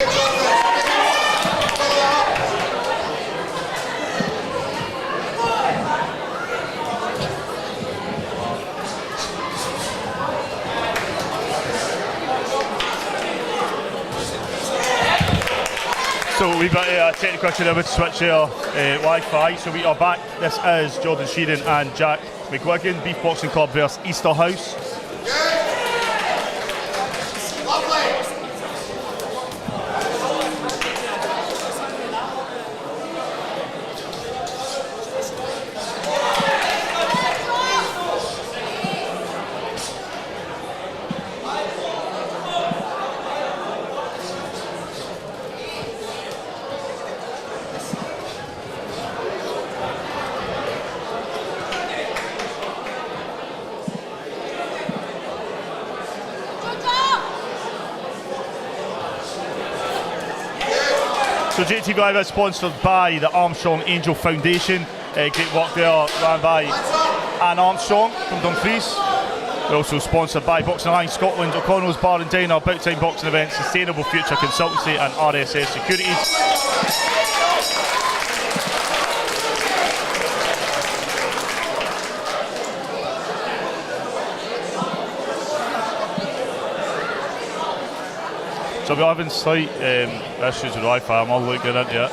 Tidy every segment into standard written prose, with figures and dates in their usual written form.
So we've got a technical issue there with switch Wi-Fi. So we are back. This is Jordan Sheeran and Jack McWigan, Beath Boxing Club versus Easter House. So JATV Live is sponsored by the Armstrong Angel Foundation. Great work there, ran by Anne Armstrong from Dumfries. We're also sponsored by Boxing Alliance Scotland, O'Connell's Barr and Diner, Bout Time Boxing Events, Sustainable Future Consultancy and RSS Securities. So we're having slight issues with Wi-Fi. I'm all looking into it.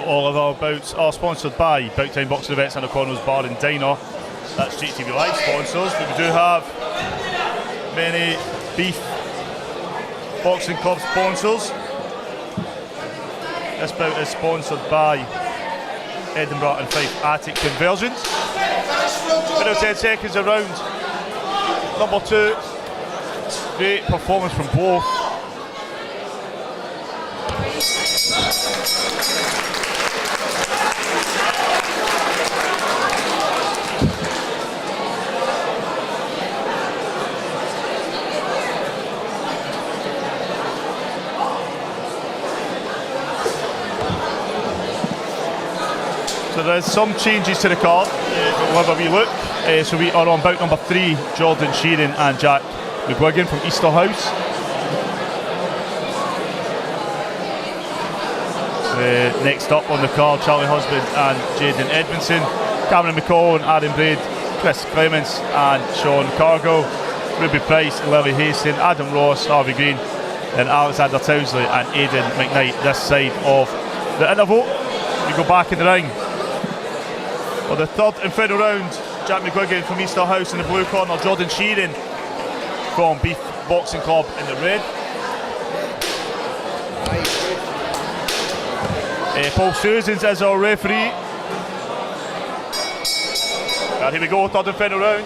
All of our bouts are sponsored by Bout Time Boxing Events and O'Connell's Barr and Diner. That's JATV Live sponsors, but we do have many Beath Boxing Club sponsors. This bout is sponsored by Edinburgh and Fife Attic Conversions. Middle 10 seconds around number 2. Great performance from both. So there's some changes to the card, we'll have a wee look. So we are on bout number 3, Jordan Sheeran and Jack McWigan from Easter House. Next up on the card, Charlie Husband and Jaden Edmonson, Cameron McCall and Aaron Braid, Chris Clemens and Sean Cargill, Ruby Price, Lily Haston, Adam Ross, Harvey Green and Alexander Townsley and Aidan McNight. This side of the interval. We go back in the ring. For the third and final round, Jack McWigan from Easter House in the blue corner, Jordan Sheeran from Beath Boxing Club in the red. Paul Susans is our referee. And here we go, third and final round.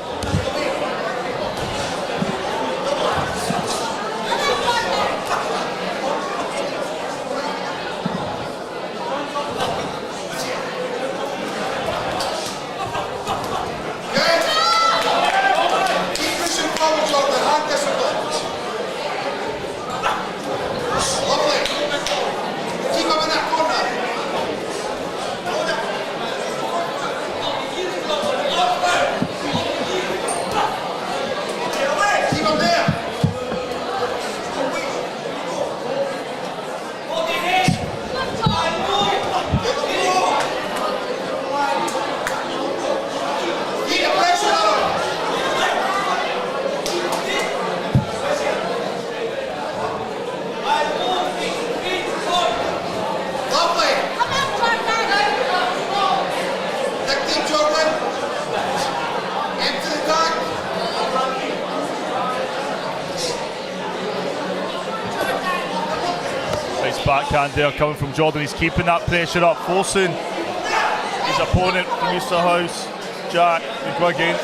Backhand there coming from Jordan. He's keeping that pressure up, forcing his opponent from Easterhouse, Jack McWigan,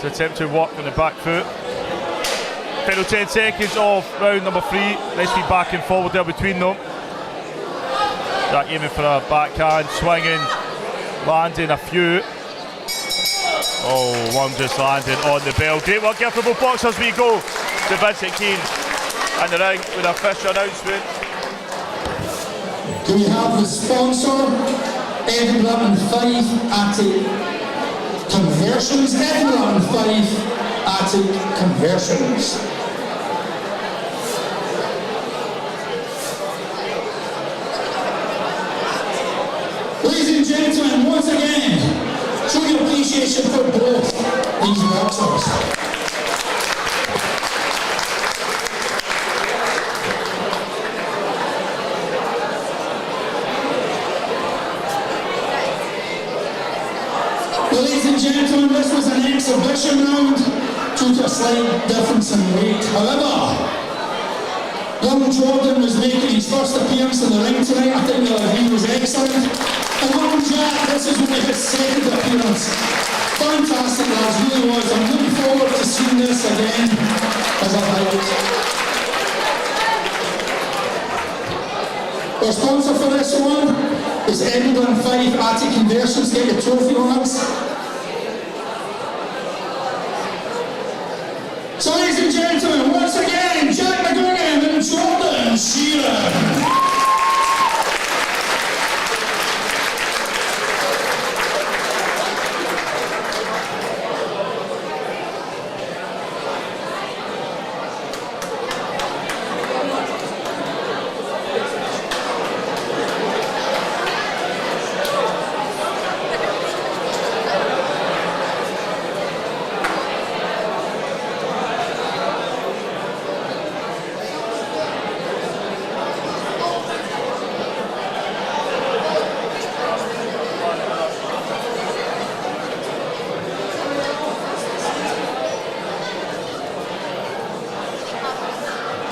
to attempt to work on the back foot. Final 10 seconds of round number 3. Nicely back and forward there between them. Jack aiming for a backhand, swinging, landing a few. Oh, one just landing on the bell. Great work here for both boxers. We go to Vincent Keane and the ring with our official announcement. Do we have the sponsor, Edinburgh and Fife Attic Conversions? Edinburgh and Fife Attic Conversions. Ladies and gentlemen, once again, show your appreciation for both these boxers. Ladies and gentlemen, this was an exhibition round due to a slight difference in weight. However, young Jordan was making his first appearance in the ring tonight. I think he was excellent. And young Jack, this is only his second appearance. Fantastic, lads, really was. I'm looking forward to seeing this again as a highlight. Our sponsor for this one is Edinburgh and Fife Attic Conversions. Get your trophy, lads. So, ladies and gentlemen, once again, Jack McGregor and Jordan Sheeran.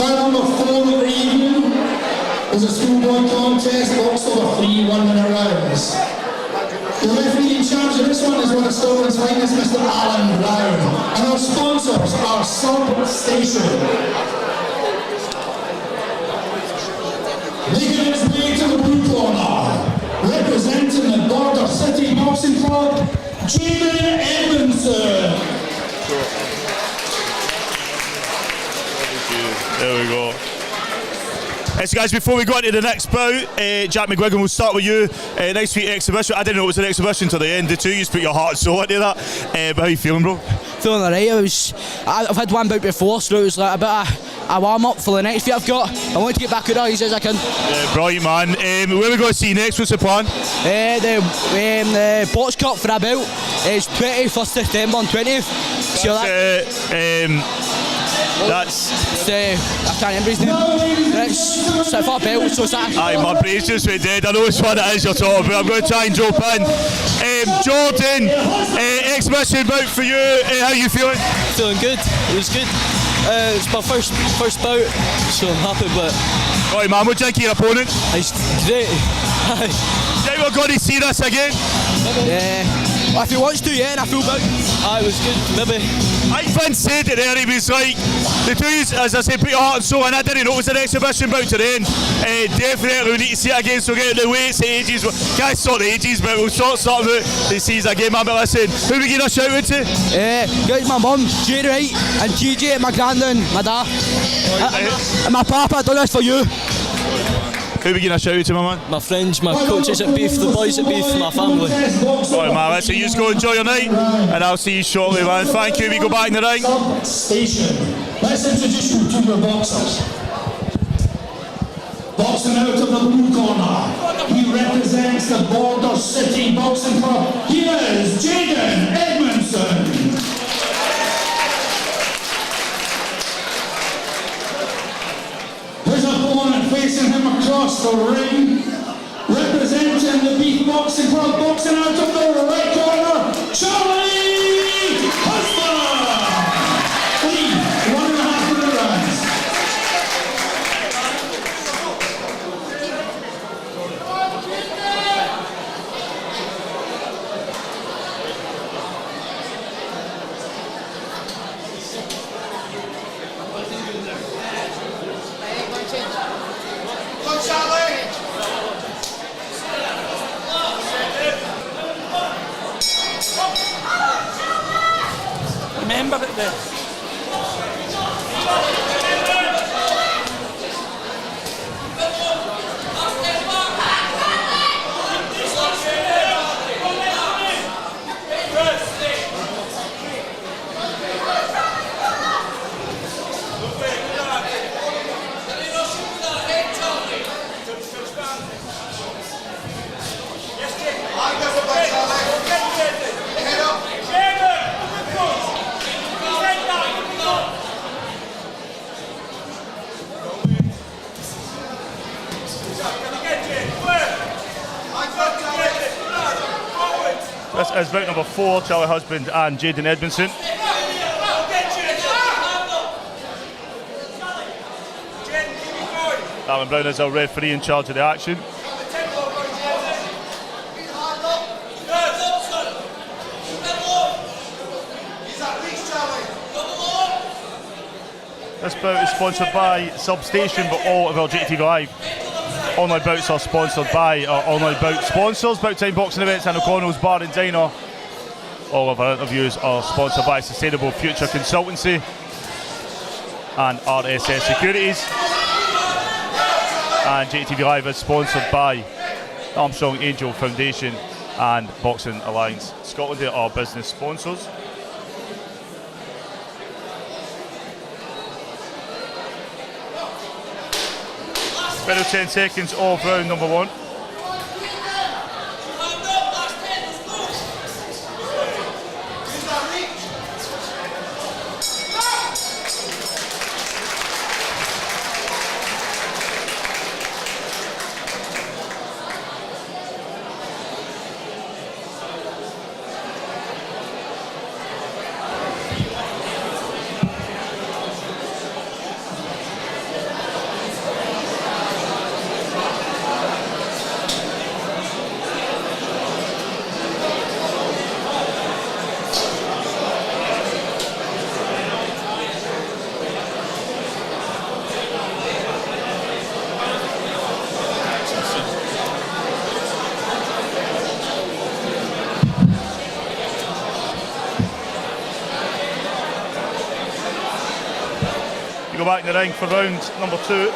Number 4 of the evening was a schoolboy contest, boxed over 3 1-minute rounds. The referee in charge of this one is one of Scotland's finest, Mr. Alan Brown. And our sponsors are Sub Station. Making its way to the blue corner, representing the Border City Boxing Club, Edmonson. There we go. So guys, before we go into the next bout, Jack McWigan, we'll start with you. Nice sweet exhibition. I didn't know it was an exhibition till the end. The two you put your heart and soul into that. But how are you feeling, bro? Feeling alright. I've had one bout before, so it was like a bit of a warm up for the next fight I've got. I want to get back out there as easy as I can. Yeah, brilliant, man. Where are we going to see next? What's the plan? The Box Cup for a belt is 21st September and 20th. So that's I can't remember his name. It's for a belt, so it's that. Aye, my brain's just went dead. I know which one it is you're talking about. I'm going to try and drop in. Jordan, exhibition bout for you. How are you feeling? Feeling good. It was good. It's my first bout, so I'm happy. But right, man, what do you think of your opponent? It's great. Yeah, we're going to see this again. Yeah. Well, if he wants to, yeah, and I feel bout. It was good. Maybe. Like Vince said it there, he was like, the two, as I said, put your heart and soul in. I didn't know it was an exhibition bout to the end. Definitely we need to see it again, so get the weights, the ages. Can't sort the ages, but we'll sort out the season again, man. But listen, who we getting a shout out to? Guys, my mum, Jay Wright, and GJ, my granddad, my dad. And my papa, I done this for you. Who are we giving a shout out to, my man? My friends, my coaches at Beath, the boys at Beath, my family. Alright, man, let's see you go enjoy your night, and I'll see you shortly, man. Thank you. We go back in the ring. Station. Let's introduce you to your boxers. Boxing out of the blue corner, he represents the Border City Boxing Club. He is Jaden Edmonson. His opponent facing him across the ring, representing the Beath Boxing Club, boxing out of the right corner, Charlie Haston. Lead 1.5 minute rounds. Remember it there. This is bout number 4, Charlie Husband and Jaden Edmonson. Alan Brown is our referee in charge of the action. This bout is sponsored by Substation, but all of our JATV Live online bouts are sponsored by our online bout sponsors, Bout Time Boxing Events and O'Connell's Bar and Diner. All of our interviews are sponsored by Sustainable Future Consultancy and RSS Securities. And JATV Live is sponsored by Armstrong Angel Foundation and Boxing Alliance Scotland. They are business sponsors. Final 10 seconds of round number 1. Go back in the ring for round number 2.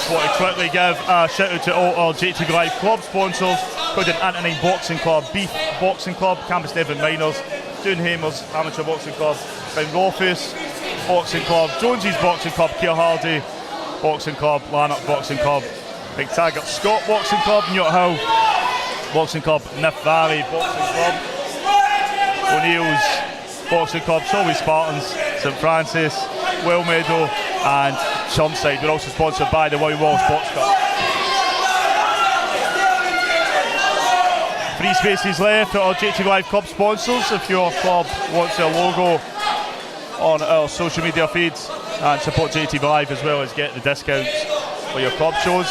Want to quickly give a shout out to all our JATV Live club sponsors, including Anthony Boxing Club, Beath Boxing Club, Campus Devon Miners, Doonhamers Amateur Boxing Club, Rothus Boxing Club, Jonesy's Boxing Club, Keir Hardy Boxing Club, Lanark Boxing Club, Big Taggart Scott Boxing Club, Newt Hill Boxing Club, Nif Valley Boxing Club, O'Neill's Boxing Club, Solway Spartans, St Francis, Well Meadow and Chermside. We're also sponsored by the Wowie Wallace Box Cup. 3 spaces left at our JATV Live club sponsors. If your club wants their logo on our social media feeds and support JATV Live as well as get the discounts for your club shows,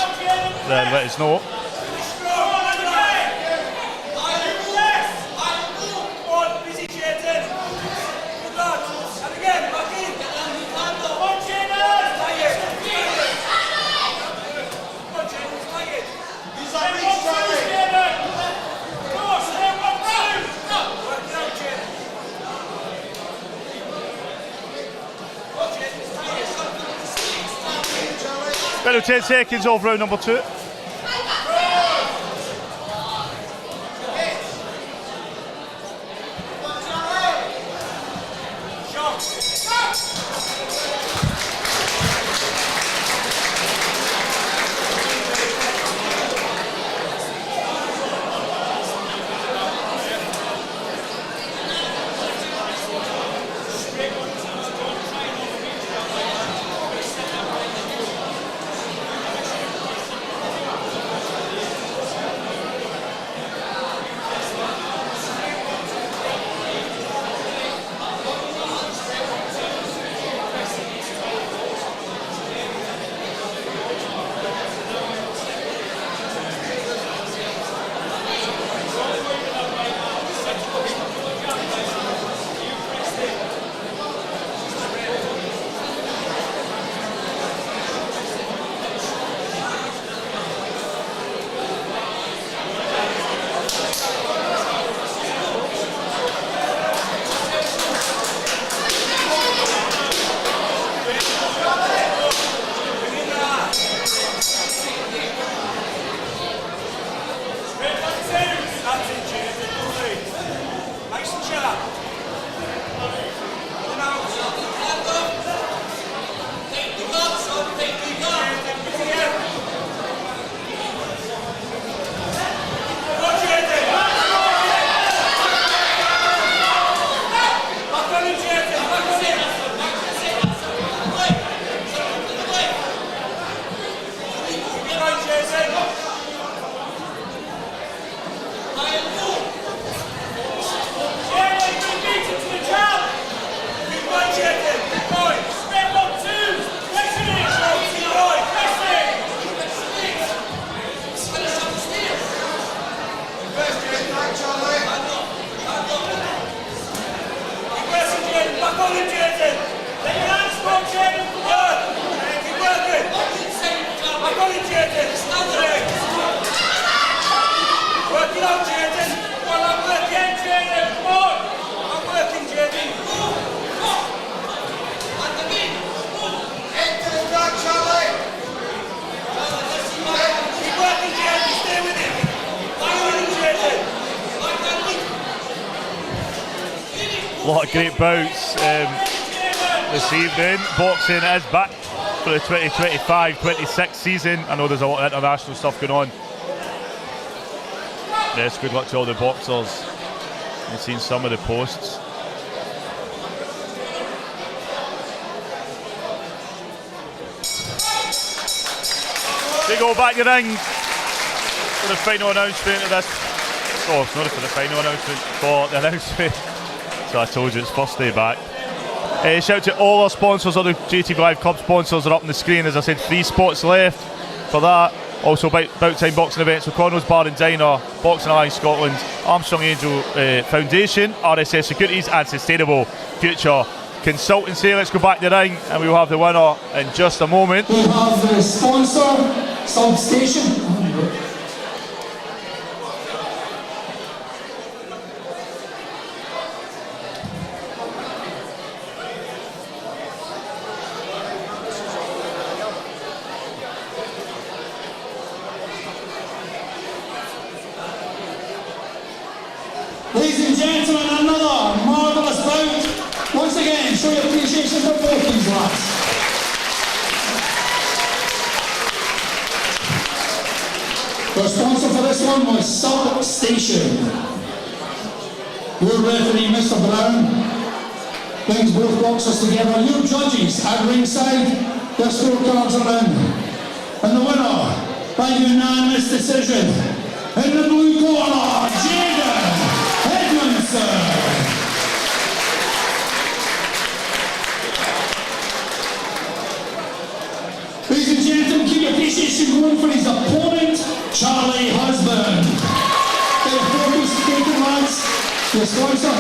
then let us know. Final 10 seconds of round number 2. A lot of great bouts this evening. Boxing is back for the 2025-26 season. I know there's a lot of international stuff going on. Yes, good luck to all the boxers. I've seen some of the posts. They go back to the ring for the final announcement of this. Oh, it's not for the final announcement, for the announcement. So I told you it's first day back. Shout out to all our sponsors, all the JATV Live Club sponsors are up on the screen. As I said, 3 spots left for that. Also Bout Time Boxing Events, O'Connell's Bar and Diner, Boxing Alliance Scotland, Armstrong Angel Foundation, RSS Securities and Sustainable Future Consultancy. Let's go back to the ring and we will have the winner in just a moment. We have the sponsor, Substation. Ladies and gentlemen, another marvellous bout. Once again, show your appreciation for both these lads. Our sponsor for this one was Substation. Your referee, Mr. Brown, brings both boxers together. Your judges at ringside, their scorecards are in. And the winner, by unanimous decision, in the blue corner, Edmonson. Ladies and gentlemen, keep your appreciation going for his opponent, Charlie Husband. Get a focus taken, lads. Your sponsor.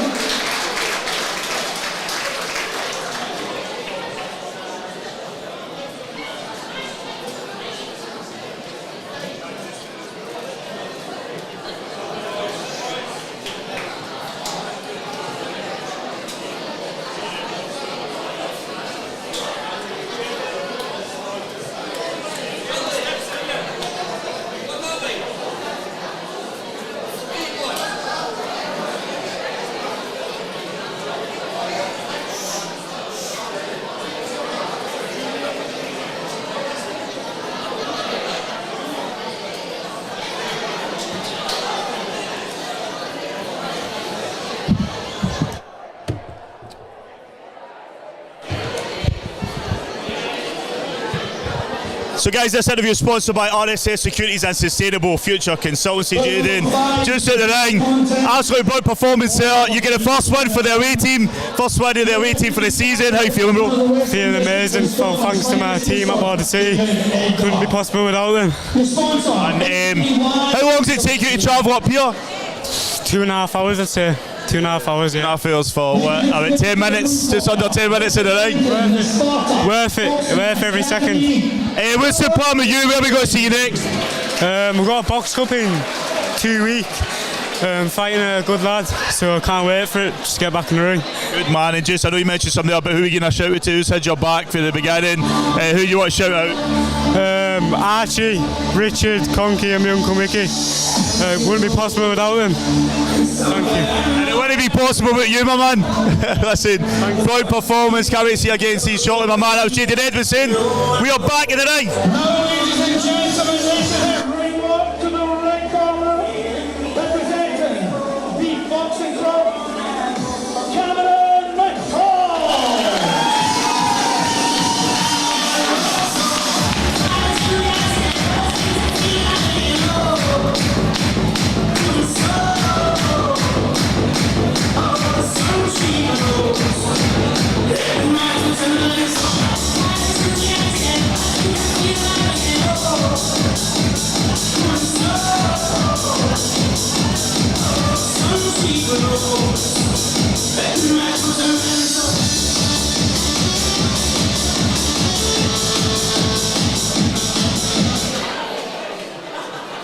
So guys, this interview is sponsored by RSS Securities and Sustainable Future Consultancy. Jaden, just at the ring, absolute brilliant performance there. You get the first win for the away team, first win of the away team for the season. How you feeling, bro? Feeling amazing. Well, thanks to my team at Border City. Couldn't be possible without them. And how long does it take you to travel up here? 2.5 hours, I'd say. 2.5 hours, yeah. 2.5 hours for what, about 10 minutes, just under 10 minutes in the ring. Worth it every second. What's the plan with you? Where are we going to see you next? We've got a box cup in 2 weeks. Fighting a good lad, so I can't wait for it. Just get back in the ring. Good man, and just I know you mentioned something there about who are you going to shout out to, who's had your back for the beginning, who you want to shout out? Archie, Richard, Conky and my Uncle Mickey. Wouldn't be possible without them. Thank you. And it wouldn't be possible without you, my man. Listen, proud performance, can't wait to see you again, see you shortly, my man. That was Jaden Edmonson. We are back in the ring. Now, ladies and gentlemen, let's head right up to the red corner, representing Beath Boxing Club, Cameron McCall.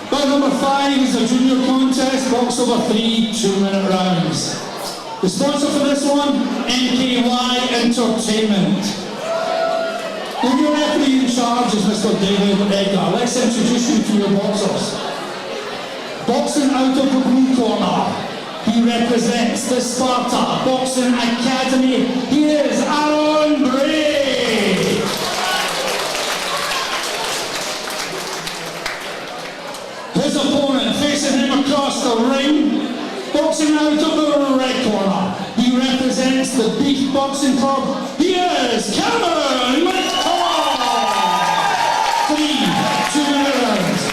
Bout number 5 is a junior contest, box over 3 2-minute rounds. The sponsor for this one, NKY Entertainment. The new referee in charge is Mr. David Edgar. Let's introduce you to your boxers. Boxing out of the blue corner, he represents the Sparta Boxing Academy. He is Aaron Braid. His opponent facing him across the ring, boxing out of the red corner, he represents the Beath Boxing Club. He is Cameron McCall. 3 2-minute rounds.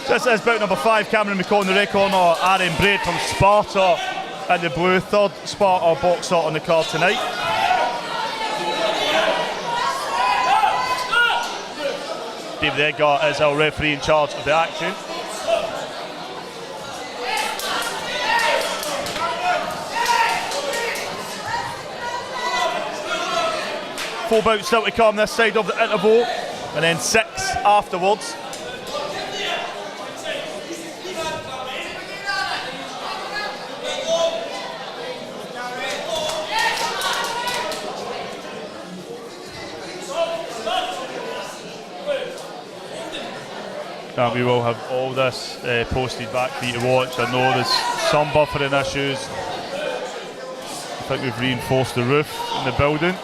This is bout number 5, Cameron McCall in the red corner, Aaron Braid from Sparta in the blue. Third Sparta boxer on the card tonight. David Edgar is our referee in charge of the action. Four bouts still to come this side of the interval, and then 6 afterwards. And we will have all this posted back for you to watch. I know there's some buffering issues. I think we've reinforced the roof in the building.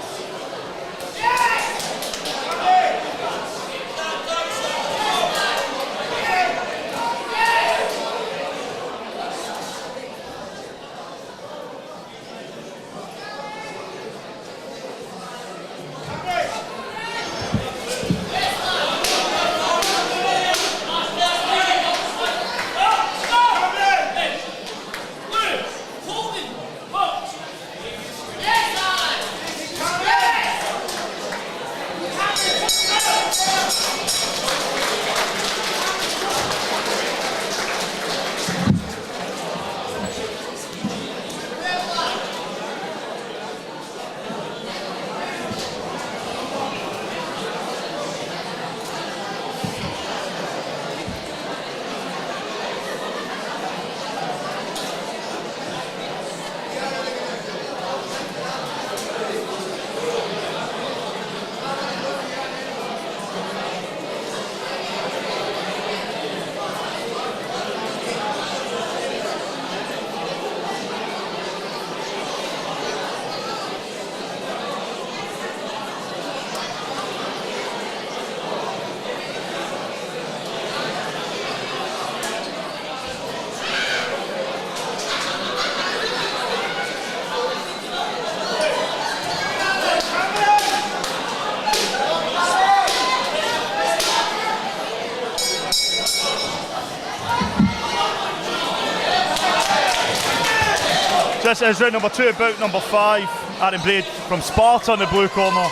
This is round number 2, bout number 5. Aaron Braid from Sparta in the blue corner.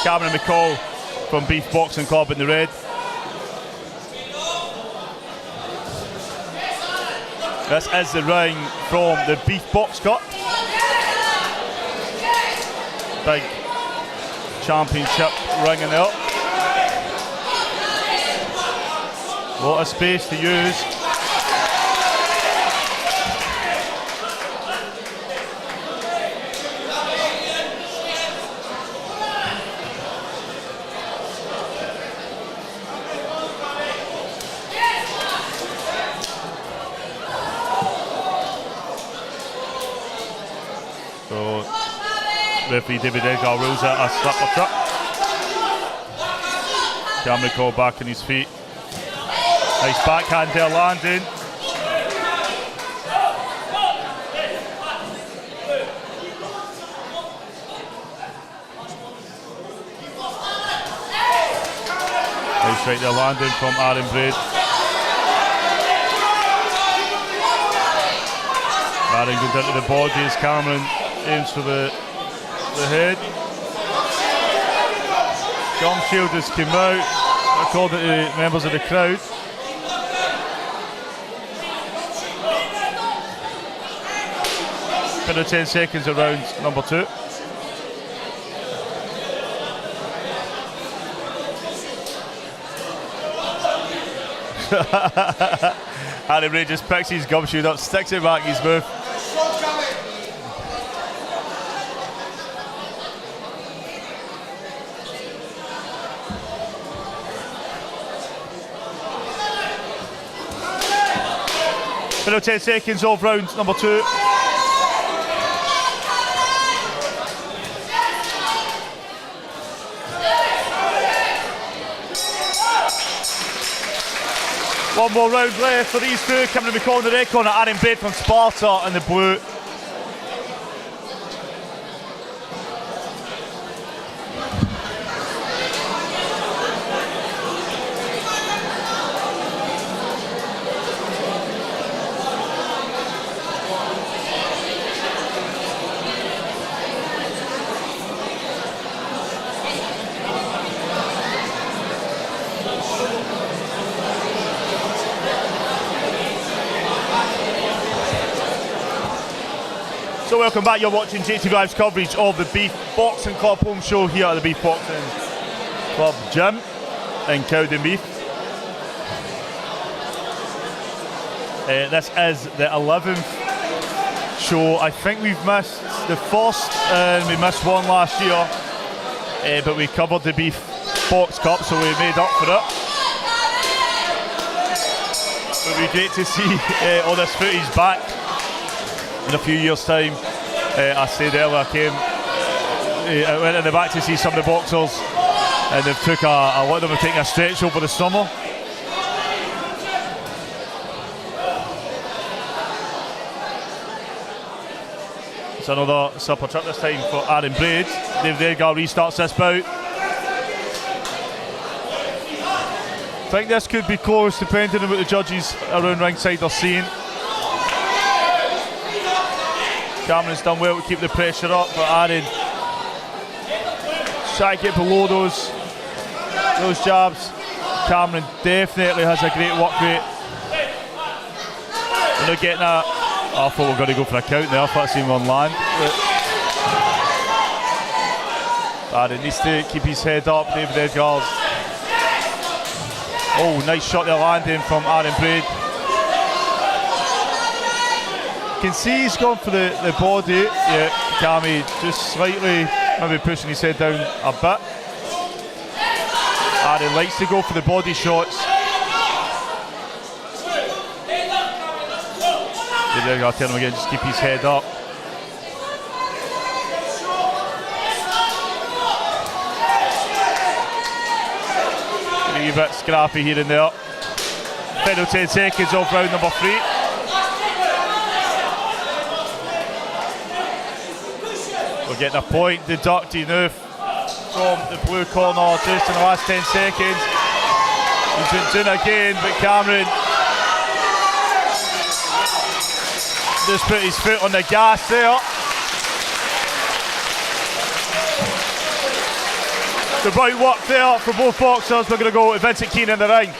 Cameron McCall from Beath Boxing Club in the red. This is the ring from the Beath Box Cup. Big championship ring in there. A lot of space to use. So, referee David Edgar rules it a slip or trip. Cameron McCall back on his feet. Nice backhand there landing. Nice right there landing from Aaron Braid. Aaron goes into the body as Cameron aims for the head. Gum shield has come out, according to members of the crowd. About 10 seconds of round number 2. Aaron Braid just picks his gum shield up, sticks it back in his mouth. Final 10 seconds of round number 2. One more round left for these two. Cameron McCall in the red corner, Aaron Braid from Sparta in the blue. So welcome back, you're watching JATV Live's coverage of the Beath Boxing Club home show here at the Beath Boxing Club gym in Cowdenbeath. This is the 11th show. I think we've missed the first and we missed one last year, but we covered the Beath Box Cup, so we made up for it. It would be great to see all this footage back in a few years' time. I said earlier, I went in the back to see some of the boxers, and they've took a lot of them have taken a stretch over the summer. It's another supper trip this time for Aaron Braid. David Edgar restarts this bout. I think this could be close depending on what the judges around ringside are seeing. Cameron's done well to keep the pressure up, but Aaron try to get below those jabs. Cameron definitely has a great work rate. They're not getting that. I thought we were going to go for a count there. I thought I seen one land. Aaron needs to keep his head up. David Edgar's. Oh, nice shot there landing from Aaron Braid. You can see he's gone for the body. Yeah, Cammy just slightly maybe pushing his head down a bit. Aaron likes to go for the body shots. David Edgar tell him again, just keep his head up. A wee bit scrappy here and there. Final 10 seconds of round number 3. We're getting a point deducted now from the blue corner just in the last 10 seconds. He's been doing again, but Cameron, just put his foot on the gas there. The right work there for both boxers. We're going to go to Vincent Keane in the ring.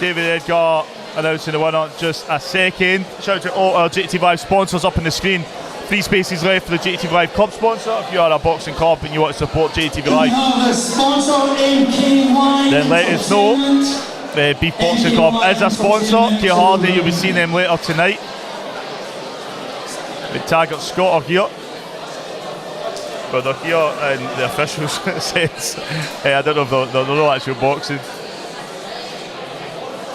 David Edgar announcing the winner. Just a second. Shout out to all our JATV Live sponsors up on the screen. 3 spaces left for the JATV Live club sponsor. If you are a boxing club and you want to support JATV Live, then let us know. The Beath Boxing Club is a sponsor. Kay Hardy, you'll be seeing them later tonight. The Taggart Scott are here. But they're here in the official sense. I don't know if they're no actual boxing.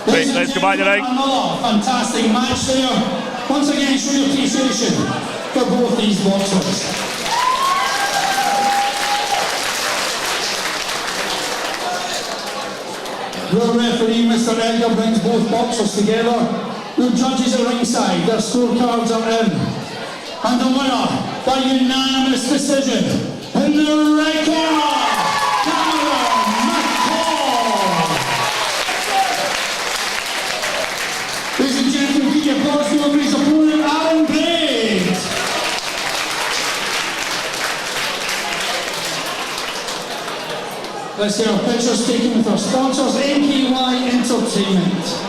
Right, let's go back to the ring. Another fantastic match there. Once again, show your appreciation for both these boxers. Your referee, Mr. Edgar, brings both boxers together. Your judges are ringside, their scorecards are in. And the winner, by unanimous decision, in the red corner, McCall. Ladies and gentlemen, give your applause to his opponent, Braid. Let's see our pictures taken with our sponsors, MKY Entertainment.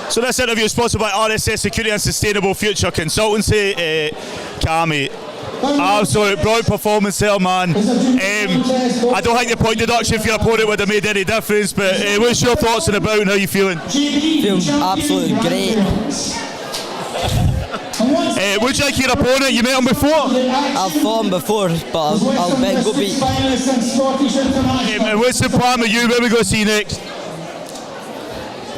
So this interview is sponsored by RSS Security and Sustainable Future Consultancy. Cammy, absolute brilliant performance there, man. I don't think the point deduction for your opponent would have made any difference, but what's your thoughts on the bout and how you feeling? Feeling absolutely great. Would you like your opponent? You met him before? I've fought him before, but I'll bet go beat. And what's the plan with you? Where are we going to see next?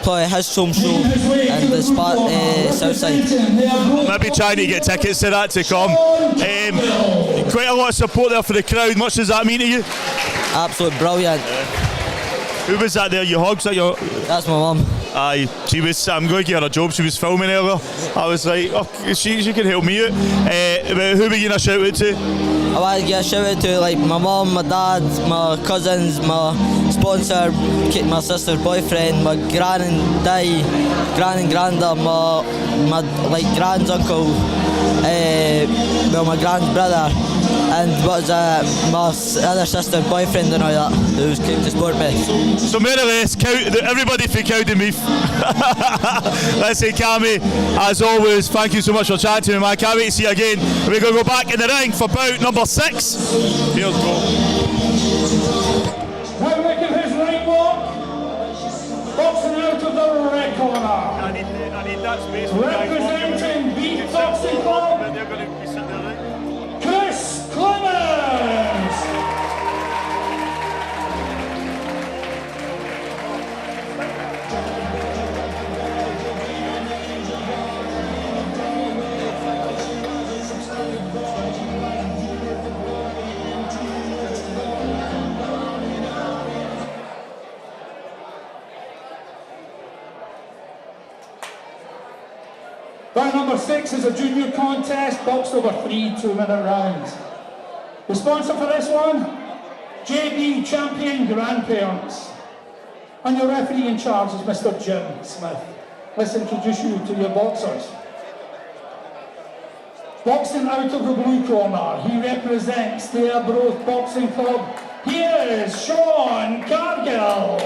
Probably his home show and the spot south side. Maybe trying to get tickets to that to come. Quite a lot of support there for the crowd. Much does that mean to you? Absolutely brilliant. Who was that there? You hugs that your? That's my mum. Aye, she was. I'm going to give her a job. She was filming earlier. I was like, oh, she can help me out. But who were you gonna shout out to? I want to give a shout out to like my mum, my dad, my cousins, my sponsor, my sister's boyfriend, my gran and granda, my like grand's uncle, my grand's brother, and my other sister's boyfriend and all that, who came to support me. So more or less, everybody for Cowden Beef. Let's say, Cammy, as always, thank you so much for chatting to me, man. Can't wait to see you again. We're going to go back in the ring for bout number 6. Here's go. Now making his right walk, boxing out of the red corner. I need that space. Representing Beath Boxing Club, They're going to be sitting there, right? Clemens. Bout number 6 is a junior contest, boxed over 3 2-minute rounds. The sponsor for this one, JB Champion Grandparents. And your referee in charge is Mr. Jim Smith. Let's introduce you to your boxers. Boxing out of the blue corner, he represents the Beath Boxing Club. Here is Sean Cargill.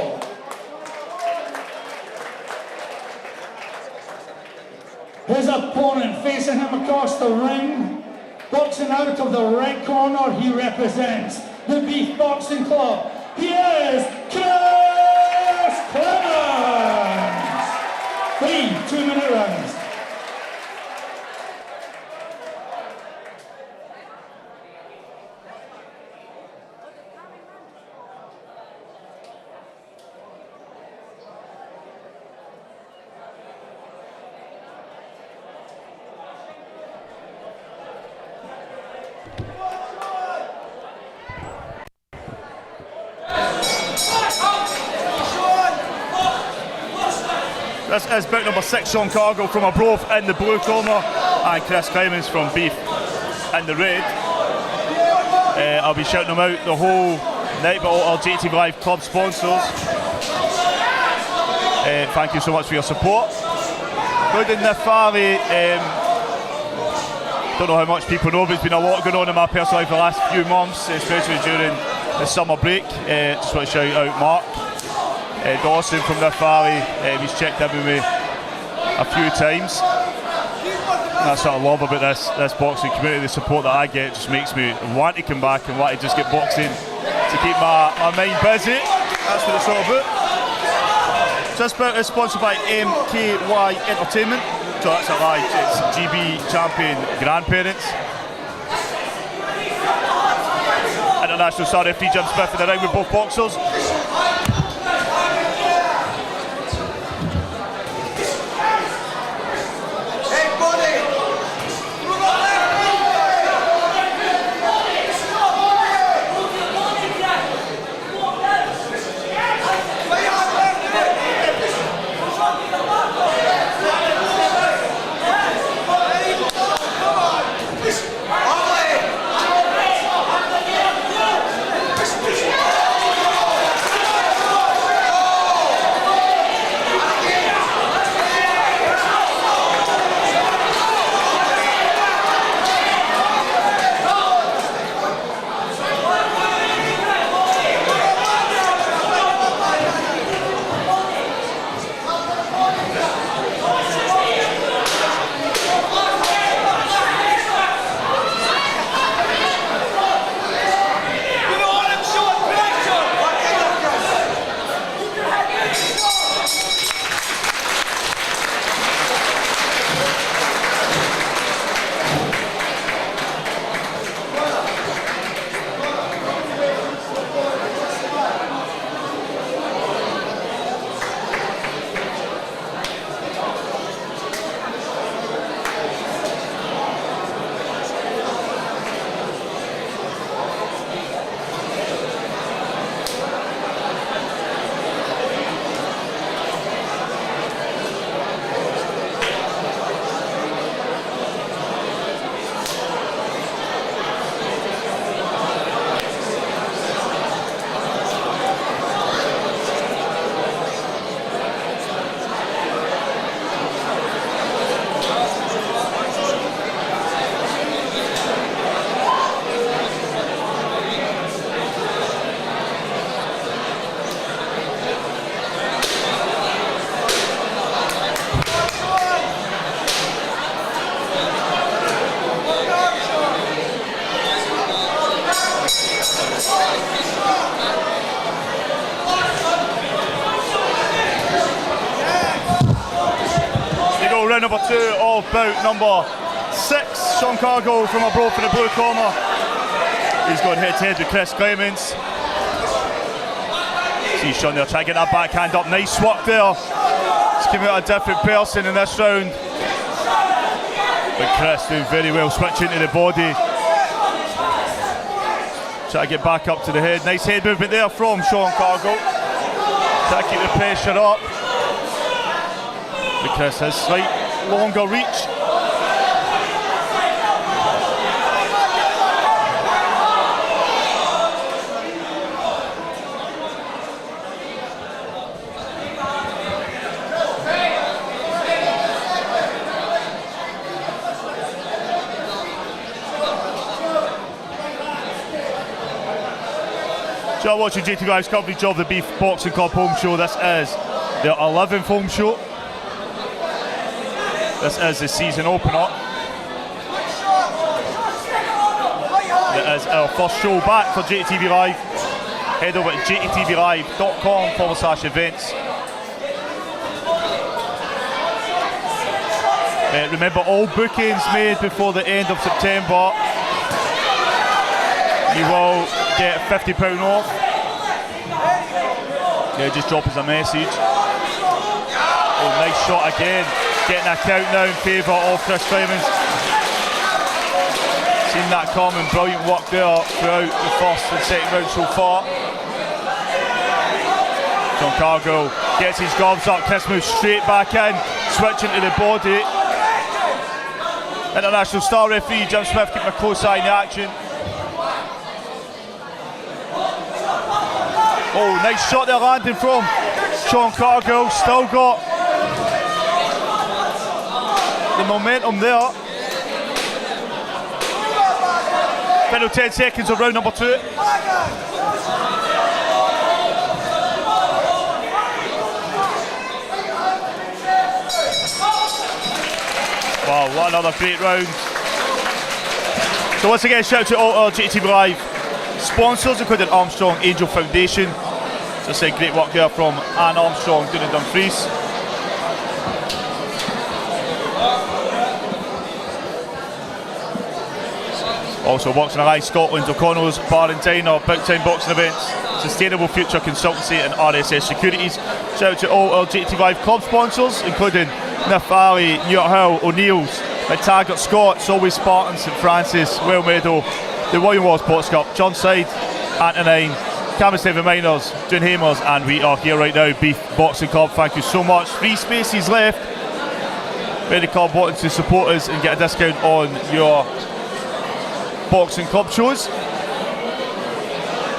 His opponent facing him across the ring, boxing out of the red corner, he represents the Beath Boxing Club. Here is Clemens. 3 2-minute rounds. This is bout number 6, Sean Cargill from Arbroath in the blue corner, and Chris Clemens from Beath in the red. I'll be shouting them out the whole night, but all our JATV Live club sponsors. Thank you so much for your support. Good in the Valley. Don't know how much people know, but there's been a lot going on in my personal life the last few months, especially during the summer break. Just want to shout out Mark Dawson from the Valley. He's checked in with me a few times. And that's what I love about this boxing community. The support that I get just makes me want to come back and want to just get boxing to keep my mind busy. That's what it's all about. So this bout is sponsored by MKY Entertainment. So that's a lie, it's GB champion grandparents. International star FD Jim Smith in the ring with both boxers. Number 2 of bout number 6, Sean Cargill from Arbroath in the blue corner. He's going head to head with Chris Clemens. See Sean there trying to get that backhand up. Nice work there. He's coming out a different person in this round. But Chris doing very well, switching to the body. Try to get back up to the head. Nice head movement there from Sean Cargill. Try to keep the pressure up. But Chris has slight longer reach. So I'm watching JATV Live's coverage of the Beath Boxing Club home show. This is their 11th home show. This is the season opener. It is our first show back for JATV Live. Head over to jatvlive.com/events. Remember, all bookings made before the end of September, you will get £50 off. Yeah, just drop us a message. Oh, nice shot again. Getting a count now in favour of Chris Clemens. Seen that common, brilliant work there throughout the first and second round so far. John Cargill gets his gloves up, Chris moves straight back in, switching to the body. International star referee Jim Smith keeping a close eye on the action. Oh, nice shot there landing from Sean Cargill, still got the momentum there. Final 10 seconds of round number 2. Wow, what another great round. So once again, shout out to all our JATV Live sponsors, including Armstrong Angel Foundation. So I said, great work there from Anne Armstrong down in Dumfries. Also Boxing Alive Scotland, O'Connell's Barr and Diner, Big Time Boxing Events, Sustainable Future Consultancy and RSS Securities. Shout out to all our JATV Live club sponsors, including Niff Valley, Newt Hill, O'Neill's, McTaggart Scots, Always Spartan, St Francis, Well Meadow, the William Wallace Box Cup, Johnside, Antonine, Camerstevin Miners, Dune Hamers, and we are here right now, Beath Boxing Club. Thank you so much. 3 spaces left. Where the club wanting to support us and get a discount on your boxing club shows.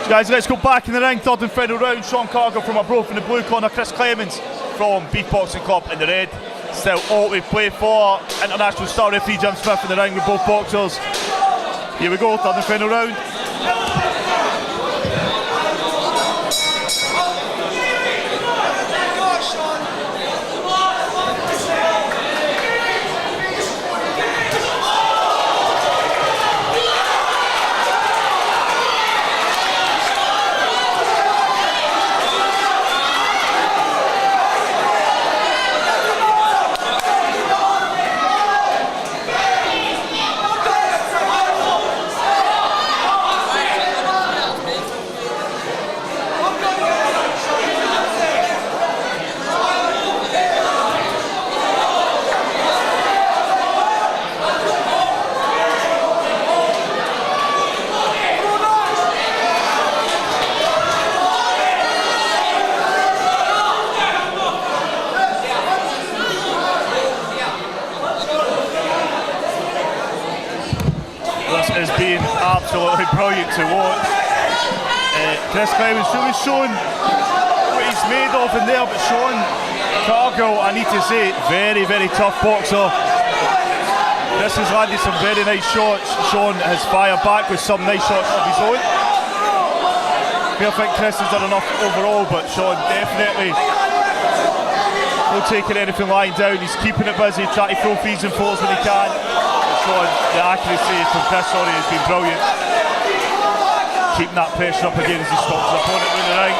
So guys, let's go back in the ring. Third and final round. Sean Cargill from abroad in the blue corner, Chris Clemens from Beath Boxing Club in the red. Still all we play for. International star referee Jim Smith in the ring with both boxers. Here we go, third and final round. Has been absolutely brilliant to watch. Chris Clemens really showing what he's made of in there, but Sean Cargill, I need to say, very, very tough boxer. Chris has landed some very nice shots. Sean has fired back with some nice shots of his own. I think Chris has done enough overall, but Sean definitely not taking anything lying down. He's keeping it busy, trying to throw 3s and 4s when he can. The accuracy from Chris has been brilliant. Keeping that pressure up again as he stops his opponent in the ring.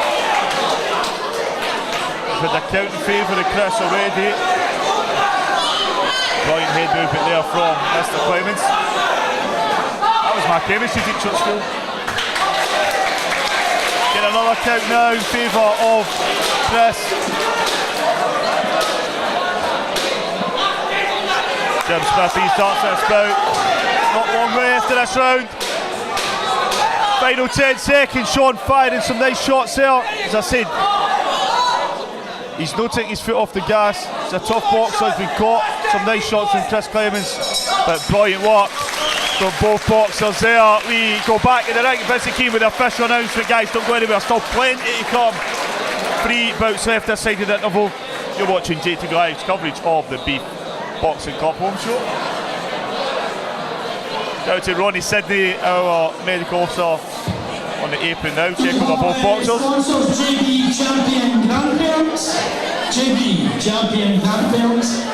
With the count in favour of Chris already. Brilliant head movement there from Mr. Clemens. That was my chemistry teacher at school. Get another count now in favour of Chris. Jim Smith, he starts this bout. Not long left in this round. Final 10 seconds, Sean firing some nice shots there. As I said, he's not taking his foot off the gas. It's a tough boxer, he's been caught. Some nice shots from Chris Clemens, but brilliant work from both boxers there. We go back in the ring. Vincent Keane with the official announcement. Guys, don't go anywhere, still plenty to come. 3 bouts left this side of the interval. You're watching JATV Live's coverage of the Beath Boxing Club home show. Shout out to Ronnie Sidney, our medical officer, on the apron now, checking over both boxers. Sponsors JB Champion Grandparents. JB Champion Grandparents.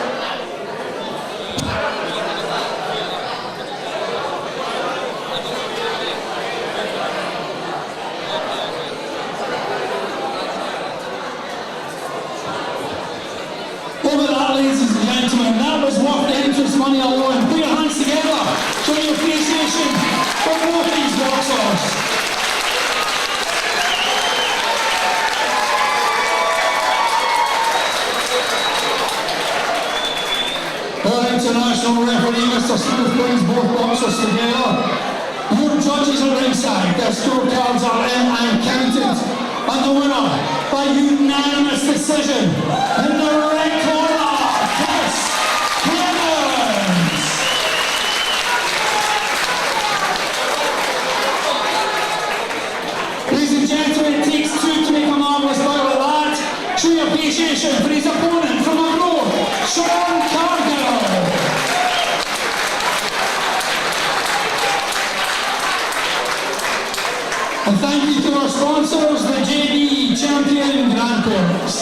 Over that, ladies and gentlemen, that was worth the entrance money alone. Put your hands together, show your appreciation for both these boxers. Our international no referee, Mr. Smith brings both boxers together. Your judges are ringside, their scorecards are in and counted. And the winner, by unanimous decision, in the red corner, Clemens. Ladies and gentlemen, it takes two to make a marvellous bout like that. Show your appreciation for his opponent from abroad, Cargill. And thank you to our sponsors, the JATV Champion Grandparents.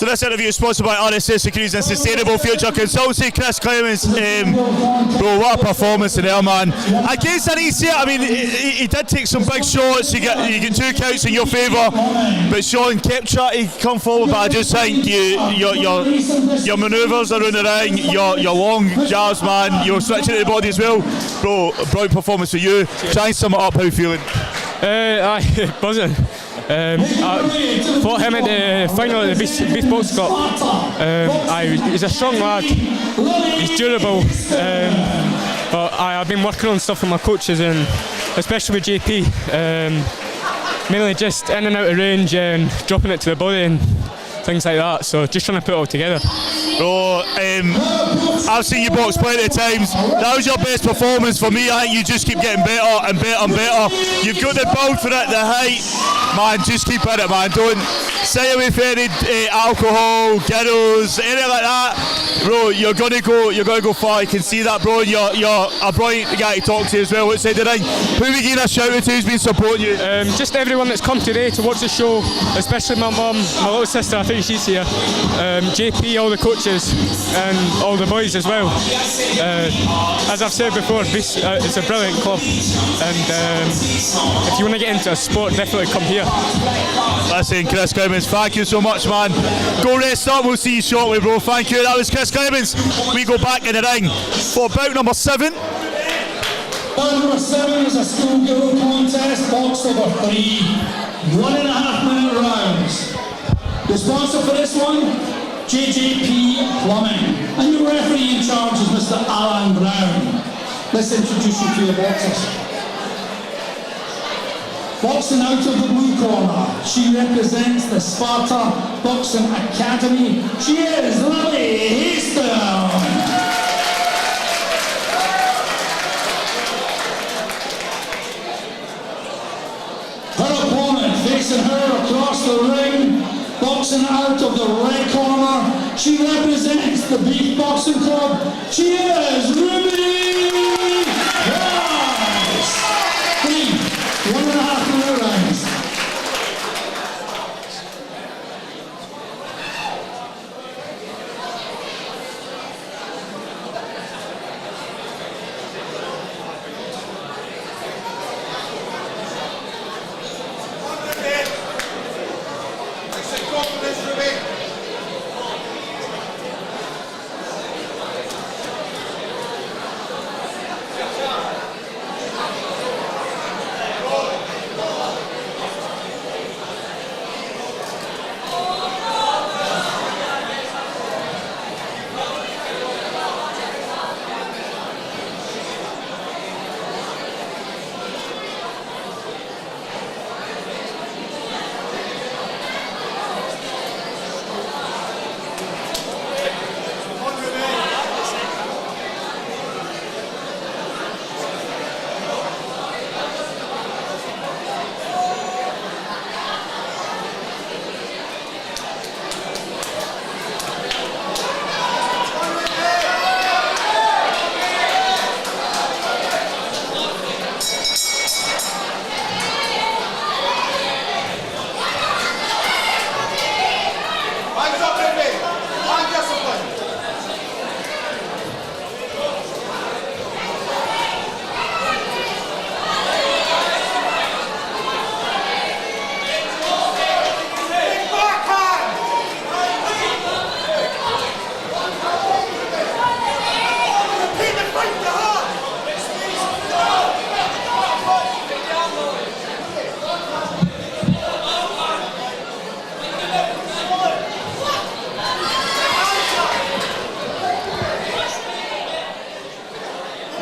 So this interview is sponsored by RSS Securities and Sustainable Future Consultancy. Chris Clemens, bro, what a performance in there, man. Against Anisia, I mean, he did take some big shots. You get 2 counts in your favour, but Sean kept trying to come forward. But I just think your manoeuvres around the ring, your long jabs, man, you're switching to the body as well. Bro, a brilliant performance for you. Try and sum it up. How you feeling? Aye, buzzing. I fought him at the final of the Beath Boxing Club. He's a strong lad, he's durable, but I've been working on stuff with my coaches, and especially with JP, mainly just in and out of range and dropping it to the body and things like that, so just trying to put it all together. Bro, I've seen you box plenty of times. That was your best performance. For me, I think you just keep getting better and better and better. You've got the build for it, the height. Man, just keep at it, man. Don't stay away from any alcohol, ghettos, anything like that. Bro, you're gonna go far. You can see that, bro. You're a brilliant guy to talk to as well outside the ring. Who are we giving a shout out to who's been supporting you? Just everyone that's come today to watch the show, especially my mum, my little sister, I think she's here, JP, all the coaches, and all the boys as well. As I've said before, it's a brilliant club, and if you want to get into a sport, definitely come here. Listen, Chris Clemens, thank you so much, man. Go rest up, we'll see you shortly, bro. Thank you. That was Chris Clemens. We go back in the ring for bout number 7. Bout number 7 is a schoolgirl contest, boxed over 3 1.5-minute rounds. The sponsor for this one, JJP Plumbing, and your referee in charge is Mr. Alan Brown. Let's introduce you to your boxers. Boxing out of the blue corner, she represents the Sparta Boxing Academy. She is Lily Haston. Her opponent facing her across the ring, boxing out of the red corner, she represents the Beath Boxing Club. She is Ruby Price. 1.5-minute rounds.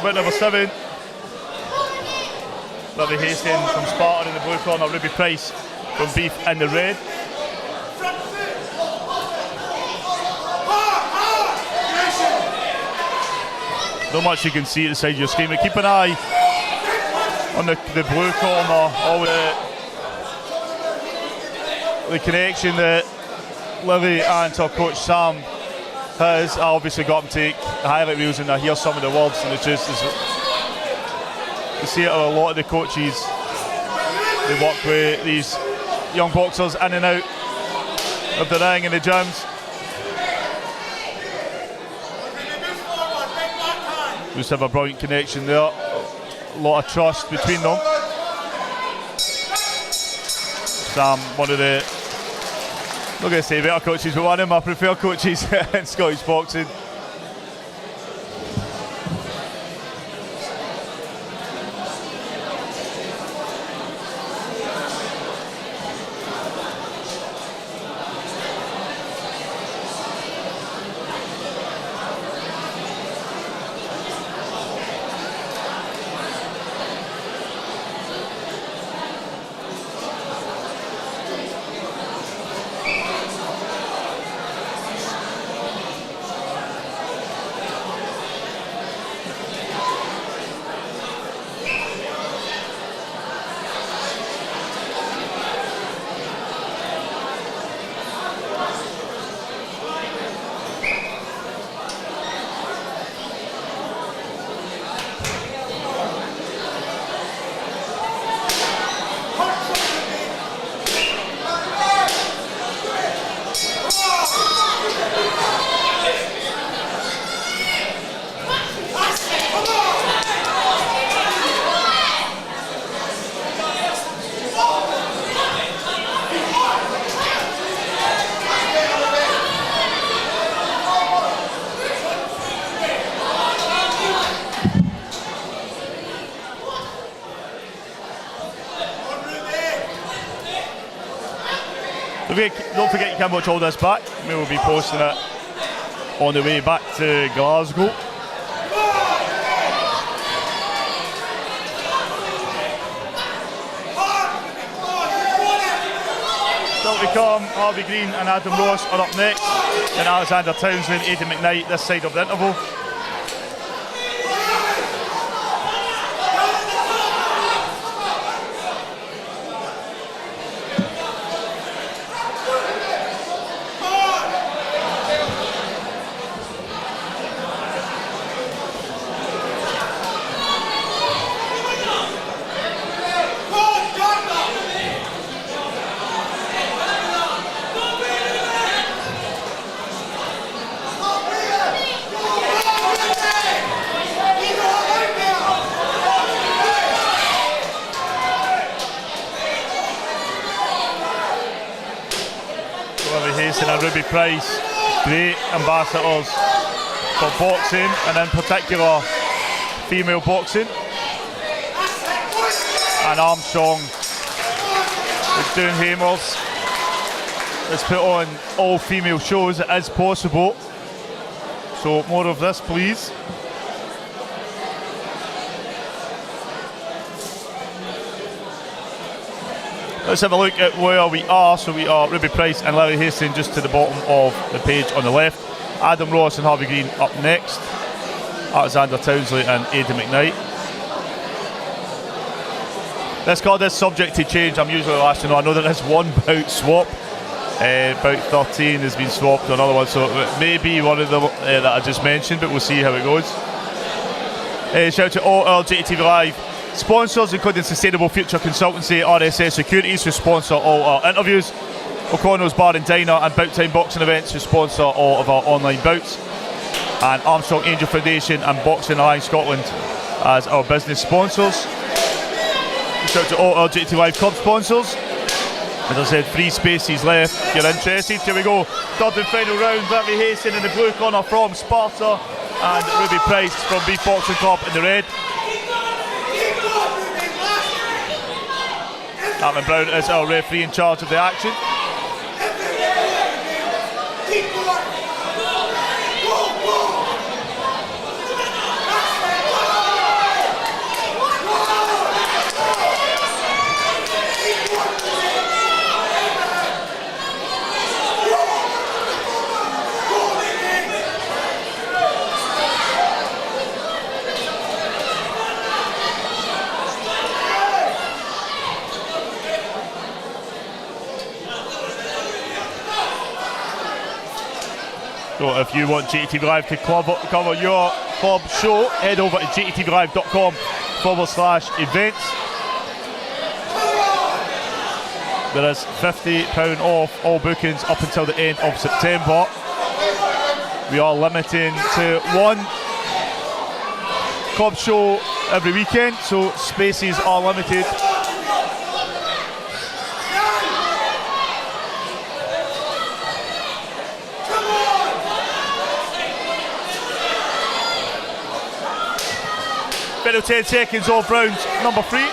bout number 7. Lily Haston from Sparta in the blue corner, Ruby Price from Beath in the red. Not much you can see at the side of your screen, but keep an eye on the blue corner, all the connection that Lily and her coach Sam has. I obviously got him to take the highlight reels and I hear some of the words, and it's just, you see it a lot of the coaches, they work with these young boxers in and out of the ring in the gyms. Just have a brilliant connection there, a lot of trust between them. Sam, one of the, I'm not going to say better coaches, but one of my preferred coaches in Scottish boxing. Don't forget you can watch all this back. We will be posting it on the way back to Glasgow. Still to come, Harvey Green and Adam Ross are up next. Then Alexander Townsley and Aidan McNight this side of the interval. And Ruby Price, great ambassadors for boxing and in particular female boxing. And Armstrong is doing hammers, has put on all female shows as possible, so more of this please. Let's have a look at where we are. So we are Ruby Price and Larry Haston just to the bottom of the page on the left. Adam Ross and Harvey Green up next. Alexander Townsley and Aidan McNight. This card is subject to change. I'm usually the last to know. I know there is one bout swap. Bout 13 has been swapped to another one, so it may be one of them that I just mentioned, but we'll see how it goes. Shout out to all our JATV Live sponsors, including Sustainable Future Consultancy, RSS Securities, who sponsor all our interviews, O'Connell's Bar and Diner and Bout Time Boxing Events, who sponsor all of our online bouts, and Armstrong Angel Foundation and Boxing Alliance Scotland as our business sponsors. Shout out to all our JATV Live Club sponsors. As I said, 3 spaces left if you're interested. Here we go, third and final round. Larry Haston in the blue corner from Sparta and Ruby Price from Beath Boxing Club in the red. Armin Brown is our referee in charge of the action. So if you want JATV Live to cover your club show, head over to jatvlive.com/events. There is £50 off all bookings up until the end of September. We are limiting to one club show every weekend, so spaces are limited. Final 10 seconds of round number 3.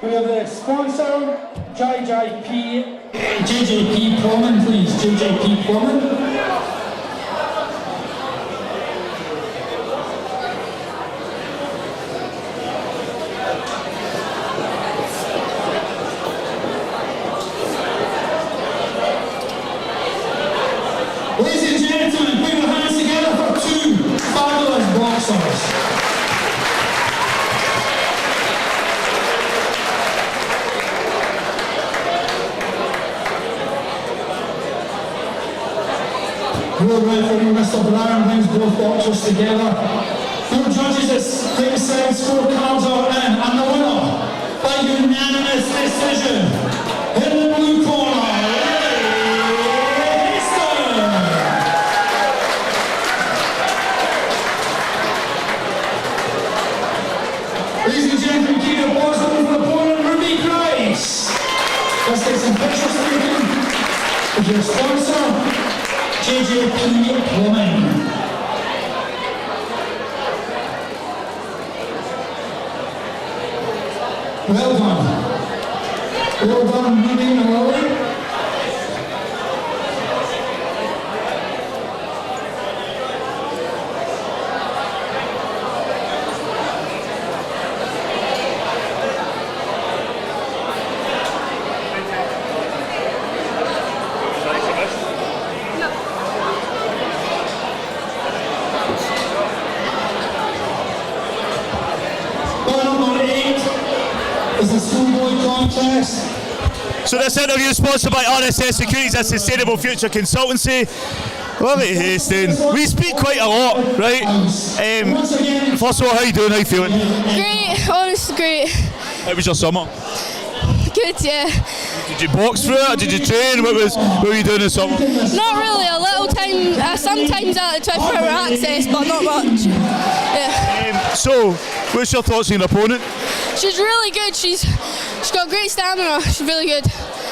We have the sponsor, JJP Plumbing, please. JJP Plumbing. Ladies and gentlemen, put your hands together for 2 fabulous boxers. Your referee, Mr. Brown, brings both boxers together. 4 judges at ringside, scorecards are in, and the winner by unanimous decision in the blue corner, Haston. Ladies and gentlemen, keep your balls open for opponent Ruby Price. Let's take some pictures taken with your sponsor, JJP Plumbing. Well done. Well done, Ruby and Lily. So this interview is sponsored by RSS Securities and Sustainable Future Consultancy. Lovely Haston. We speak quite a lot, right? First of all, how you doing? How you feeling? Great, honestly great. How was your summer? Good, yeah. Did you box through it or did you train? What were you doing in summer? Not really, a little time, sometimes at the 24-hour access, but not much. Yeah. So, what's your thoughts on your opponent? She's really good, she's got great stamina, she's really good.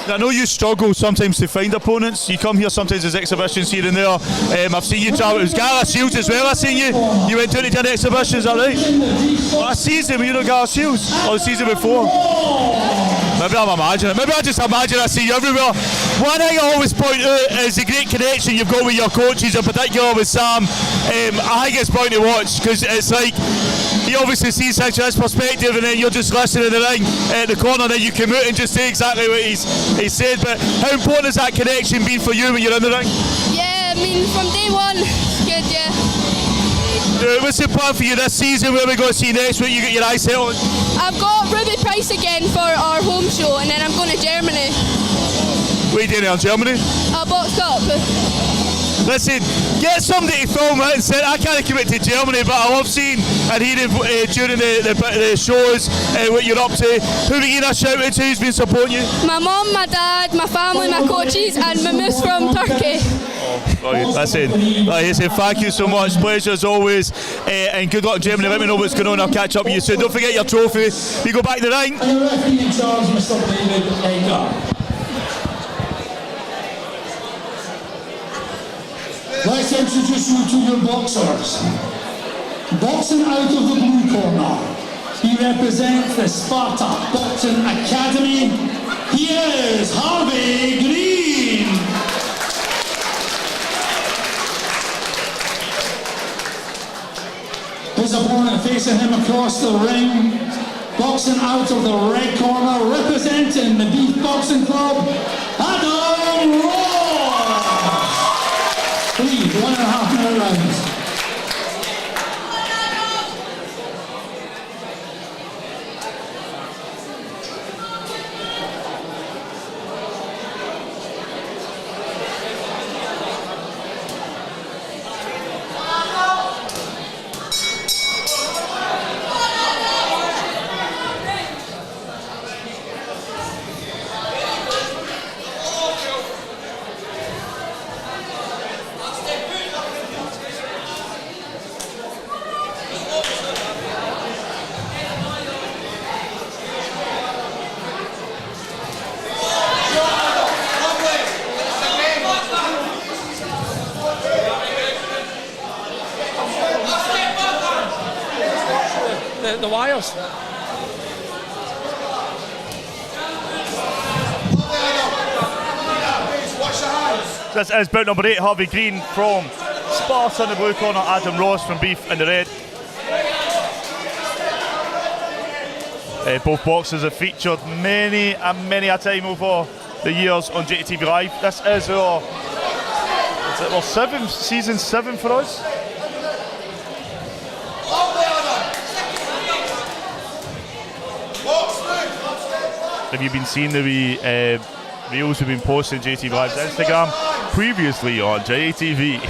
I know you struggle sometimes to find opponents. You come here sometimes as exhibitions here and there. I've seen you travel. It was Gareth Shields as well. I've seen you. You went down to 10 exhibitions, is that right? Last season, were you not Gareth Shields? Or the season before? Maybe I'm imagining. Maybe I just imagine I see you everywhere. One thing I always point out is the great connection you've got with your coaches, in particular with Sam. I think it's point to watch because it's like he obviously sees things from his perspective, and then you're just listening in the ring at the corner, then you come out and just say exactly what he said. But how important has that connection been for you when you're in the ring? Yeah, I mean, from day one, it's good, yeah. What's the plan for you this season? Where are we going to see next? What you got your eyes set on? I've got Ruby Price again for our home show, and then I'm going to Germany. What are you doing there in Germany? Box Cup. Listen, get somebody to film it and say, I can't commit to Germany, but I love seeing and hearing during the shows what you're up to. Who are you going to shout out to who's been supporting you? My mum, my dad, my family, my coaches, and my moose from Turkey. Listen, thank you so much. Pleasure as always, and good luck in Germany. Let me know what's going on. I'll catch up with you soon. Don't forget your trophy. You go back to the ring. And the referee in charge, Mr. David Edgar. Let's introduce you to your boxers. Boxing out of the blue corner, he represents the Sparta Boxing Academy. He is Harvey Green. his opponent, facing him across the ring, boxing out of the red corner, representing the Beath Boxing Club, Adam Ross! 3 1.5 minute rounds. The wires. This is bout number 8, Harvey Green from Sparta in the blue corner, Adam Ross from Beath in the red. Both boxers have featured many and many a time over the years on JATV Live. This is our season 7 for us. Have you been seeing the reels we've been posting on JATV Live's Instagram? Previously on JATV.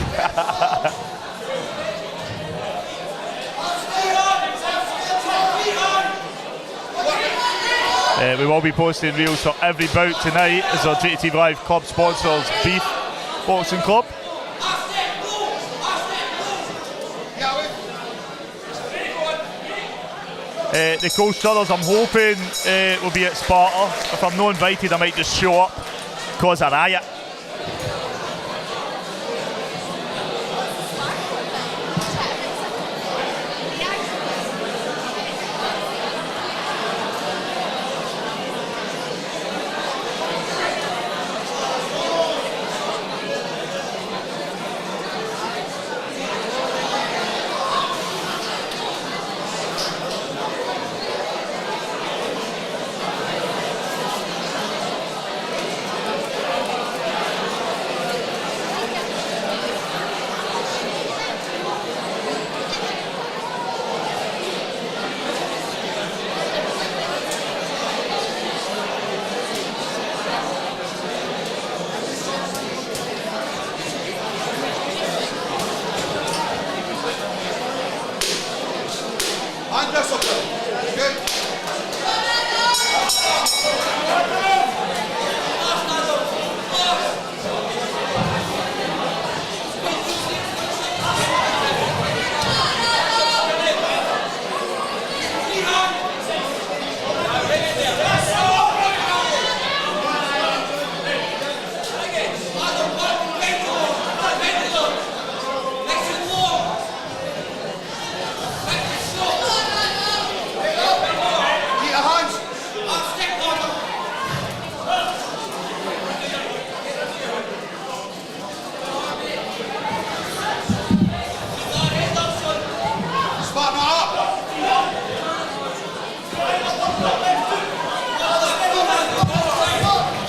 We will be posting reels for every bout tonight as our JATV Live club sponsors Beath Boxing Club. The Coast Brothers, I'm hoping will be at Sparta. If I'm not invited, I might just show up, cause a riot.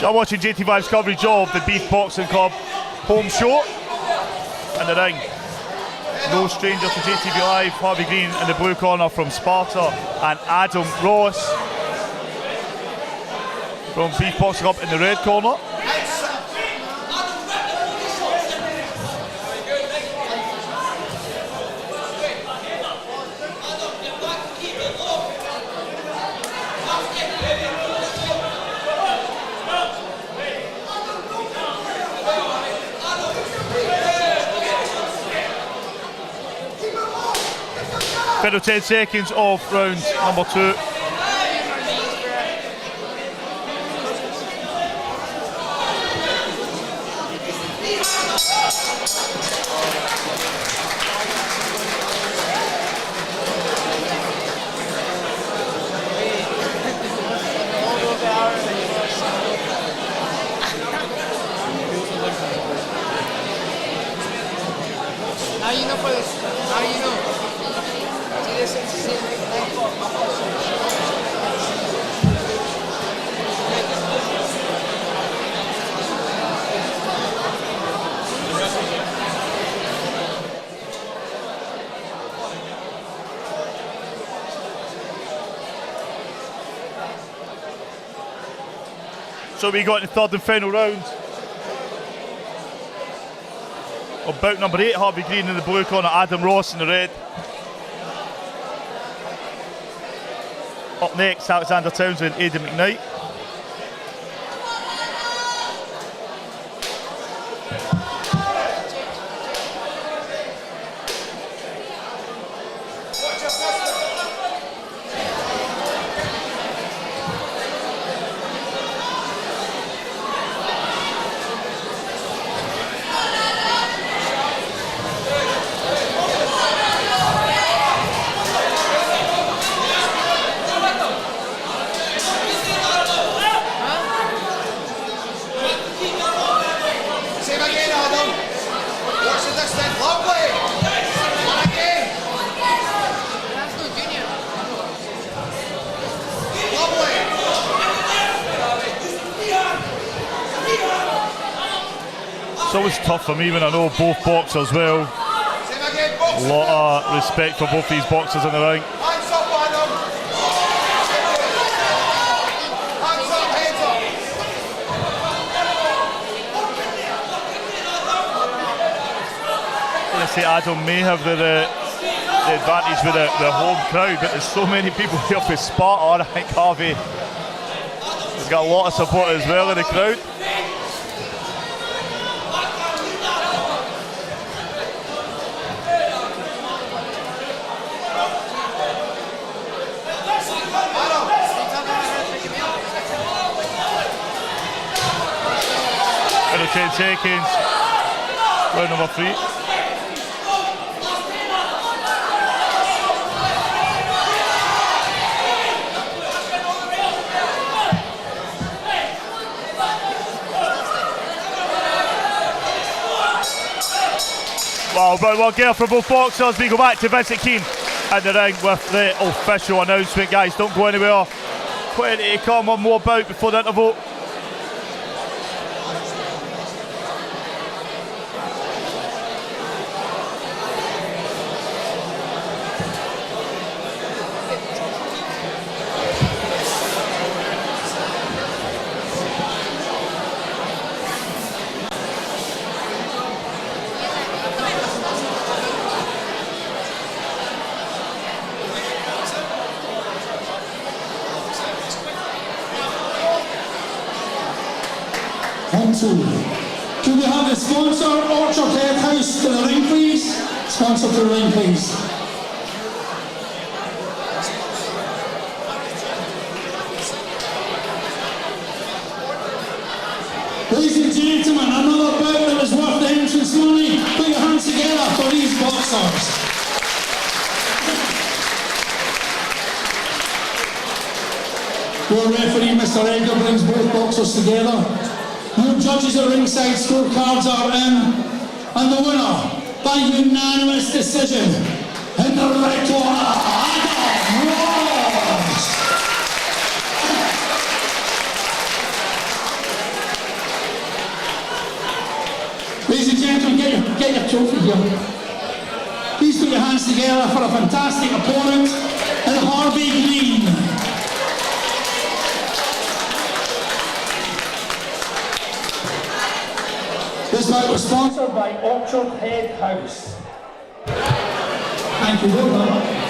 I'm watching JATV Live's coverage of the Beath Boxing Club home show in the ring. No stranger to JATV Live, Harvey Green in the blue corner from Sparta and Adam Ross from Beath Boxing Club in the red corner. Final 10 seconds of round number 2. So we got in the third and final round of bout number 8, Harvey Green in the blue corner, Adam Ross in the red. Up next, Alexander Townsley and Aidan McNight. It's always tough for me when I know both boxers well. A lot of respect for both these boxers in the ring. I say Adam may have the advantage with the home crowd, but there's so many people here for Sparta. I think Harvey has got a lot of support as well in the crowd. Under 10 seconds, round number 3. Wow, but we'll get for both boxers. We go back to Vincent Keane in the ring with the official announcement. Guys, don't go anywhere. Plenty to come, on more bout before the interval. Could we have the sponsor, Orchard Head House, to the ring, please? Sponsor to the ring, please. Ladies and gentlemen, another bout that was worth the entrance money. Put your hands together for these boxers. Your referee, Mr. Edgar, brings both boxers together. Your judges at ringside, scorecards are in, and the winner by unanimous decision in the red corner, Adam Ross. Ladies and gentlemen, get your trophy here. Please put your hands together for a fantastic opponent in Harvey Green. This bout was sponsored by Orchard Head House. Thank you very much.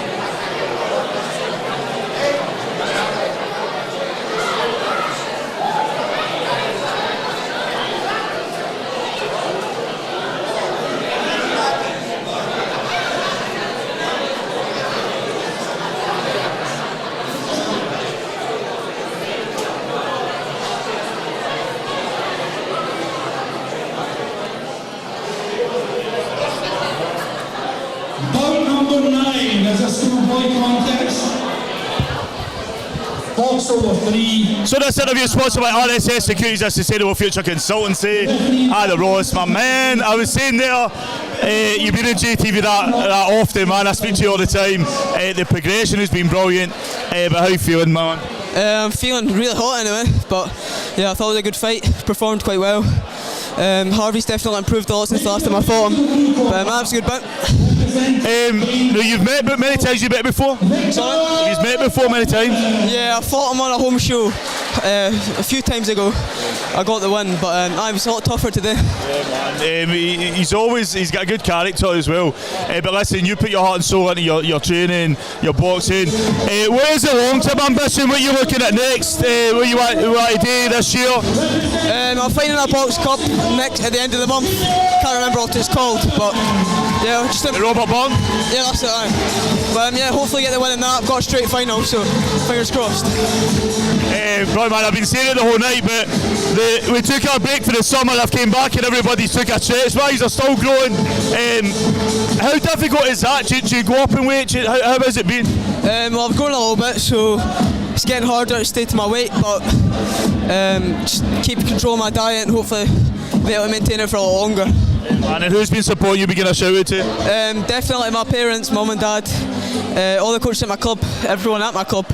So this interview is sponsored by RSS Securities, a sustainable future consultancy. Adam Ross, my man. I was saying there, You've been in JATV that often, man. I speak to you all the time. The progression has been brilliant. But how you feeling, man? I'm feeling really hot anyway, but yeah, I thought it was a good fight. Performed quite well. Harvey's definitely improved a lot since the last time I fought him, but man, it's a good bout. No, you've met many times. You met before? Sorry? You've met before many times? Yeah, I fought him on a home show a few times ago. I got the win, but I was a lot tougher today. Yeah, man. He's got a good character as well. But listen, you put your heart and soul into your training, your boxing. What is the long-term ambition? What are you looking at next? What you want to do this year? I'm fighting a box cup next at the end of the month. Can't remember what it's called, but yeah, just Robert Barr? Yeah, that's it. But yeah, hopefully get the win in that. I've got a straight final, so fingers crossed. Right, man, I've been saying it the whole night, but we took our break for the summer. I've came back and everybody's took a stretch. Rise are still growing. How difficult is that? Do you go up in weight? How has it been? Well, I've grown a little bit, so it's getting harder to stay to my weight, but just keep control of my diet and hopefully be able to maintain it for a lot longer. And who's been supporting you? Begin a shout out to? Definitely my parents, mum and dad, all the coaches at my club, everyone at my club.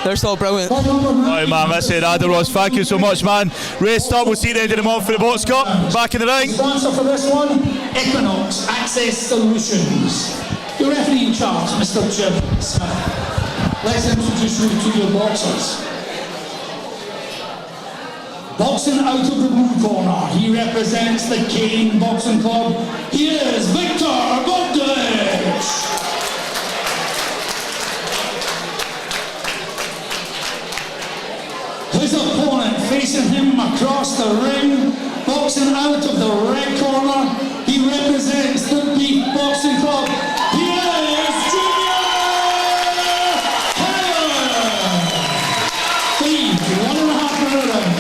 They're still brilliant. Right, man, that's it. Adam Ross, thank you so much, man. Rest up. We'll see you at the end of the month for the Box Cup. Back in the ring. Sponsor for this one, Equinox Access Solutions. Your referee in charge, Mr. Jim Smith. Let's introduce you to your boxers. Boxing out of the blue corner, he represents the Keane Boxing Club. He is Victor Bogdevic. His opponent facing him across the ring, boxing out of the red corner, he represents the Beath Boxing Club. He is Junior Cowan. Please, 1.5 minute round.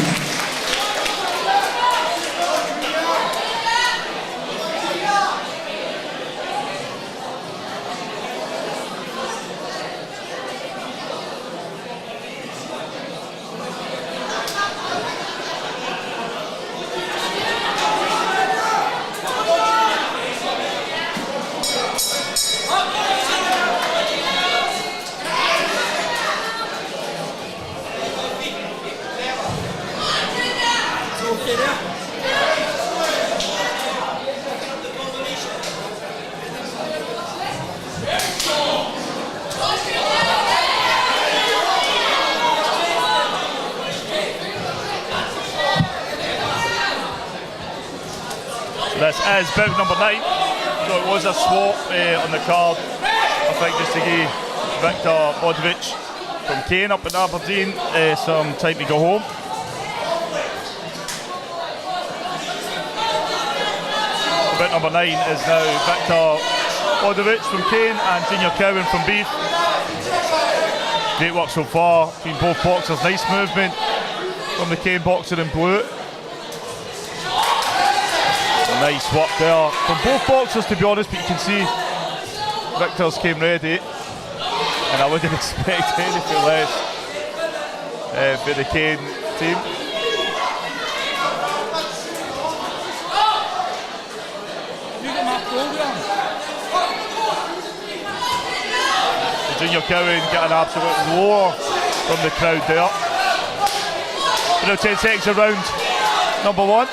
This is bout number 9, so it was a swap on the card, I think, just to give Victor Bogdevic from Keane up in Aberdeen some time to go home. So bout number 9 is now Victor Bogdevic from Keane and Junior Cowan from Beath. Great work so far between both boxers, nice movement from the Keane boxer in blue. Nice work there from both boxers, to be honest, but you can see Victor's came ready, and I wouldn't expect anything less for the Keane team. Junior Cowan get an absolute roar from the crowd there. But now 10 seconds of round number 1.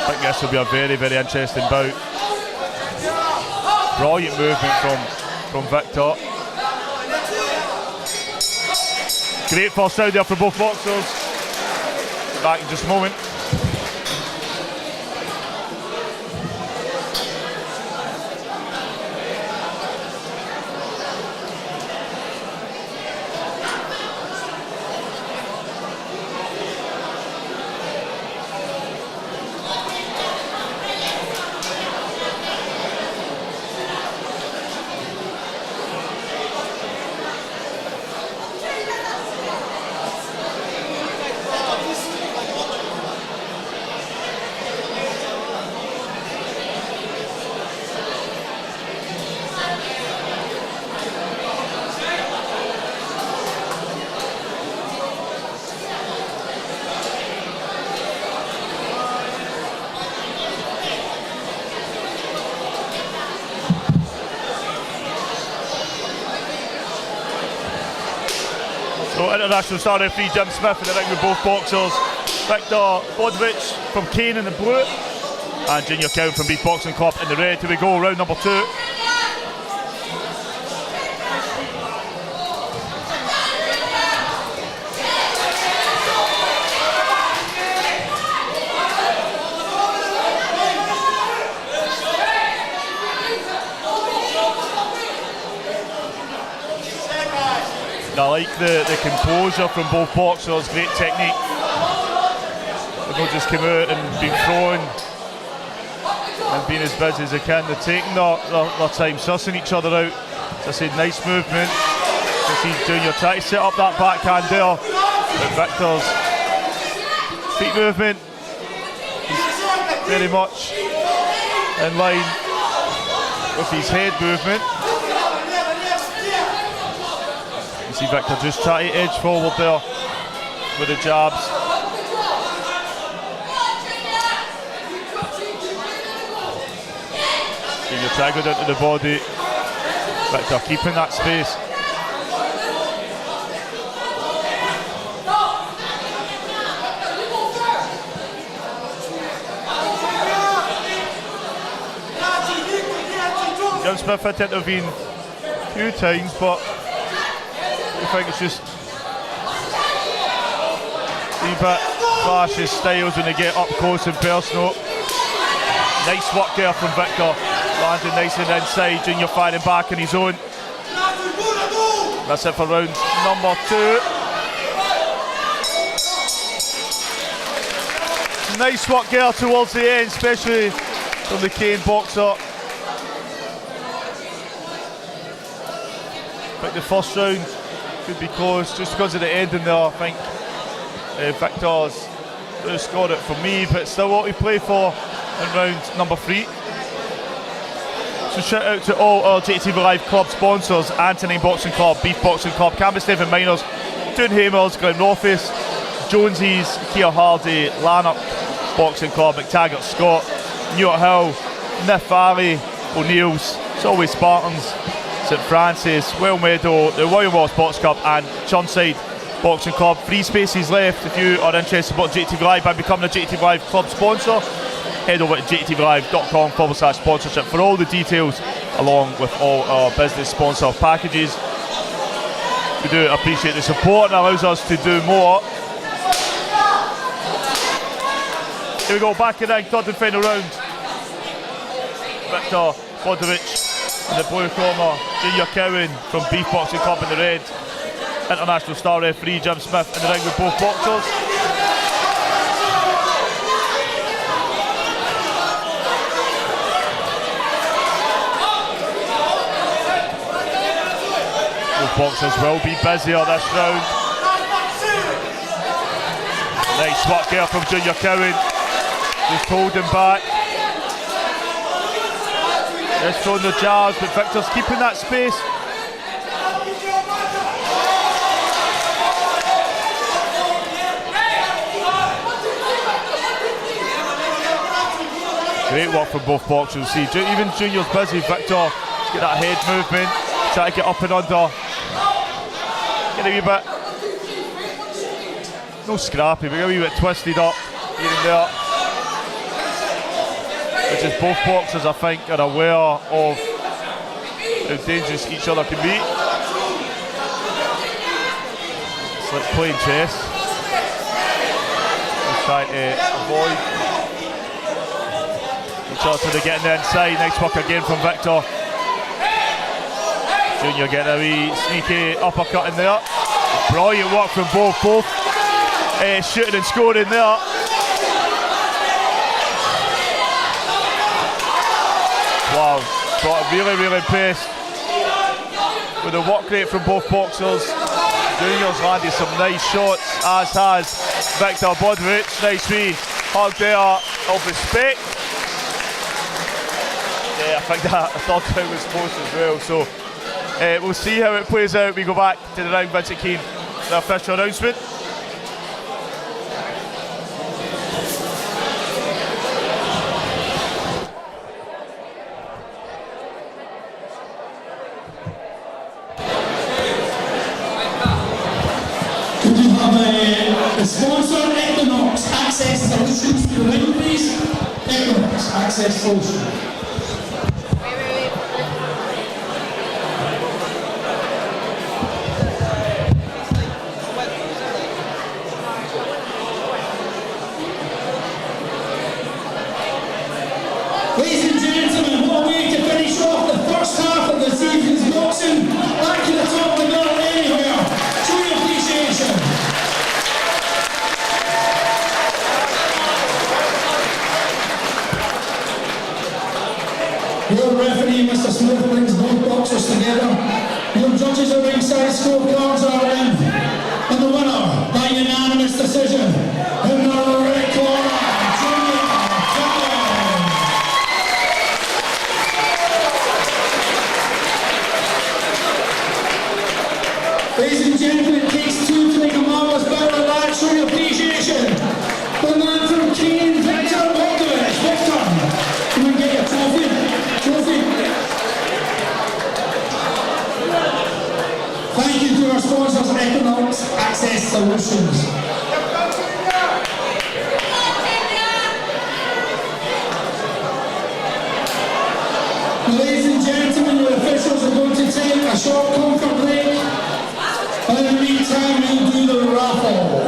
I think this will be a very, very interesting bout. Brilliant movement from Victor. Great first round there for both boxers. Back in just a moment. International star referee Jim Smith in the ring with both boxers. Victor Bogdevic from Keane in the blue and Junior Cowan from Beath Boxing Club in the red. Here we go, round number 2. I like the composure from both boxers, great technique. They've not just come out and been throwing and being as busy as they can. They're taking their time, sussing each other out. As I said, nice movement. You see Junior trying to set up that backhand there. But Victor's feet movement is very much in line with his head movement. You see Victor just trying to edge forward there with the jabs. Junior trying to go down to the body. Victor keeping that space. Jim Smith had to intervene a few times, but I think it's just a bit clashes styles when they get up close and personal. Nice work there from Victor, landing nice and inside. Junior firing back in his own. That's it for round number 2. Nice work there towards the end, especially from the Keane boxer. I think the first round could be close just because of the ending there. I think Victor's scored it for me, but still what we play for in round number 3. So shout out to all our JATV Live Club sponsors: Anthony Boxing Club, Beath Boxing Club, Campbell Stephen Miners, Doonhamers, Glenrothes, Jonesy's, Kia Hardy, Lanark Boxing Club, McTaggart Scott, Newt Hill, Niff Valley, O'Neill's, it's always Spartans, St Francis, Well Meadow, the Royal Ross Box Club and Churnside Boxing Club. 3 spaces left if you are interested about JATV Live by becoming a JATV Live Club sponsor. Head over to jatvlive.com/sponsorship for all the details, along with all our business sponsor packages. We do appreciate the support and allows us to do more. Here we go, back in the ring, 3rd and final round. Victor Bogdevic in the blue corner, Junior Cowan from Beath Boxing Club in the red. International star referee Jim Smith in the ring with both boxers. Both boxers will be busier this round. Nice work there from Junior Cowan. Just holding back. Just throwing the jabs, but Victor's keeping that space. Great work from both boxers. See, even Junior's busy. Victor, get that head movement, try to get up and under. Get a wee bit, no scrappy, but get a wee bit twisted up here and there. Which is both boxers, I think, are aware of how dangerous each other can be. It's like playing chess. Just trying to avoid each other till they get in the inside. Nice work again from Victor. Junior getting a wee sneaky uppercut in there. Brilliant work from both shooting and scoring there. Wow, got really impressed with the work rate from both boxers. Junior's landed some nice shots, as has Victor Bogdevic. Nice wee hug there of respect. Yeah, I think that third round was close as well. So we'll see how it plays out. We go back to the round. Vincent Keane, the official announcement. Sponsor Equinox Access Solutions. To the ring, please. Equinox Access Solutions. Ladies and gentlemen, what a way to finish off the first half of this evening's boxing. Back to the top of the bill anywhere. Show your appreciation. Your referee, Mr. Smith, brings both boxers together. Your judges at ringside, scorecards are in. And the winner, by unanimous decision, in the red corner, ladies and gentlemen, it takes two to make a marvellous battle of that. Show your appreciation. The man from Keane, Victor Bogdevic. Victor, come and get your trophy. Thank you to our sponsors, Equinox Access Solutions. Ladies and gentlemen, your officials are going to take a short comfort break. And in the meantime, we'll do the raffle.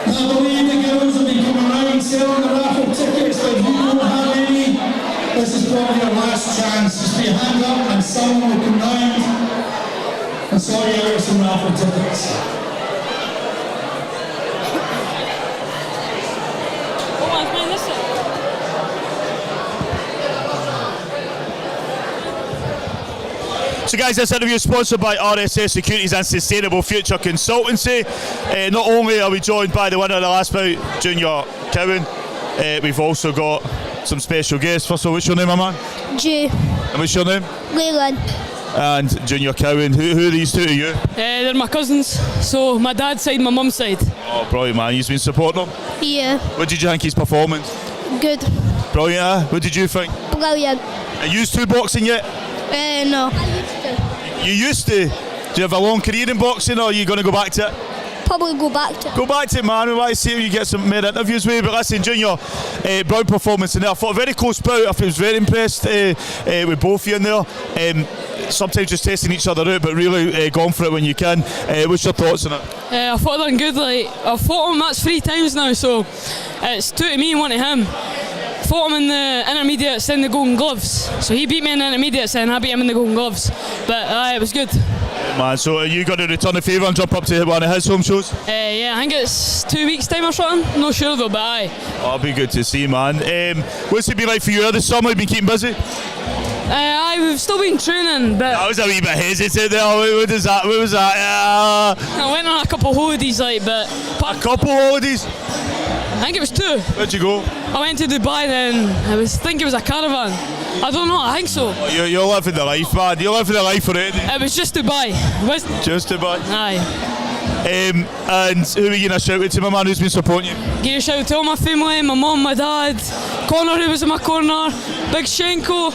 I believe the girls will be coming around selling the raffle tickets, but if you don't have any, this is probably your last chance. Just put your hand up and someone will come round and sort you out with some raffle tickets. So guys, this interview is sponsored by RSS Securities and Sustainable Future Consultancy. Not only are we joined by the winner of the last bout, Junior Cowan, we've also got some special guests. First of all, what's your name, my man? Jay. And what's your name? Leland. And Junior Cowan. Who are these two to you? They're my cousins, so my dad's side, my mum's side. Oh, brilliant, man. You've been supporting them? Yeah. What did you think his performance? Good. Brilliant, eh? What did you think? Brilliant. Are you two boxing yet? No. You used to? Do you have a long career in boxing, or are you going to go back to it? Probably go back to it. Go back to it, man. We want to see if you get some more interviews with. But listen, Junior, Brown performance in there. I thought a very close bout. I was very impressed with both of you in there. Sometimes just testing each other out, but really going for it when you can. What's your thoughts on it? I thought I done good. I've fought him, that's 3 times now, so it's 2 to me and 1 to him. Fought him in the intermediates in the Golden Gloves. So he beat me in the intermediates and I beat him in the Golden Gloves. But it was good. Man, so are you going to return the favour and jump up to one of his home shows? Yeah, I think it's 2 weeks' time or something. Not sure though, but aye. Oh, it'll be good to see, man. What's it been like for you this summer? You've been keeping busy? We've still been training, but I was a wee bit hesitant there. What was that? I went on a couple of holidays, but a couple of holidays? I think it was 2. Where'd you go? I went to Dubai then. I think it was a caravan. I don't know, I think so. Oh, you're living the life, man. You're living the life already. It was just Dubai. Just Dubai? Aye. And who are you going to shout out to, my man, who's been supporting you? Give a shout out to all my family, my mum, my dad, Connor who was in my corner, Big Shenko,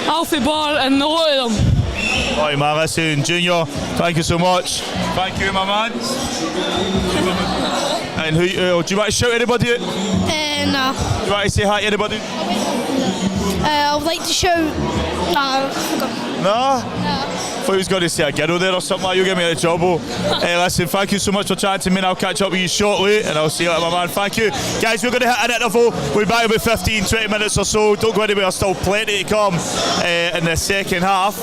Alfie Barr and a lot of them. Alright, man, listen, Junior, thank you so much. Thank you, my man. And who, do you want to shout anybody out? No. Do you want to say hi to anybody? I would like to shout. I forgot. No? Thought he was going to say a girl there or something like. You'll get me out of trouble. Listen, thank you so much for chatting to me, and I'll catch up with you shortly, and I'll see you later, my man. Thank you. Guys, we're going to hit an interval. We'll be back in about 15-20 minutes or so. Don't go anywhere, there's still plenty to come in the second half.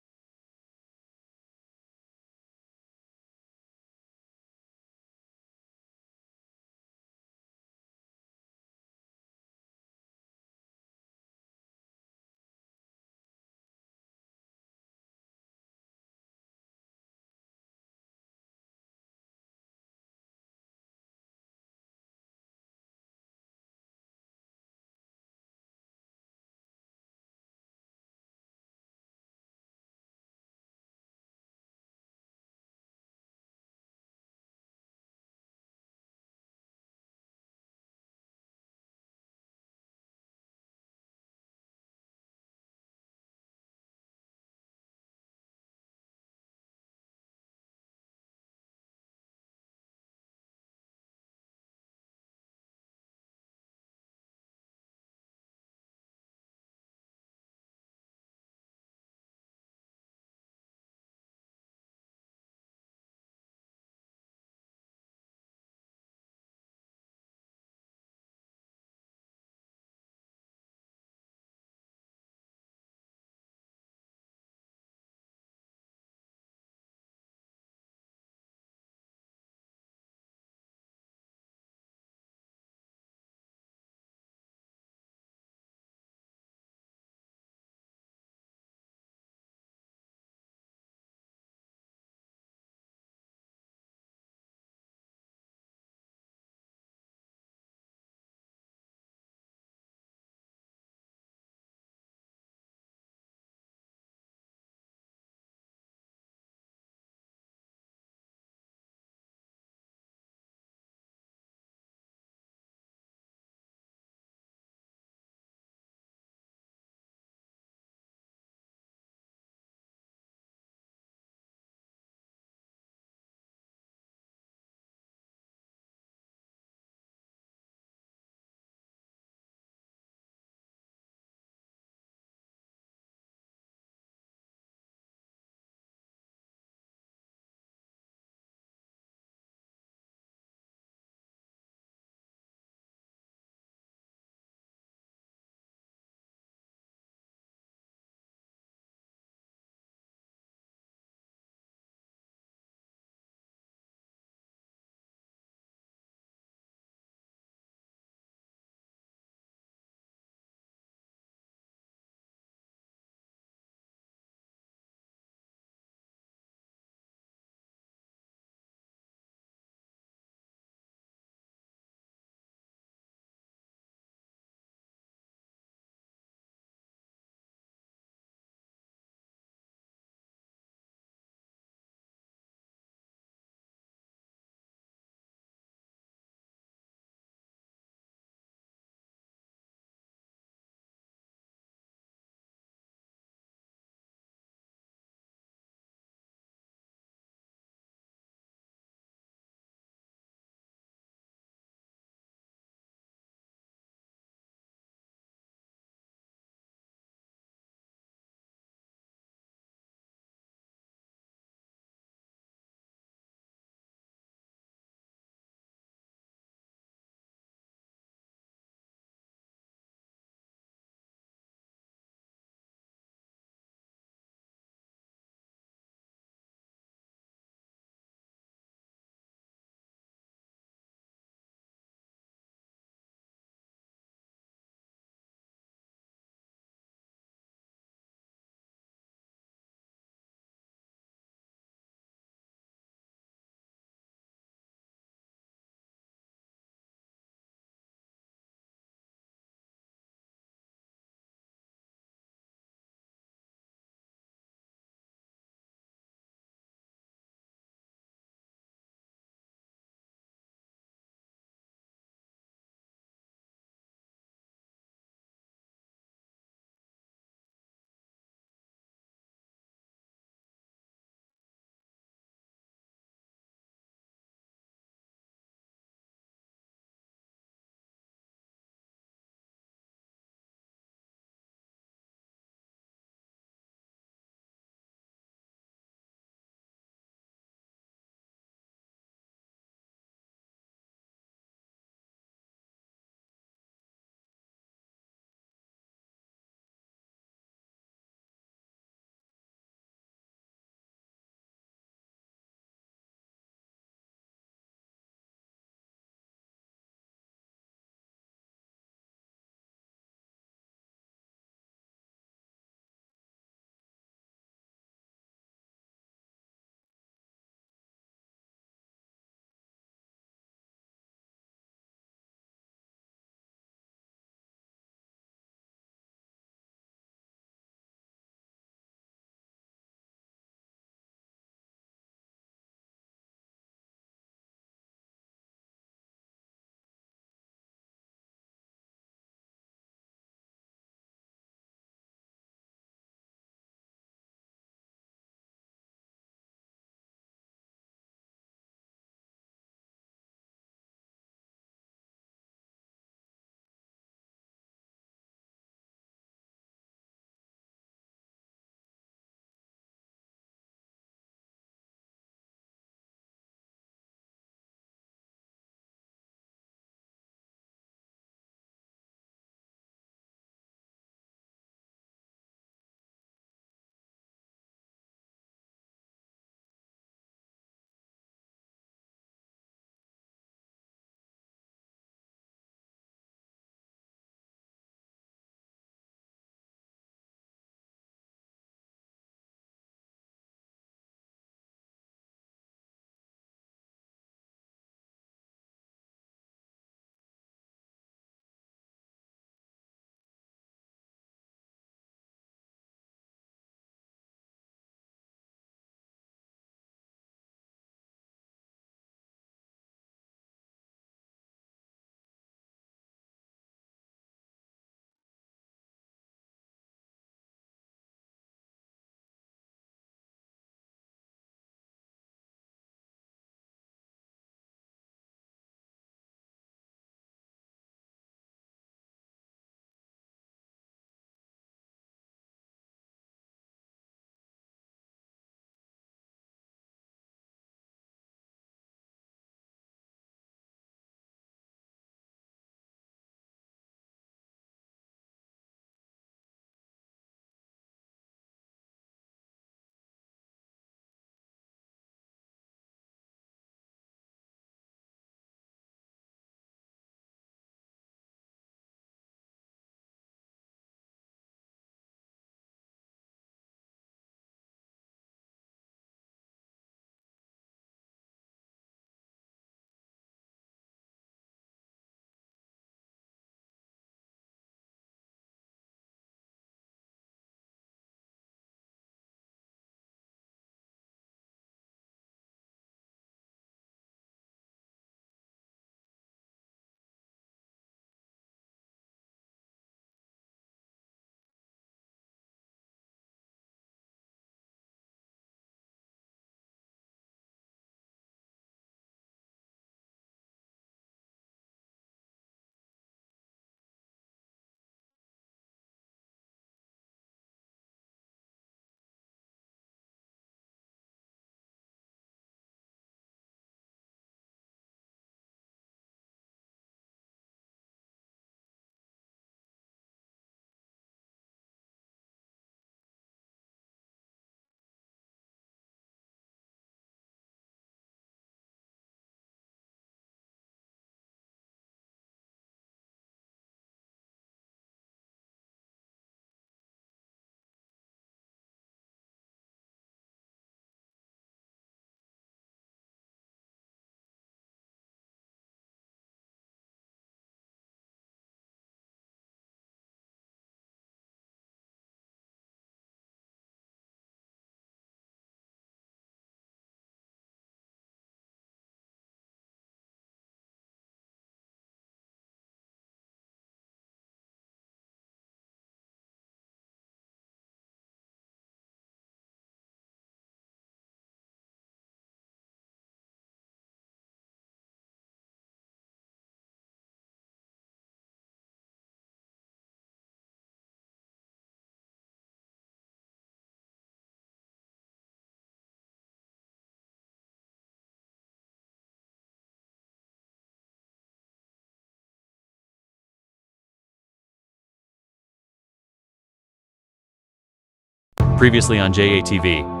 Previously on JATV.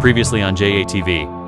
Previously on JATV.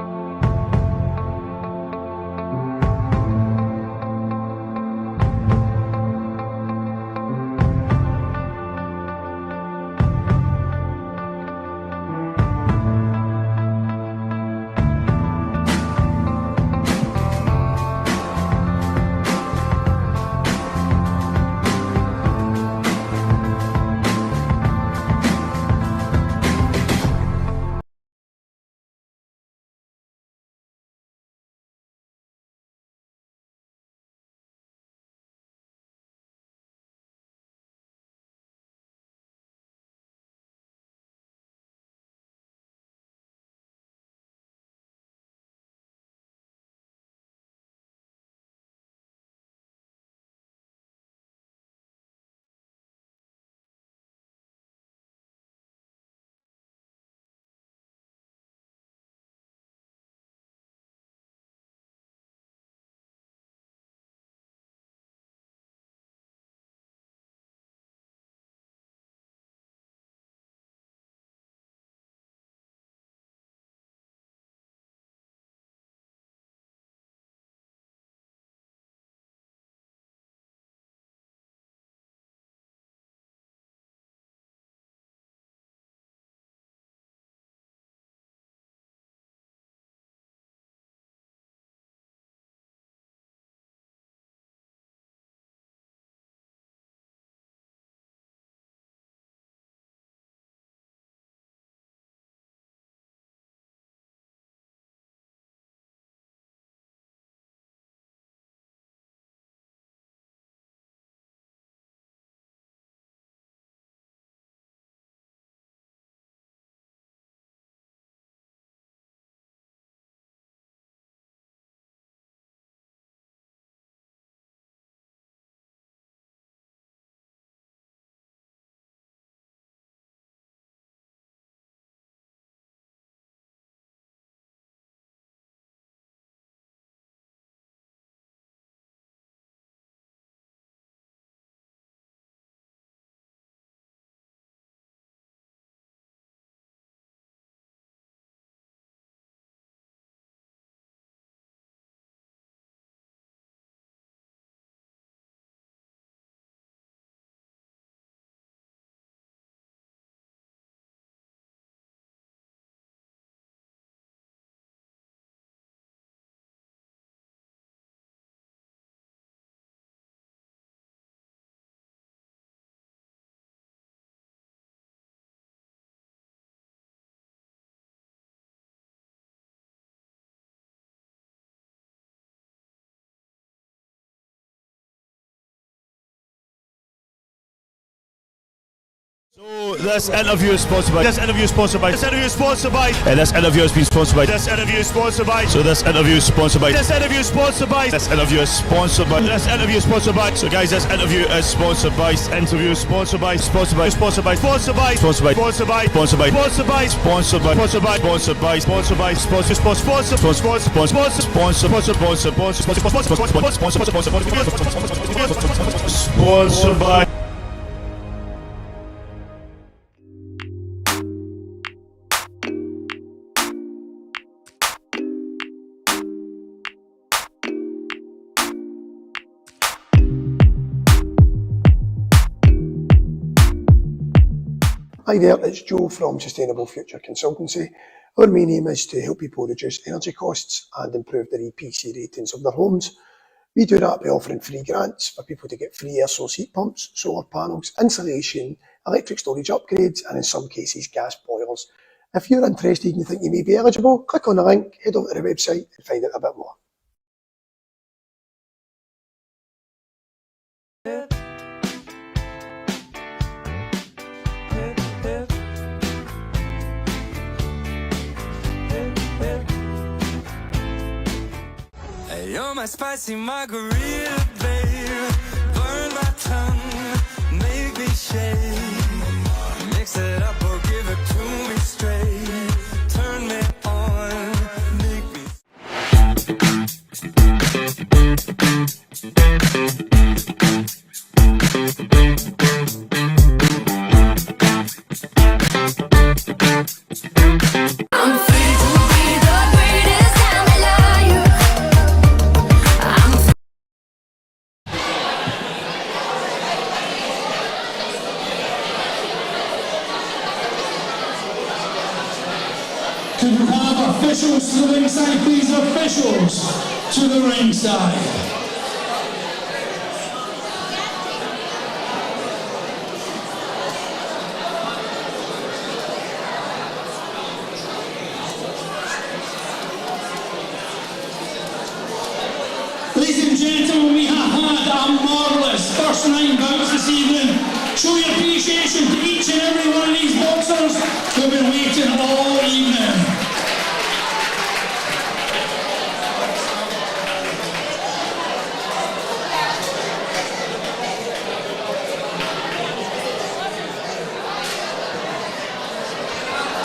So this interview is sponsored by. This interview is sponsored by. This interview is sponsored by. This interview has been sponsored by. This interview is sponsored by. So this interview is sponsored by. This interview is sponsored by. This interview is sponsored by. This interview is sponsored by. So guys, this interview is sponsored by. This interview is sponsored by. Sponsored by. Sponsored by. Sponsored by. Sponsored by. Sponsored by. Sponsored by. Sponsored by. Sponsored by. Sponsored by. Sponsored by. Sponsored by. Sponsor. Sponsor. Sponsor. Sponsor. Sponsor. Sponsor. Sponsor. Sponsored by. Hi there, it's Joe from Sustainable Future Consultancy. Our main aim is to help people reduce energy costs and improve their EPC ratings of their homes. We do that by offering free grants for people to get free air source heat pumps, solar panels, insulation, electric storage upgrades, and in some cases gas boilers. If you're interested and you think you may be eligible, click on the link, head over to the website and find out a bit more. my spicy margarita, babe. Burn my tongue, make me shake. Mix it up or give it to me straight. Turn me on, make me. I'm free to be the greatest I'm alive. Could we have officials to the ringside, please? Officials to the ringside. Ladies and gentlemen, we have had a marvellous first 9 bouts this evening. Show your appreciation to each and every one of these boxers who've been waiting all evening.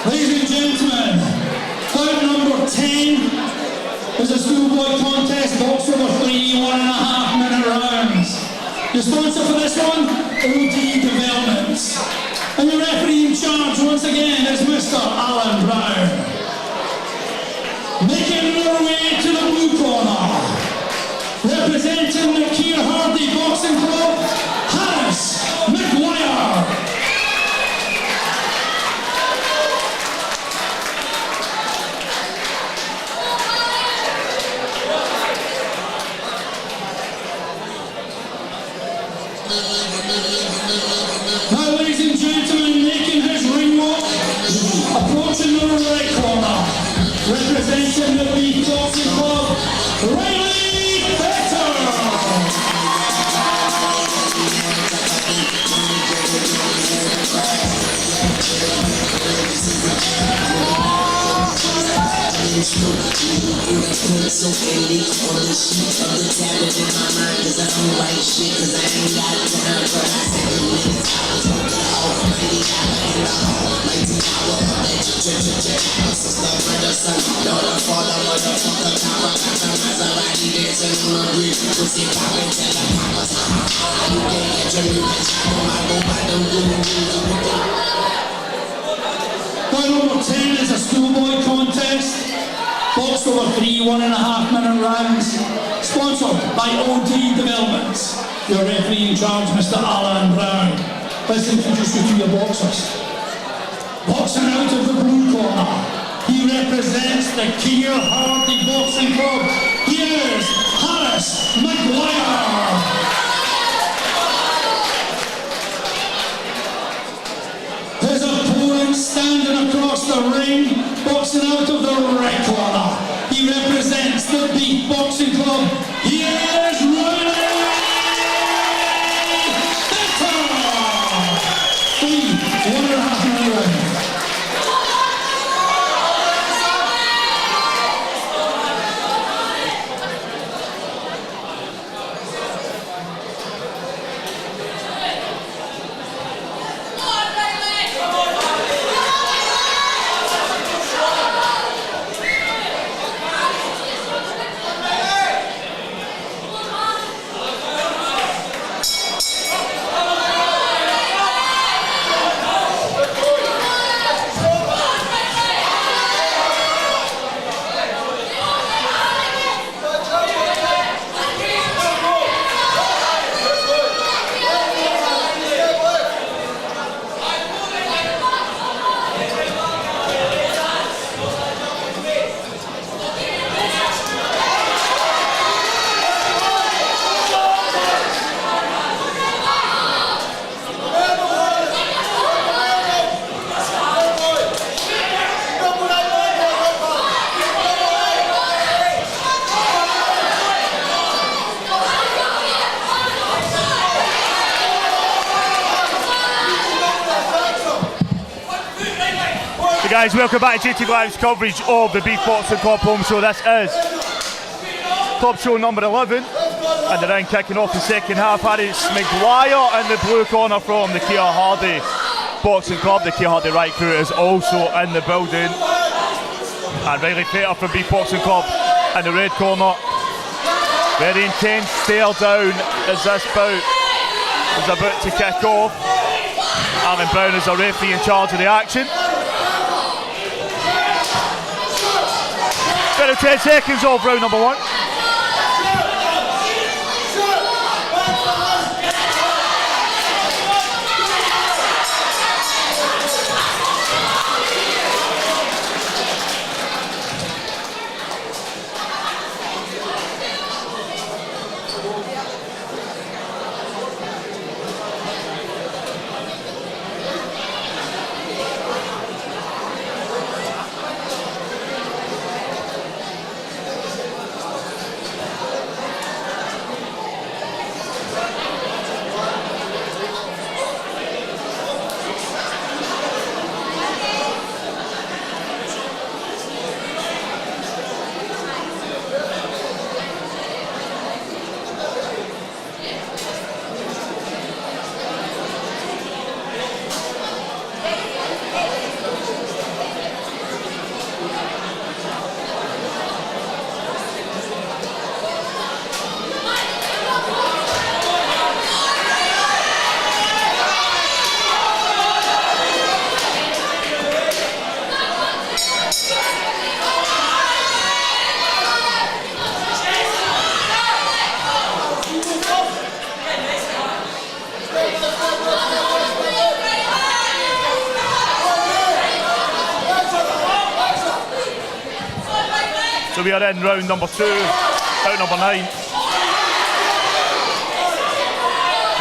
Ladies and gentlemen, bout number 10 is a schoolboy contest, boxed over 3 1.5 minute rounds. The sponsor for this one, OD Developments. And the referee in charge once again is Mr. Alan Brown. Making their way to the blue corner, representing the Keir Hardy Boxing Club, Harris McGuire. Now, ladies and gentlemen, making his ring walk, approaching the right corner, representing the Beath Boxing Club, Fetter. So elite on the sheet of the tablet in my mind, cause I don't write shit, cause I ain't got time for I said the minutes I was on the almighty hour in the almighty hour. My sister, brother, son, daughter, father, motherfucker, tower, got the Maserati dancing on the bridge, pussy poppin', tell her papa, you can't get your new bitch, I go by them good. Bout number 10 is a schoolboy contest. Boxed over 3 1.5 minute rounds. Sponsored by OD Developments. Your referee in charge, Mr. Alan Brown. Let's introduce you to your boxers. Boxing out of the blue corner, he represents the Keir Hardy Boxing Club. Here's Harris McGuire. His opponent standing across the ring, boxing out of the red corner. He represents the Beath Boxing Club. Here's Fetter. 3 1.5 minute round. Guys, welcome back to JATV Live's coverage of the Beath Boxing Club home show. This is Club show number 11. And the ring kicking off the second half. It's McGuire in the blue corner from the Keir Hardie Boxing Club. The Keir Hardie right crew is also in the building. And Riley Fetter from Beath Boxing Club in the red corner. Very intense stare down as this bout is about to kick off. Alan Brown is a referee in charge of the action. About 10 seconds of round number 1. So we are in round number 2, bout number 9.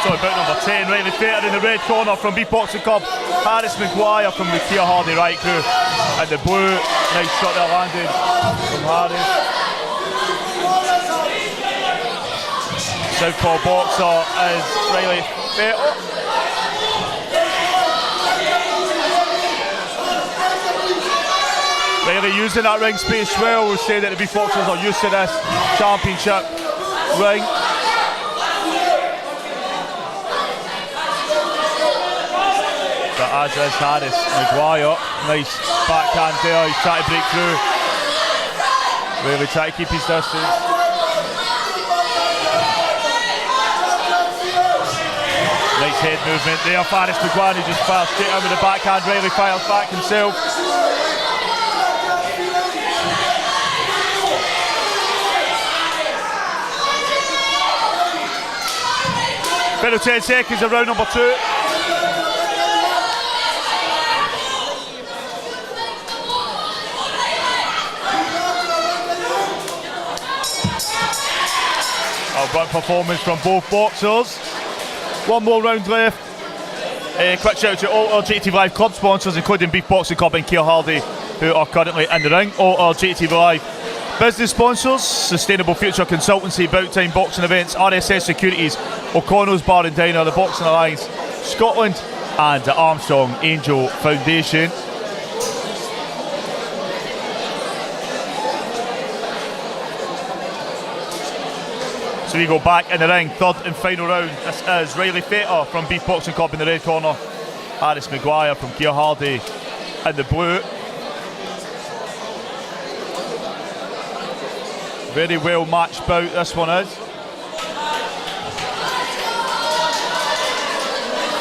Sorry, bout number 10. Riley Fetter in the red corner from Beath Boxing Club. Harris McGuire from the Keir Hardie right crew. And the blue, nice shot there landed from Harris. Southpaw boxer is Riley Fetter. Riley using that ring space well. We'll say that the Beath Boxers are used to this championship ring. But as is Harris McGuire. Nice backhand there. He's trying to break through. Riley trying to keep his distance. Nice head movement there. Harris McGuire just fires straight in with the backhand. Riley fires back himself. Final 10 seconds of round number 2. A good performance from both boxers. One more round left. Quick shout out to all our JATV Live club sponsors, including Beath Boxing Club and Keir Hardie, who are currently in the ring. All our JATV Live business sponsors: Sustainable Future Consultancy, Bout Time Boxing Events, RSS Securities, O'Connell's Bar and Diner, the Boxing Alliance Scotland, and the Armstrong Angel Foundation. So we go back in the ring, third and final round. This is Riley Fetter from Beath Boxing Club in the red corner, Harris McGuire from Keir Hardie in the blue. Very well matched bout this one is.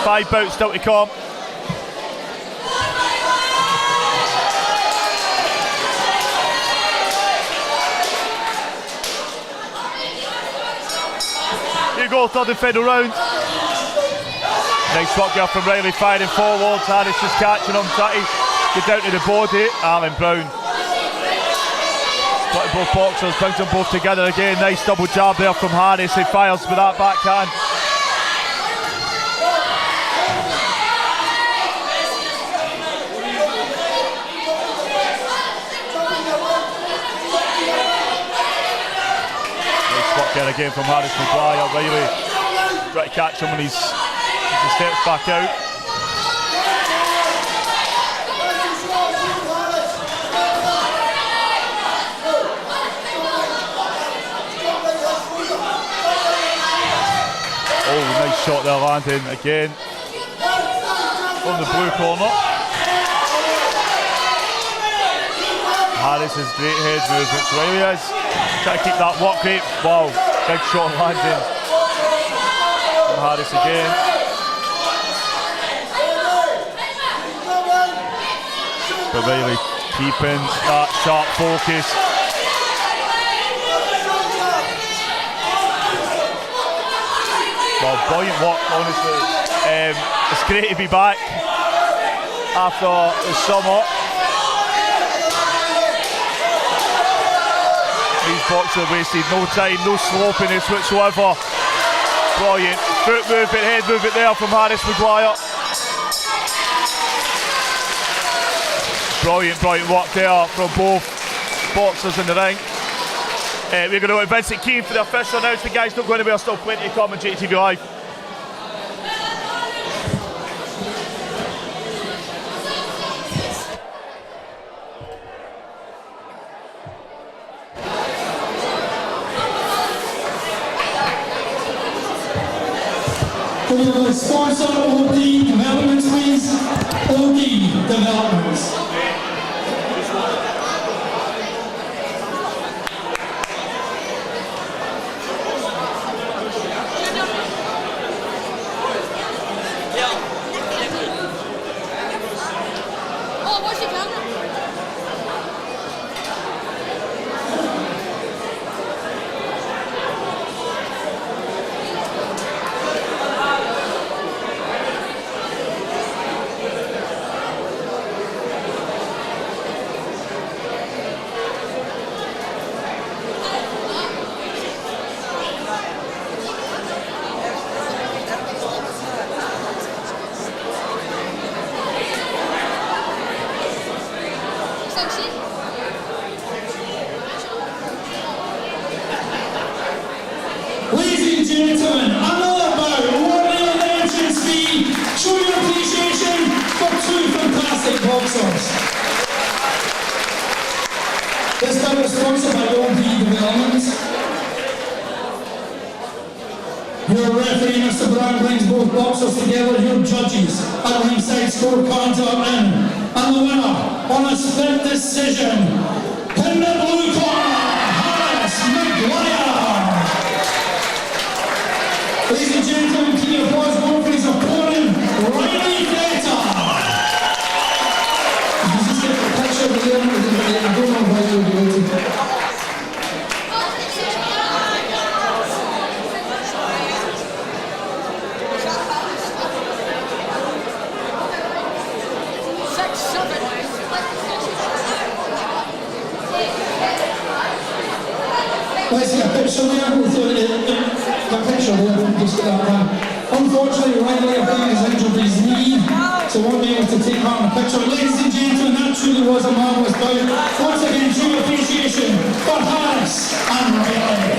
5 bouts still to come. Here you go, third and final round. Nice work here from Riley, firing forwards. Harris just catching him, trying to get down to the body. Alan Brown. But both boxers, brings them both together again. Nice double jab there from Harris. He fires with that backhand. Nice work there again from Harris McGuire. Riley trying to catch him when he steps back out. shot there landing again on the blue corner. Harris is great head movement, so here he is, trying to keep that work rate. Wow, big shot landing from Harris again. But Riley keeping that sharp focus. Well, brilliant work, honestly. It's great to be back after the summer. These boxers wasted no time, no sloppiness whatsoever. Brilliant foot movement, head movement there from Harris McGuire. Brilliant work there from both boxers in the ring. We're going to go to Vincent Keane for the official announcement, guys. Don't go anywhere, still plenty to come on JATV Live. We have a sponsor, OD Developments, please. OD Developments. Oh, what's your camera? Ladies and gentlemen, another bout. What real entrance fee. Show your appreciation for two fantastic boxers. This bout is sponsored by OD Developments. Your referee, Mr. Brown, brings both boxers together. Your judges at ringside scorecards are in. And the winner on a split decision in the blue corner, Harris McGuire. Ladies and gentlemen, can you applause one for his opponent, Riley Fetter? If you just get the picture of the end, I don't know why you'll be waiting. Let's get a picture there. The picture there, just get that one. Unfortunately, Riley, I think, has injured his knee, so won't be able to take part in the picture. Ladies and gentlemen, that truly was a marvellous bout. Once again, true appreciation for Harris and Riley.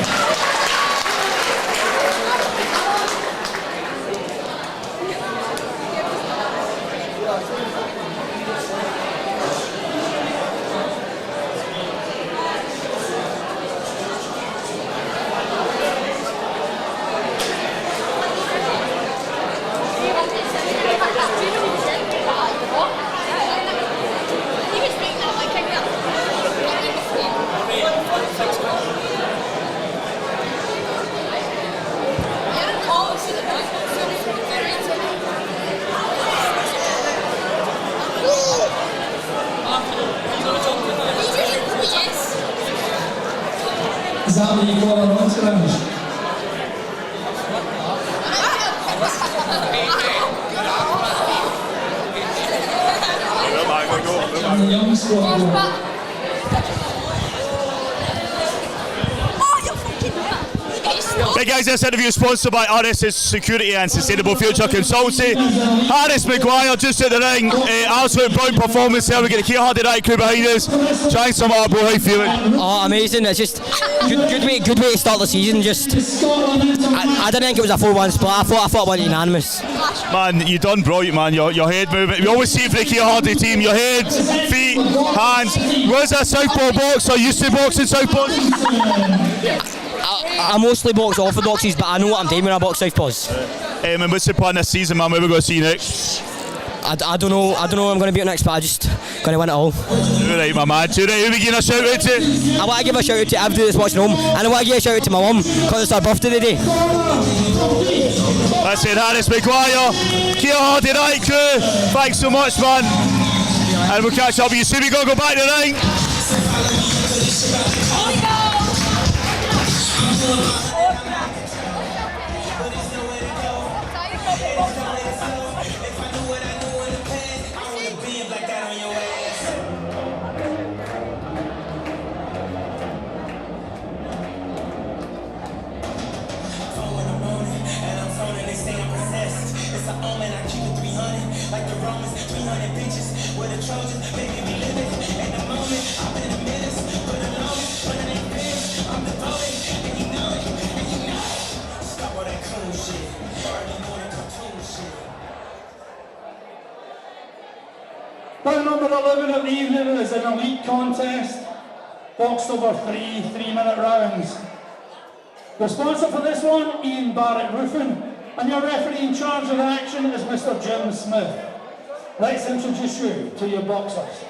Is that what you call a run challenge? The young squad. Hey guys, this interview is sponsored by RS's Security and Sustainable Future Consultancy. Harris McGuire just at the ring, absolute brilliant performance there. We get the Key Hardy right crew behind us. Trying some up, how you feeling? Oh, amazing! It's just good way to start the season. Just I didn't think it was a 4-1 split. I thought it went unanimous. Man, you done brilliant, man. Your head movement. We always see it for the Key Hardy team. Your head, feet, hands. Was a southpaw boxer? Used to boxing southpaws? I mostly box orthodoxies, but I know what I'm doing when I box southpaws. And what's the plan this season, man? Where we going to see you next? I don't know. I don't know who I'm going to be at next, but I just going to win it all. Alright, my man. Who are we giving a shout out to? I want to give a shout out to everybody that's watching home, and I want to give a shout out to my mum because it's her birthday today. That's it, Harris McGuire. Kia Hardy Night crew. Thanks so much, man. And we'll catch up with you soon. We got to go back to the ring. Bout number 11 of the evening is an elite contest, boxed over 3 3-minute rounds. The sponsor for this one, Ian Barrett Roofing, and your referee in charge of the action is Mr. Jim Smith. Let's introduce you to your boxers.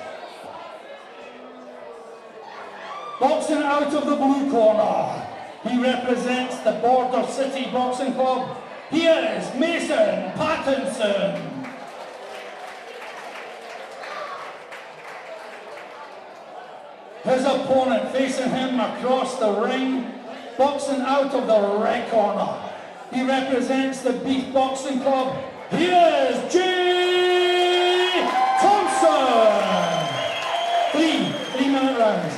Boxing out of the blue corner, he represents the Border City Boxing Club. He is Mason Patterson. His opponent facing him across the ring, boxing out of the red corner, he represents the Beath Boxing Club. He is Thompson. 3-minute rounds.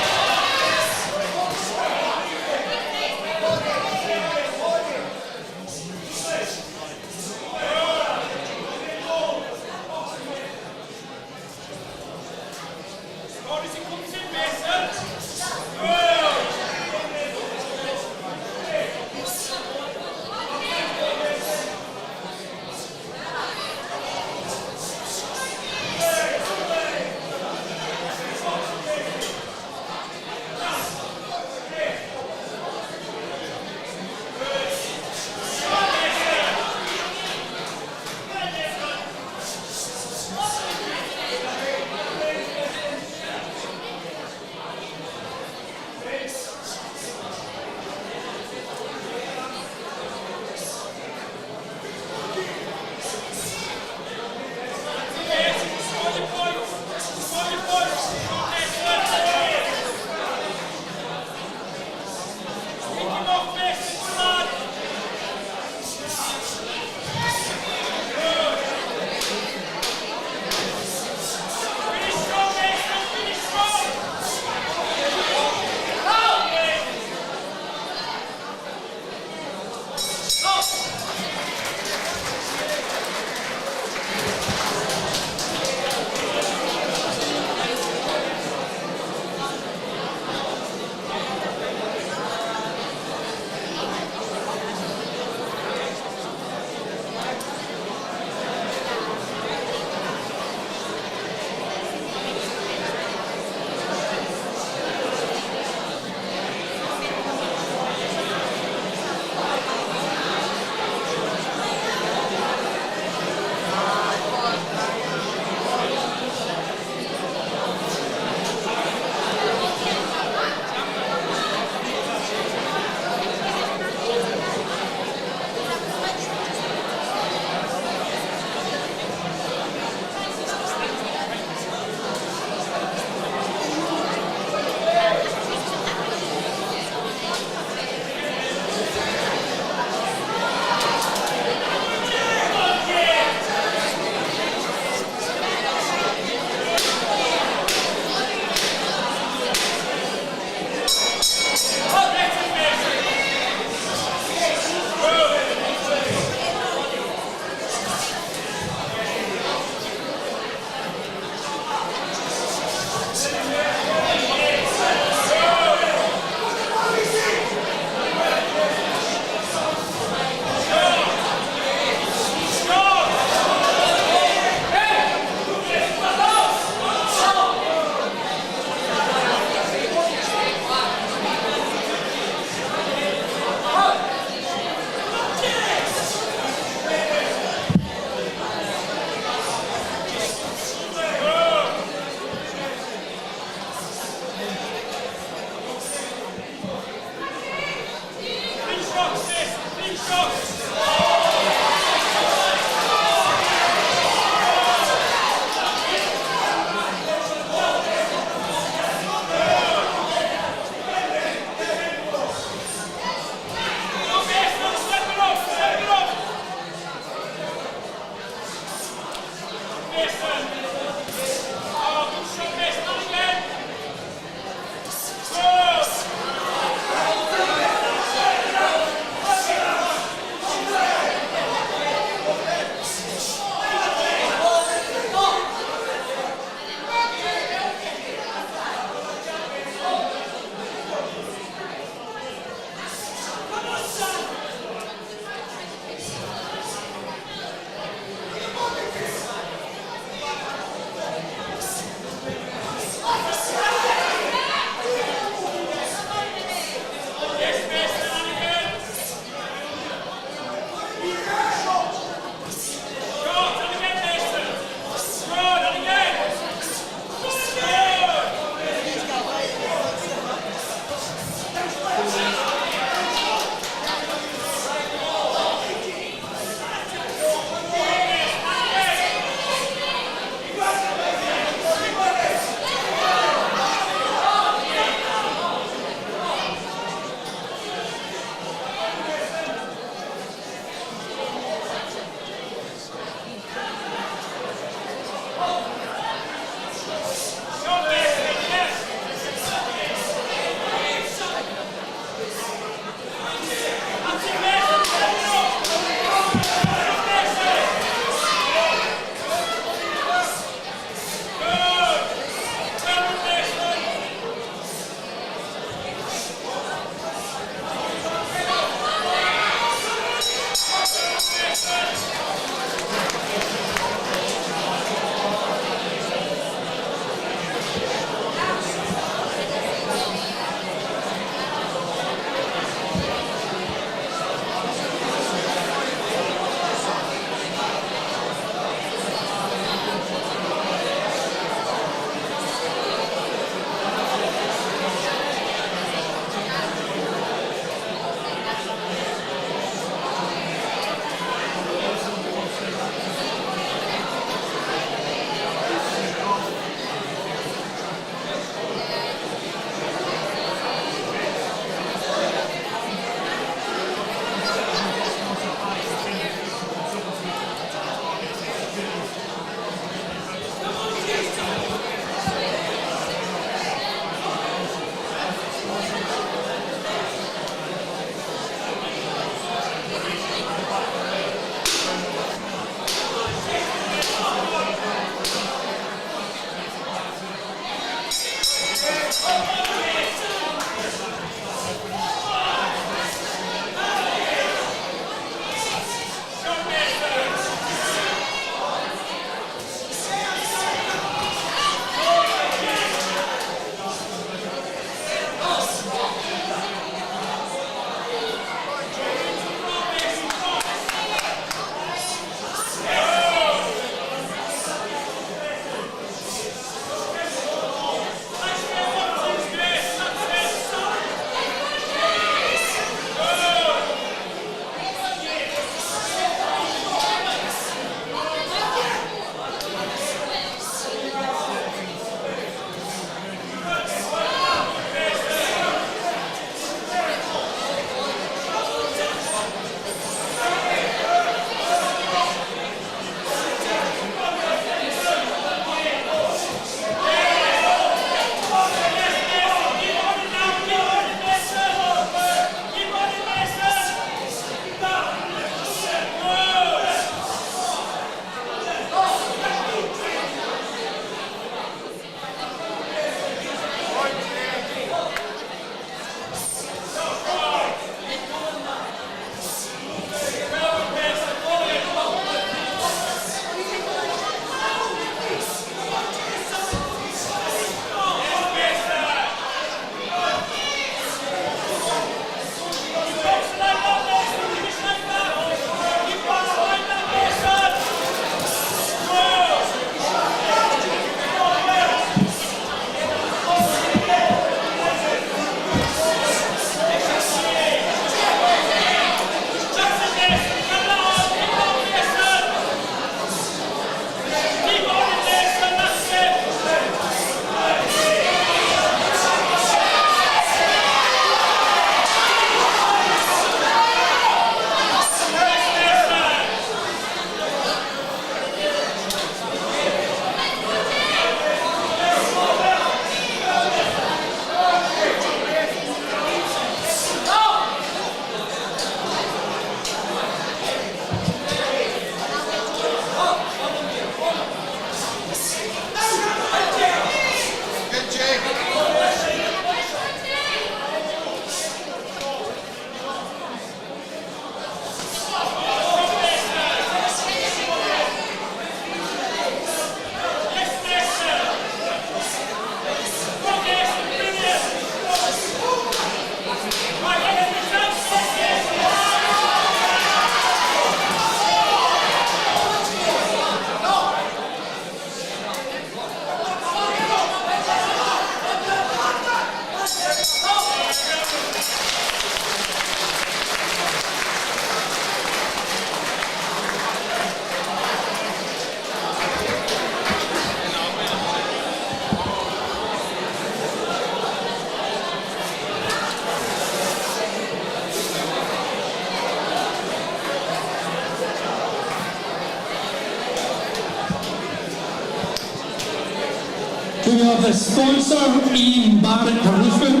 his sponsor, Ian Barrett Roofing.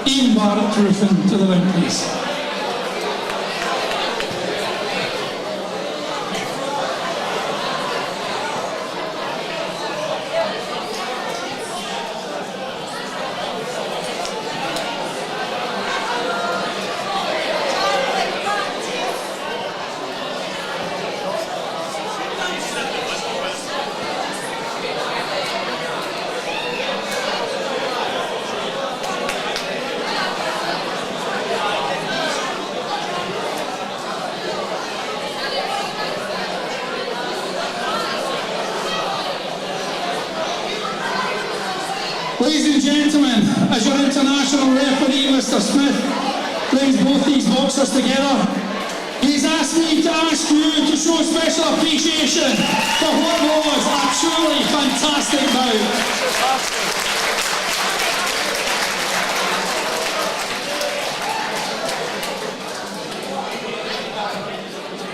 Ian Barrett Roofing to the ring, please. Ladies and gentlemen, as your international referee, Mr. Smith, brings both these boxers together, he's asked me to ask you to show special appreciation for what was a truly fantastic bout.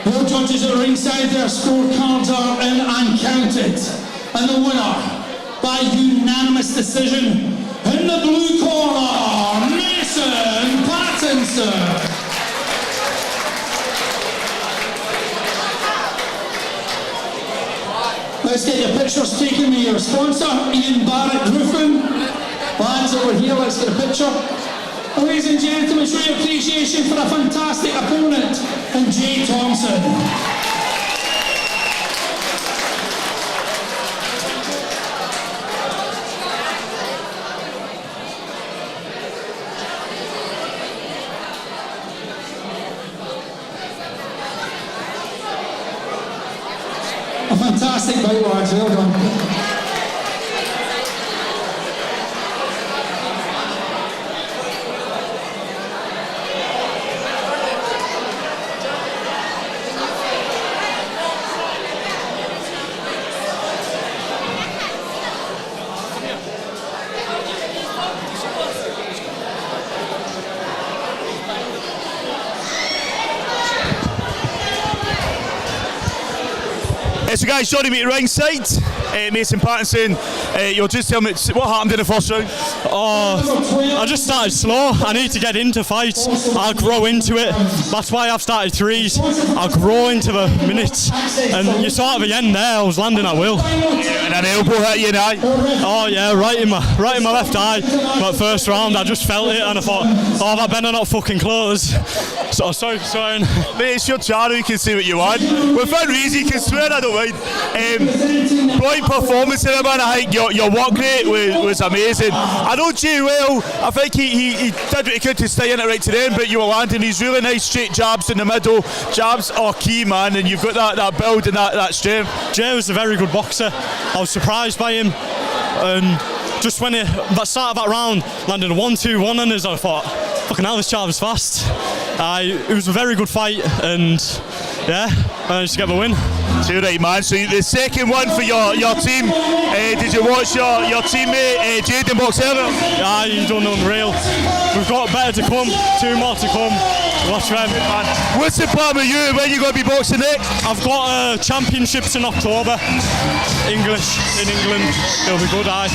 Both judges at ringside, their scorecards are in and counted. And the winner, by unanimous decision, in the blue corner, Mason Patterson. Let's get your pictures taken with your sponsor, Ian Barrett Roofing. Lads over here, let's get a picture. Ladies and gentlemen, show your appreciation for a fantastic opponent in Jay Thompson. A fantastic bout, lads, well done. So guys, joining me at ringside, Mason Patterson, you'll just tell me what happened in the first round. Oh, I just started slow. I need to get into fights. I'll grow into it. That's why I've started threes. I'll grow into the minutes. And you saw at the end there, I was landing at will. Yeah, and an elbow hit you in the eye. Oh yeah, right in my left eye. But first round, I just felt it and I thought, oh, that better not fucking close. So sorry for swearing. Mate, it's your channel, you can say what you want. Within reason, you can swear, I don't mind. Brilliant performance in it, man. I think your work rate was amazing. I know Jay well, I think he did what he could to stay in it right to the end, but you were landing these really nice straight jabs in the middle. Jabs are key, man, and you've got that build and that strength. Jay was a very good boxer. I was surprised by him. Just when he started that round, landed a 1-2 one-handers, I thought, fucking hell, this chap is fast. It was a very good fight, and yeah, I managed to get the win. Too right, man. So the second one for your team. Did you watch your teammate Jaden box earlier? Yeah, you don't know the real. We've got better to come, 2 more to come. Watch them. What's the plan with you? When you going to be boxing next? I've got championships in October. English in England. It'll be good, aye.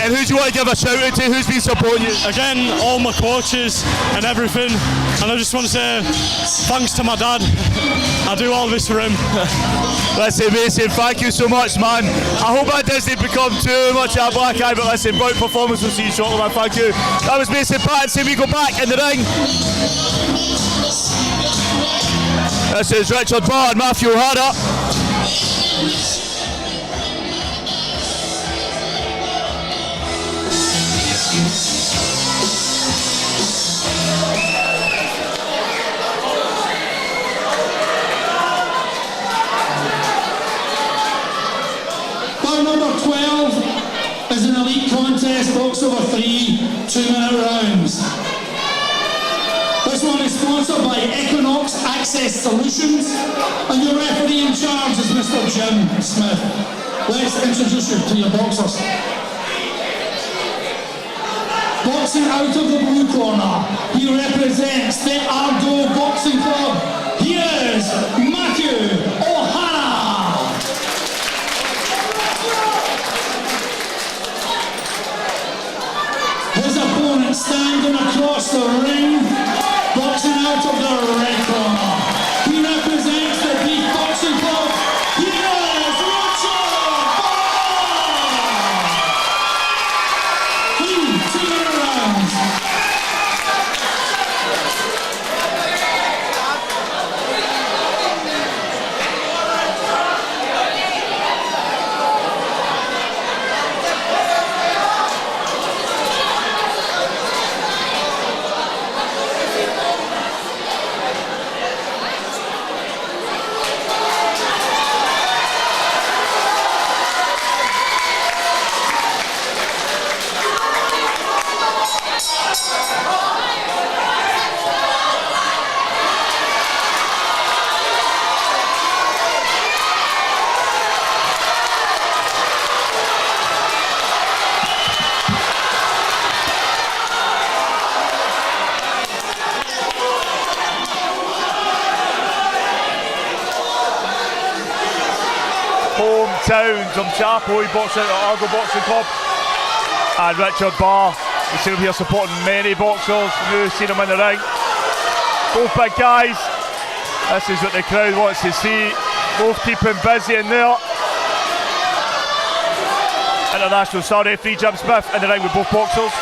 And who do you want to give a shout out to? Who's been supporting you? Again, all my coaches and everything. And I just want to say thanks to my dad. I do all this for him. Listen, Mason, thank you so much, man. I hope that doesn't become too much of a black eye, but listen, Bout performance, we'll see you shortly, man. Thank you. That was Mason Patterson. We go back in the ring. This is Richard Barr and Matthew O'Hara. Number 12 is an elite contest, box over 3 2-minute rounds. This one is sponsored by Equinox Access Solutions, and your referee in charge is Mr. Jim Smith. Let's introduce you to your boxers. Boxing out of the blue corner, he represents the Ardo Boxing Club. He is Matthew O'Hara. Towns from Chapo, he boxed out at Cargill Boxing Club. And Richard Barr, we've seen him here supporting many boxers, we've seen him in the ring. Both big guys, this is what the crowd wants to see, both keeping busy in there. International star referee Jim Smith in the ring with both boxers.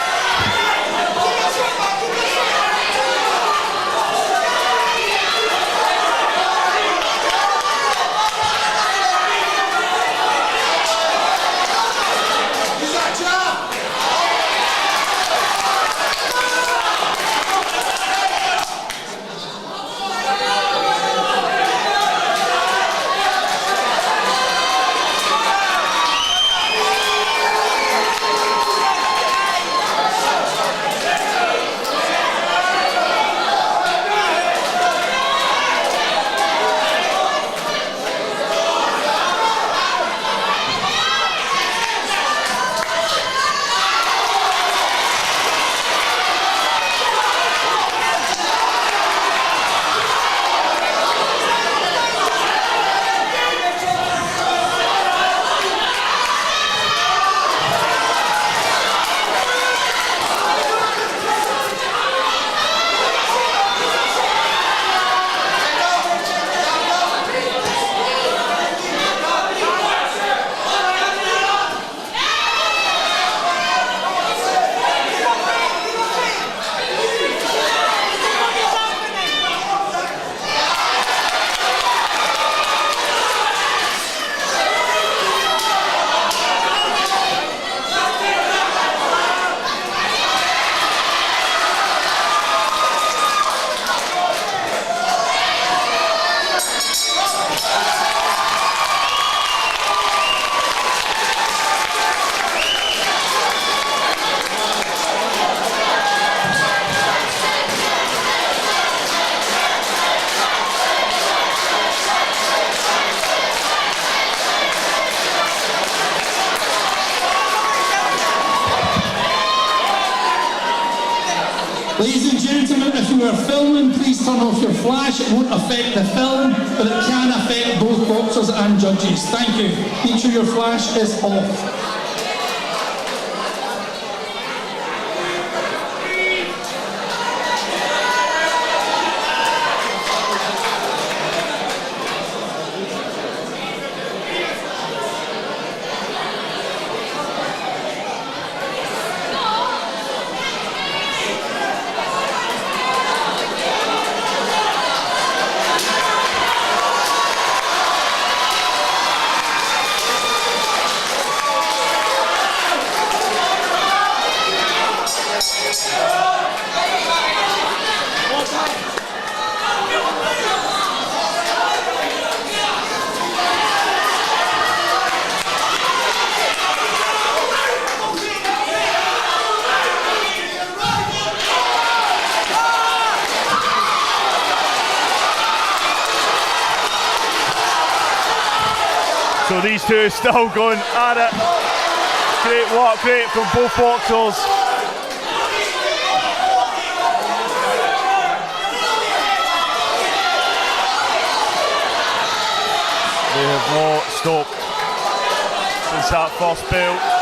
Ladies and gentlemen, if you are filming, please turn off your flash. It won't affect the film, but it can affect both boxers and judges. Thank you. Make sure your flash is off. So these two are still going at it. Great work, great from both boxers. They have not stopped since that first bell.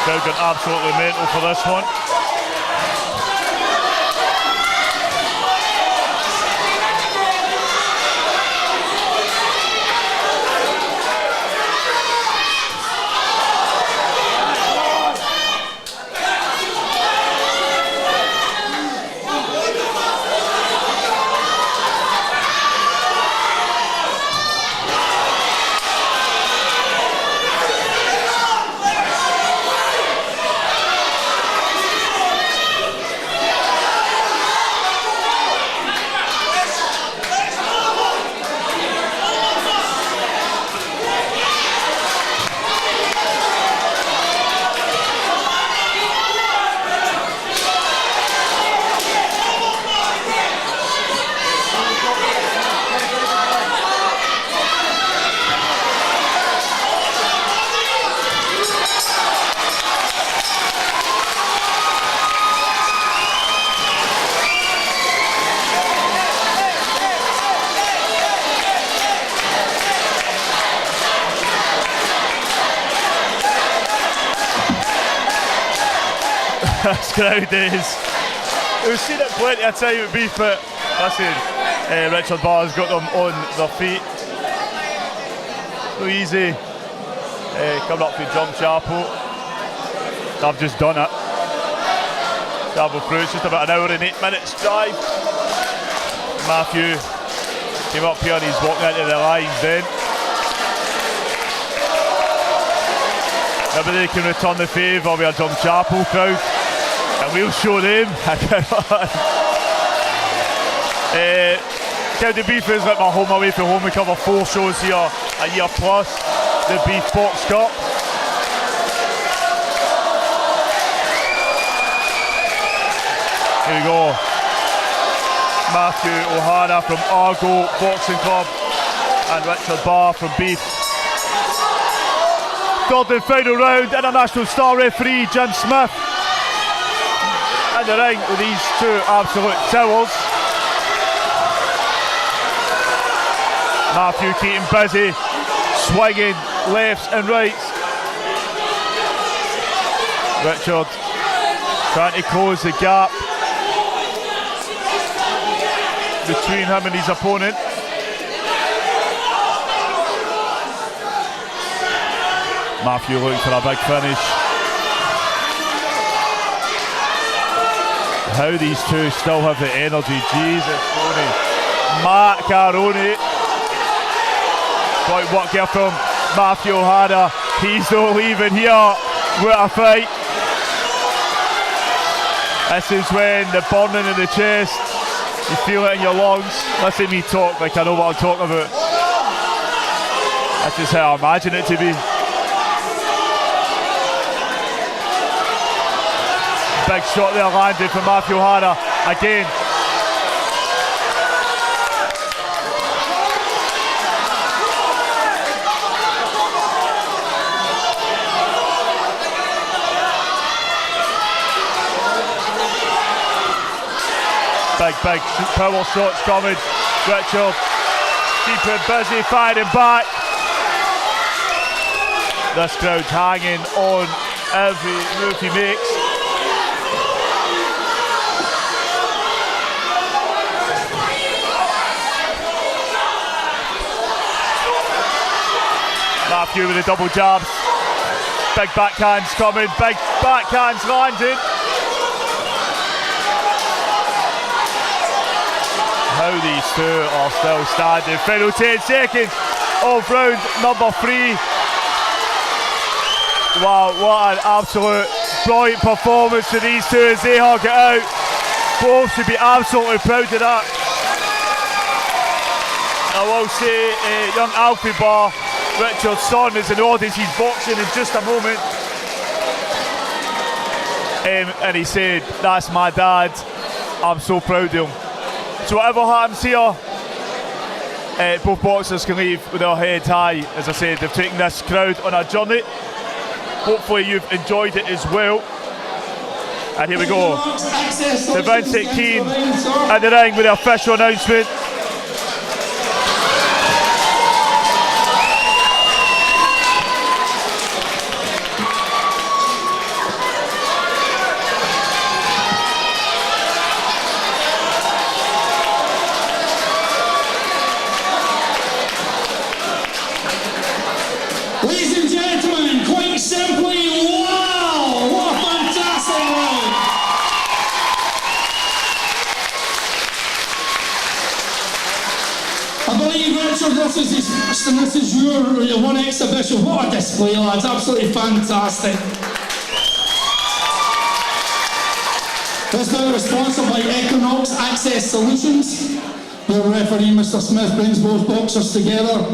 Crowd got absolutely mental for this one. This crowd is. We've seen it plenty of time with Beath, but listen, Richard Barr's got them on their feet. So easy. Coming up to Jump Chapel. I've just done it. Travel through, it's just about an hour and 8 minutes drive. Matthew came up here and he's walking into the lines then. Maybe they can return the favour with a Jump Chapel crowd. And we'll show them. County Beath is like my home away from home. We cover 4 shows here a year plus. The Beath Boxing Club. Here we go. Matthew O'Hara from Argo Boxing Club and Richard Barr from Beath. Third and final round, international star referee Jim Smith in the ring with these two absolute towers. Matthew Keane busy, swinging lefts and rights. Richard trying to close the gap between him and his opponent. Matthew looking for a big finish. How these two still have the energy, Jesus, Tony. Macaroni. Quite work here from Matthew O'Hara. He's not leaving here. What a fight. This is when the burning in the chest, you feel it in your lungs. Listen to me talk like I know what I'm talking about. This is how I imagine it to be. Big shot there landed from Matthew O'Hara again. Big power shots coming. Richard keeping busy, firing back. This crowd hanging on every move he makes. Matthew with the double jabs. Big backhands coming, big backhands landing. How these two are still standing. Final 10 seconds of round number 3. Wow, what an absolute brilliant performance for these two as they hug it out. Both should be absolutely proud of that. I will say, young Alfie Barr, Richard's son, is in the audience. He's boxing in just a moment. And he said, "That's my dad. I'm so proud of him." So whatever happens here, both boxers can leave with their head high. As I said, they've taken this crowd on a journey. Hopefully you've enjoyed it as well. And here we go. To Vincent Keane at the ring with the official announcement. Ladies and gentlemen, quite simply, wow! What a fantastic round! I believe, Richard, this is your one exhibition. What a display, lads. Absolutely fantastic. This now is sponsored by Equinox Access Solutions. Your referee, Mr. Smith, brings both boxers together.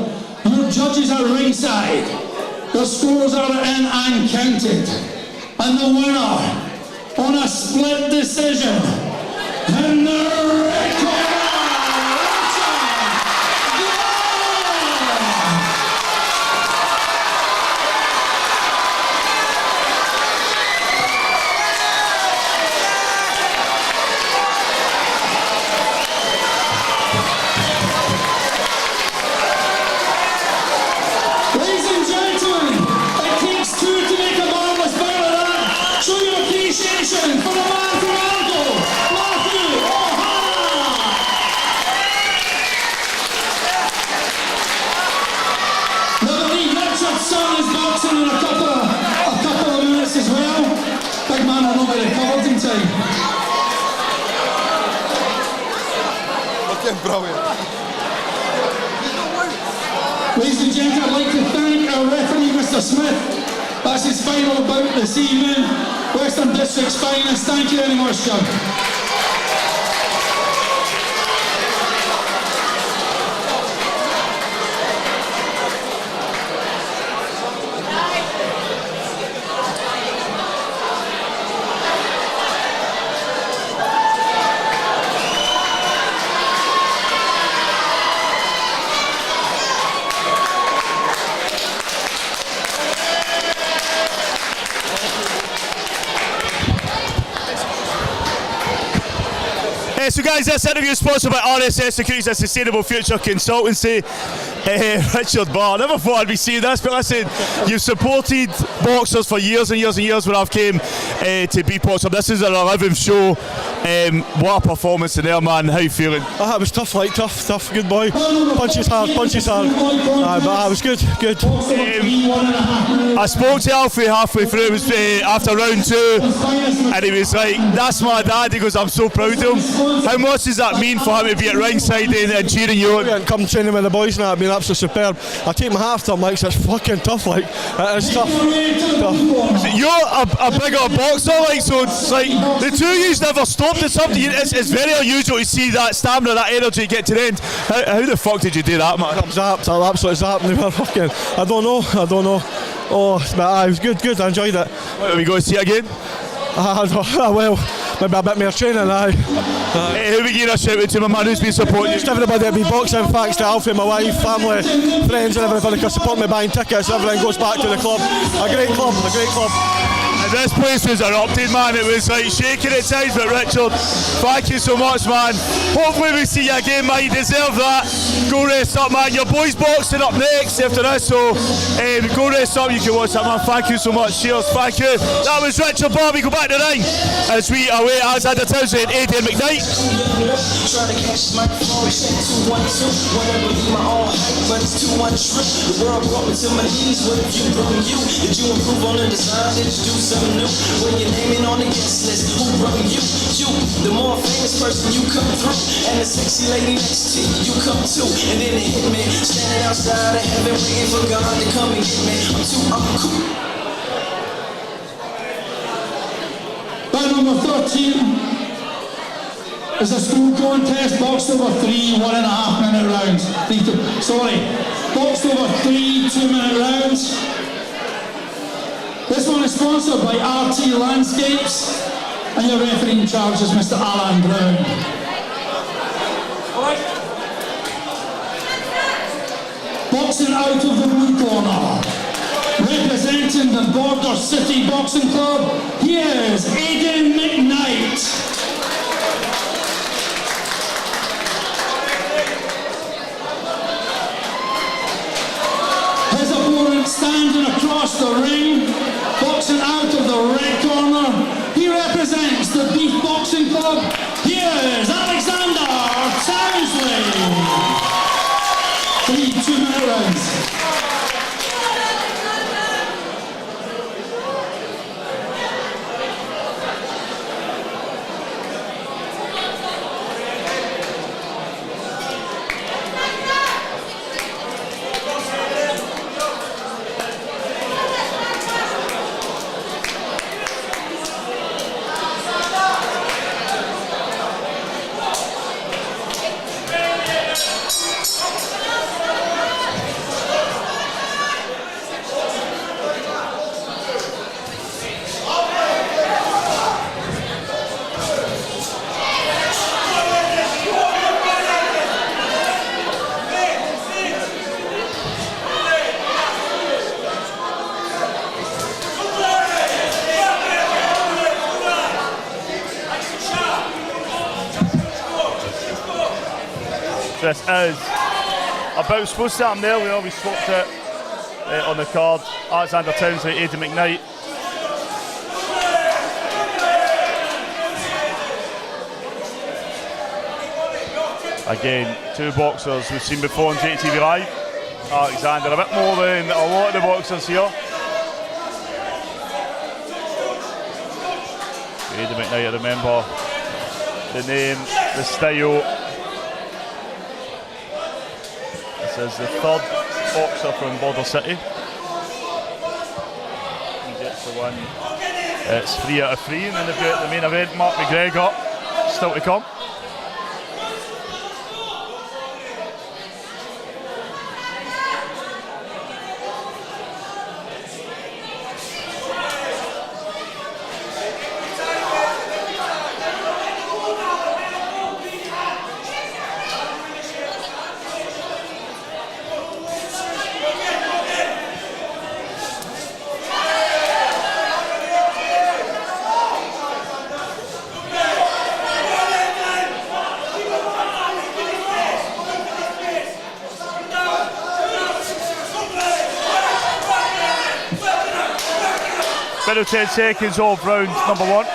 Your judges are ringside. The scores are in and counted. And the winner, on a split decision, in the record. Ladies and gentlemen, it takes two to make a marvelous battle. Show your appreciation time. Fucking brilliant. Ladies and gentlemen, I'd like to thank our referee, Mr. Smith. That's his final bout this evening. Western District's finest. Thank you very much, John. So guys, this interview is sponsored by RSS Securities and Sustainable Future Consultancy. Richard Barr, never thought I'd be seeing this, but listen, you've supported boxers for years and years and years when I've came to Beath Boxing Club. This is our 11th show. What a performance in there, man. How you feeling? It was tough, tough, good boy. Punches hard. But it was good. I spoke to Alfie halfway through, it was after round 2, and he was like, that's my dad. He goes, I'm so proud of him. How much does that mean for him to be at ringside and cheering you on? Come training with the boys now, I've been absolutely superb. I take my half time, like, so it's fucking tough, like, it is tough. You're a bigger boxer, like, so it's like, the two of you never stopped at something. It's very unusual to see that stamina, that energy get to the end. How the fuck did you do that, man? I'm zapped, I'm absolutely zapped. They were fucking, I don't know. Oh, but it was good, I enjoyed it. Are we going to see it again? Well, maybe a bit more training, aye. Who we give a shout out to, my man, who's been supporting you? Just everybody at Beath Boxing, thanks to Alfie, my wife, family, friends and everybody who support me buying tickets. Everything goes back to the club. A great club. And this place was erupted, man. It was like shaking at times, but Richard, thank you so much, man. Hopefully we see you again, man. You deserve that. Go rest up, man. Your boys boxing up next after this, so go rest up. You can watch that, man. Thank you so much. Cheers. Thank you. That was Richard Barr. We go back to the ring as we await Alexander Townsley and Adrian McNight. Try to catch this microphone, check 212. Whatever be my own height, but it's too untrue. The world brought me to my knees. What have you broken you? Did you improve on the design? Did you do something new? When your name ain't on the guest list, who broke you? You, the more famous person you come through, and the sexy lady next to you come too. And then it hit me, standing outside of heaven, waiting for God to come and get me. I'm cool. Bout number 13 is a school contest, boxed over 3 1.5 minute rounds. Boxed over 3 2-minute rounds. This one is sponsored by RT Landscapes, and your referee in charge is Mr. Alan Brown. Boxing out of the blue corner, representing the Border City Boxing Club, here's Aidan McNight. His opponent standing across the ring, boxing out of the red corner, he represents the Beath Boxing Club. Here's Alexander Townsley. 3 2-minute rounds. This is about supposed to happen there. We always swapped it on the card. Alexander Townsley, Aidan McNight. Again, 2 boxers we've seen before on JATV Live. Alexander, a bit more than a lot of the boxers here. Aidan McNight, I remember the name, the style. This is the third boxer from Border City. He gets the one. It's 3 out of 3, and then they've got the main event, Mark McGregor, still to come. Final 10 seconds of round number 1.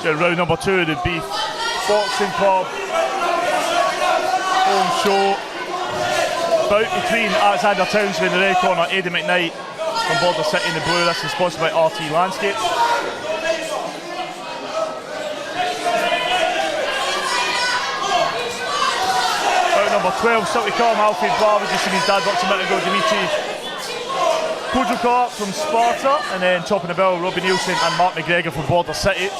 Round number 2 of the Beath Boxing Club home show. Bout between Alexander Townsley in the red corner, Aidan McNight from Border City in the blue. This is sponsored by RT Landscape. Bout number 12, still to come, Alfie Barr. We've just seen his dad box a minute ago, Cojocar from Sparta, and then topping the bill, Robbie Nielson and Mark McGregor from Border City.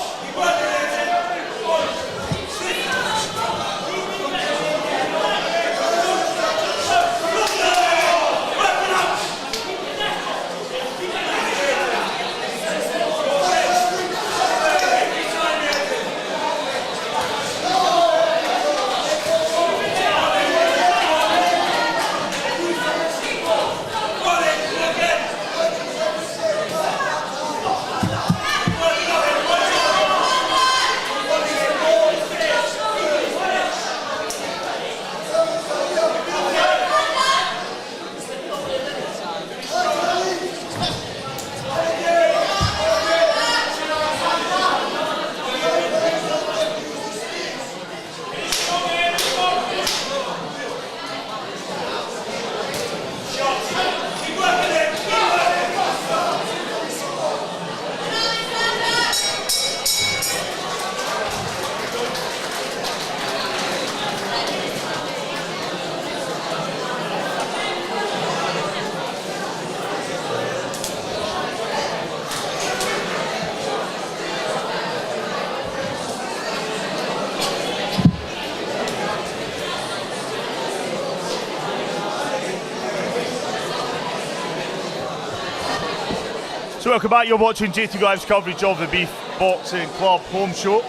So welcome back, you're watching JATV Live's coverage of the Beath Boxing Club home show.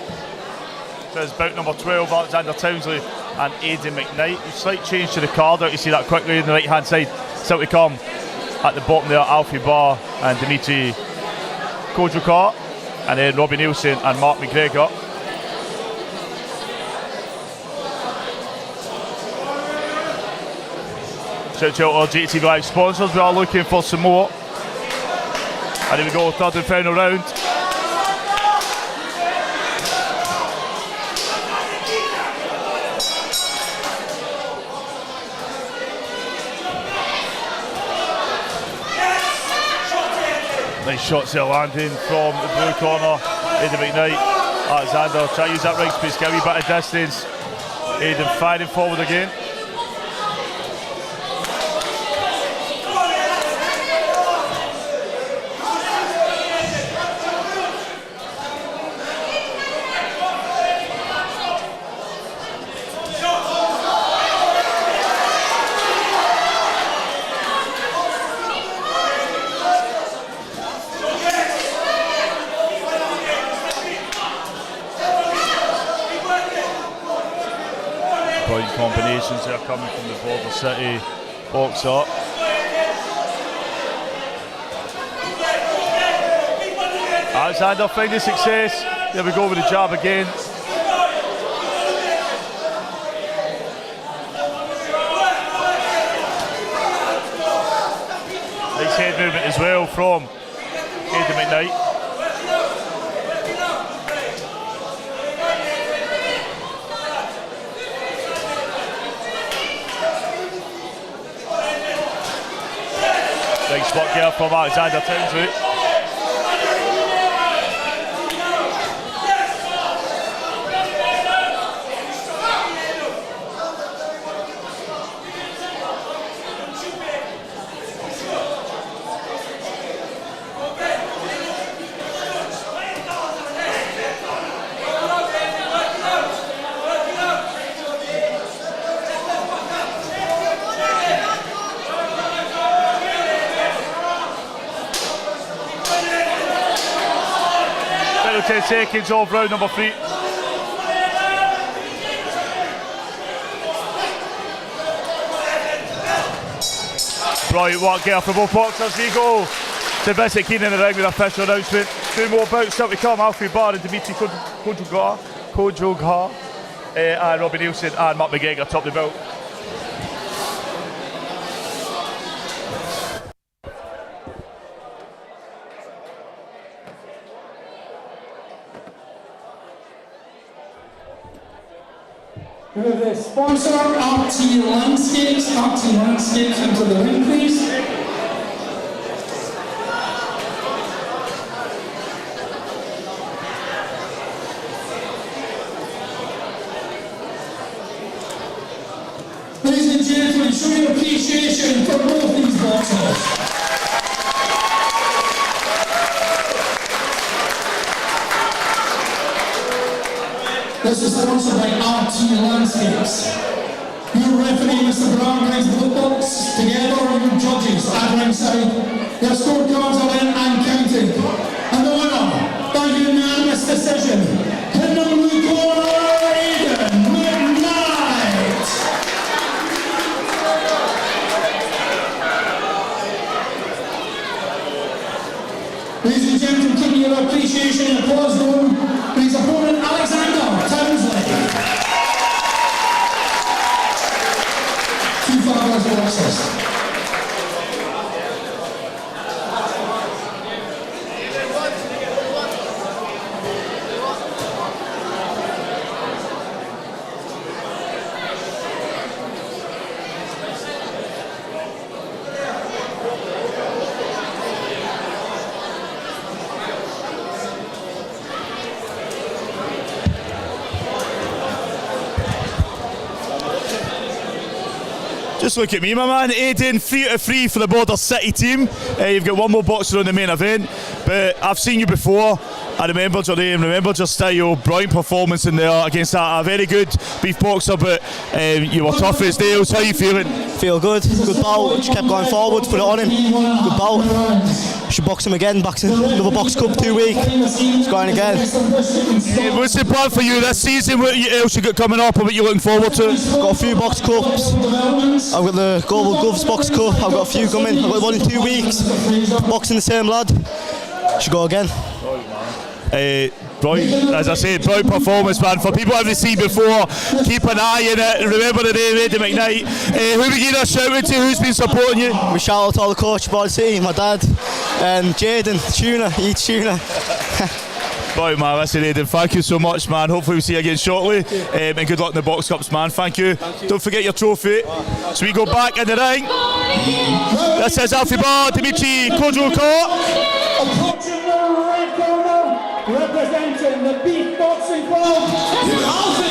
This is bout number 12, Alexander Townsley and Aidan McNight. A slight change to the card out, you see that quickly on the right hand side. Still to come at the bottom there, Alfie Barr and Dimitri Cojocar, and then Robbie Nielson and Mark McGregor. Shout out to our JATV Live sponsors, we are looking for some more. And here we go, third and final round. Nice shots there landing from the blue corner. Aidan McNight, Alexander, try to use that right space, get a wee bit of distance. Aidan firing forward again. Combinations that are coming from the Border City boxer. Alexander finding success. There we go with the jab again. Nice head movement as well from Aidan McNight. Big spot here from Alexander Townsley. Final 10 seconds of round number 3. Brilliant work here for both boxers. We go to Vincent Keane in the ring with an official announcement. 2 more bouts still to come. Alfie Barr and Dimitri Cojocar, and Robbie Nielson and Mark McGregor top the belt. We have the sponsor, RT Landscapes. RT Landscapes into the ring, please. Ladies and gentlemen, show your appreciation for both these boxers. This is sponsored by RT Landscapes. Your referee, Mr. Brown, brings the blue box together, your judges at ringside. Their scorecards are in and counted. And the winner, by unanimous decision, in the blue corner, Aidan McNight. Ladies and gentlemen, keep your appreciation and applause going for his opponent, Alexander Townsley. 2 fabulous boxers. Just look at me, my man. Aidan, 3 out of 3 for the Border City team. You've got one more boxer on the main event, but I've seen you before. I remembered your name, remembered your style, brilliant performance in there against a very good beef boxer, but you were tough as nails. How are you feeling? Feel good bout, just kept going forward, put it on him, good bout. Should box him again, back to another box cup 2 week, it's going again. What's the plan for you this season? What else you got coming up, or what you looking forward to? Got a few box cups, I've got the Global Gloves box cup, I've got a few coming, I've got one in 2 weeks, boxing the same lad, should go again. Brilliant, as I said, brilliant performance, man. For people who haven't seen before, keep an eye on it. Remember the day, Ready McNight. Who we give a shout out to? Who's been supporting you? We shout out to all the coach, Board City, my dad, Jaden, Tuna, eats Tuna. Brilliant, man. Listen, Aidan, thank you so much, man. Hopefully we'll see you again shortly. And good luck in the box cups, man. Thank you. Don't forget your trophy. So we go back in the ring. This is Alfie Barr, Dimitri, Cojocar. Approaching the red corner, representing the Beath Boxing Club, Alfie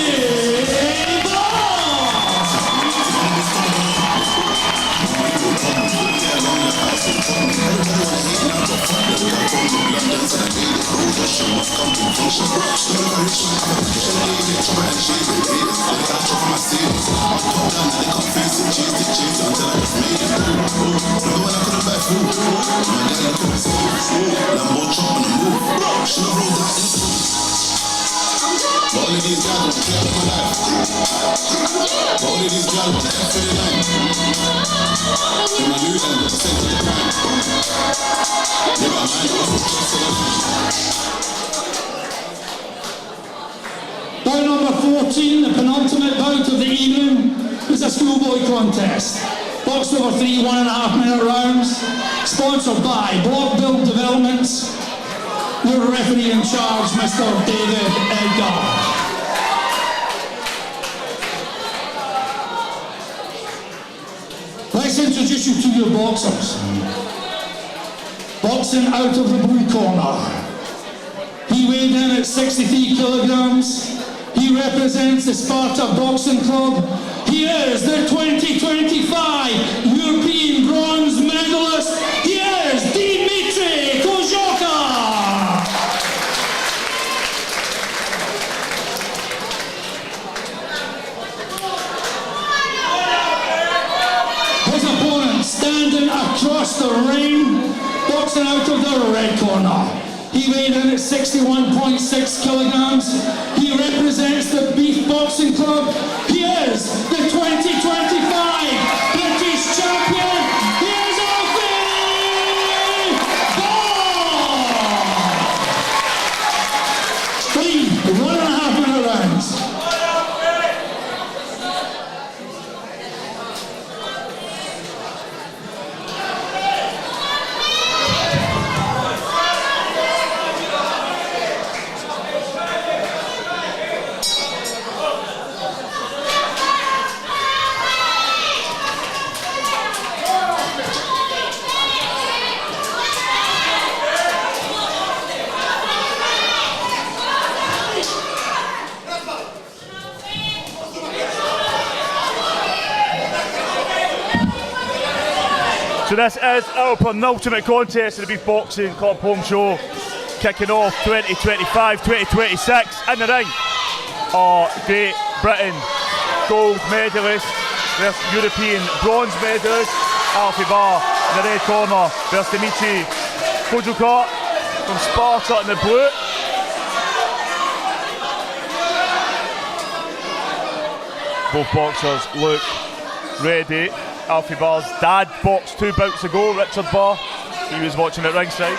Bout number 14, the penultimate bout of the evening, is a schoolboy contest. Boxed over 3 1.5 minute rounds, sponsored by Block Build Developments. Your referee in charge, Mr. David Edgar. Let's introduce you to your boxers. Boxing out of the blue corner. He weighed in at 63 kilograms. He represents the Sparta Boxing Club. He is the 2025 European bronze medalist. He is Dimitri Cojocar. His opponent standing across the ring, boxing out of the red corner. He weighed in at 61.6 kilograms. He represents the Beath Boxing Club. He is the 2025 British champion. He is Alfie Barr. 3 1.5 minute rounds. So this is our penultimate contest of the Beath Boxing Club home show, kicking off 2025-2026 in the ring. Our Great Britain gold medalist versus European bronze medalist Alfie Barr in the red corner versus Dimitri Cojocar from Sparta in the blue. Both boxers look ready. Alfie Barr's dad boxed 2 bouts ago, Richard Barr. He was watching at ringside.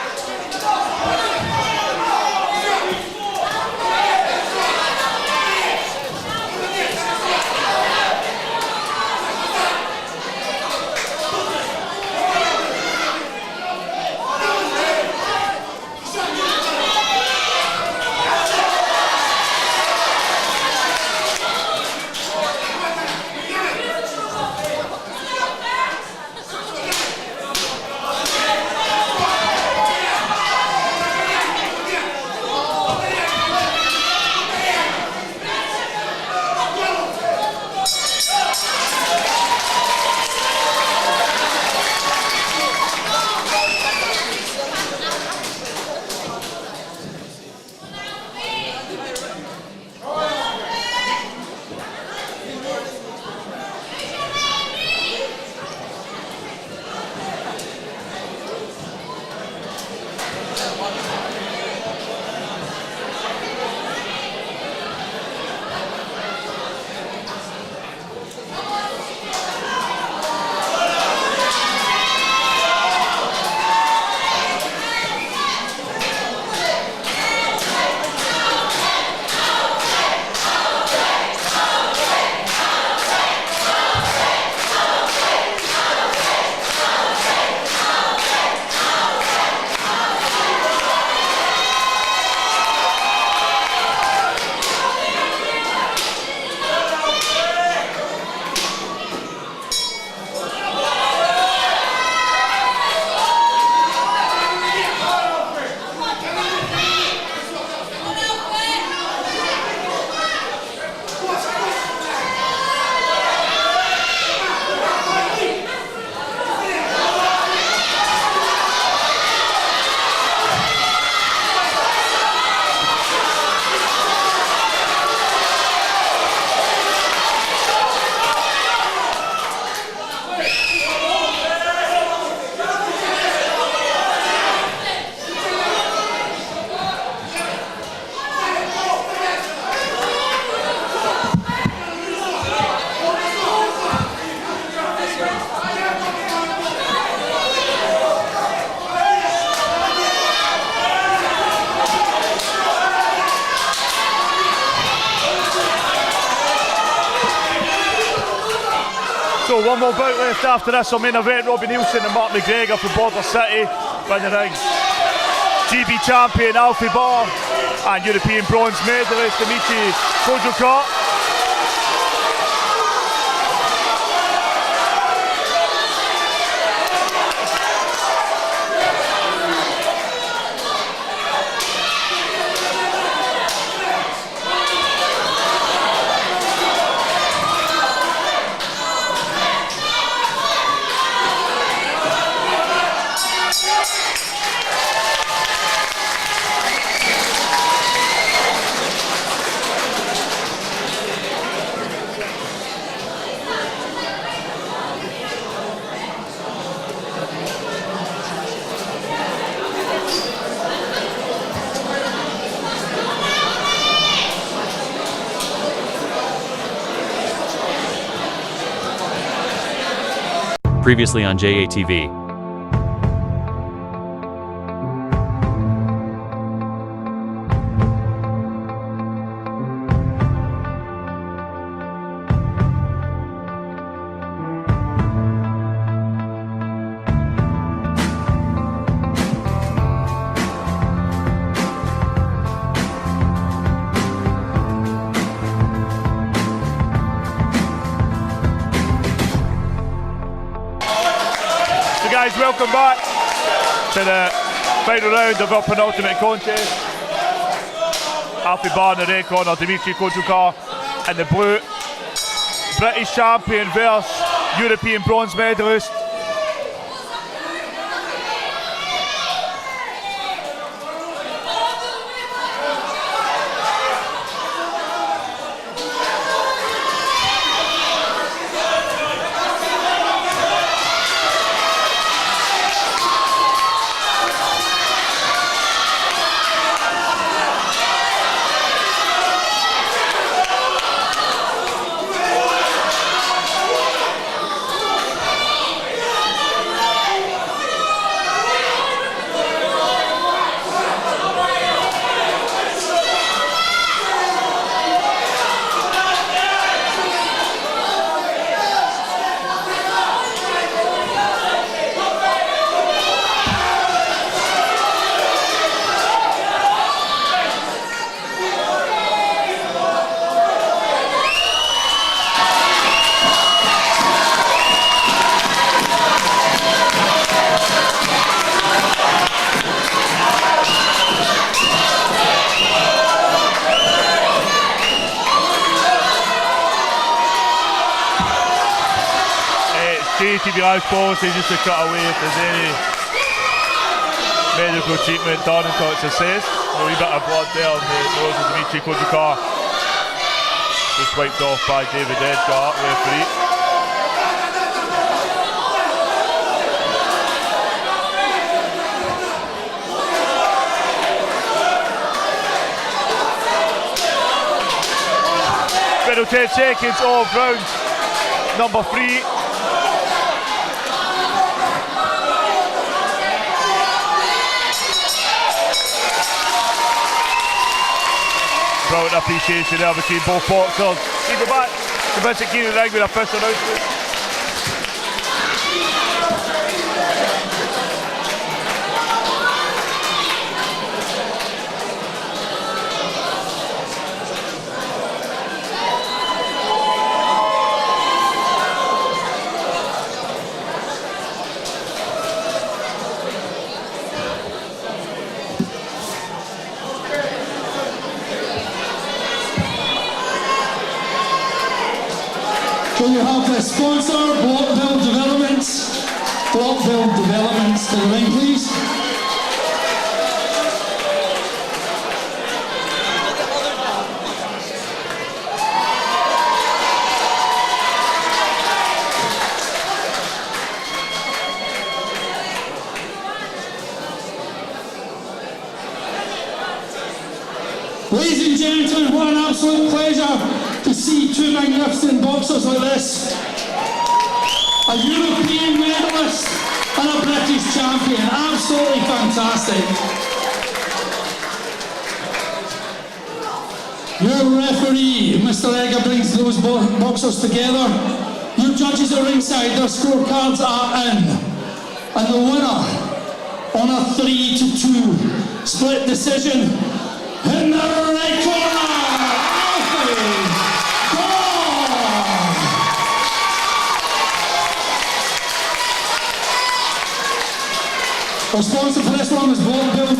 So one more bout left after this. Our main event, Robbie Nielson and Mark McGregor from Border City. Round the ring, GB champion Alfie Barr and European bronze medalist Dimitri Cojocar. Previously on JATV. Guys, welcome back to the final round of our penultimate contest. Alfie Barr in the red corner, Dimitri Cojocar in the blue. British champion versus European bronze medalist. JATV Live policy just to cut away if there's any medical treatment done until it's assessed. A wee bit of blood there on the nose of Dimitri Cojocar. Just wiped off by David Edgar, referee. Final 10 seconds of round number 3. Brilliant appreciation there between both boxers. We go back to Vincent Keane in the ring with a first announcement. Can you have the sponsor, Blockville Developments to the ring, please? Ladies and gentlemen, what an absolute pleasure to see two magnificent boxers like this. A European medalist and a British champion. Absolutely fantastic. Your referee, Mr. Egger, brings those boxers together. Your judges at ringside, their scorecards are in. And the winner on a 3-2 split decision in the right corner, our sponsor for this one is Bogdevic.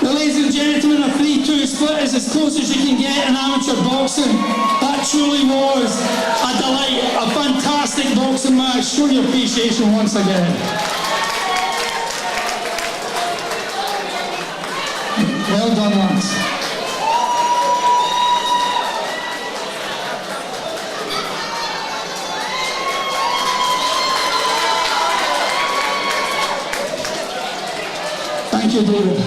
Ladies and gentlemen, a 3-2 split is as close as you can get in amateur boxing. That truly was a delight, a fantastic boxing match. Show your appreciation once again. Well done, lads. Thank you, David.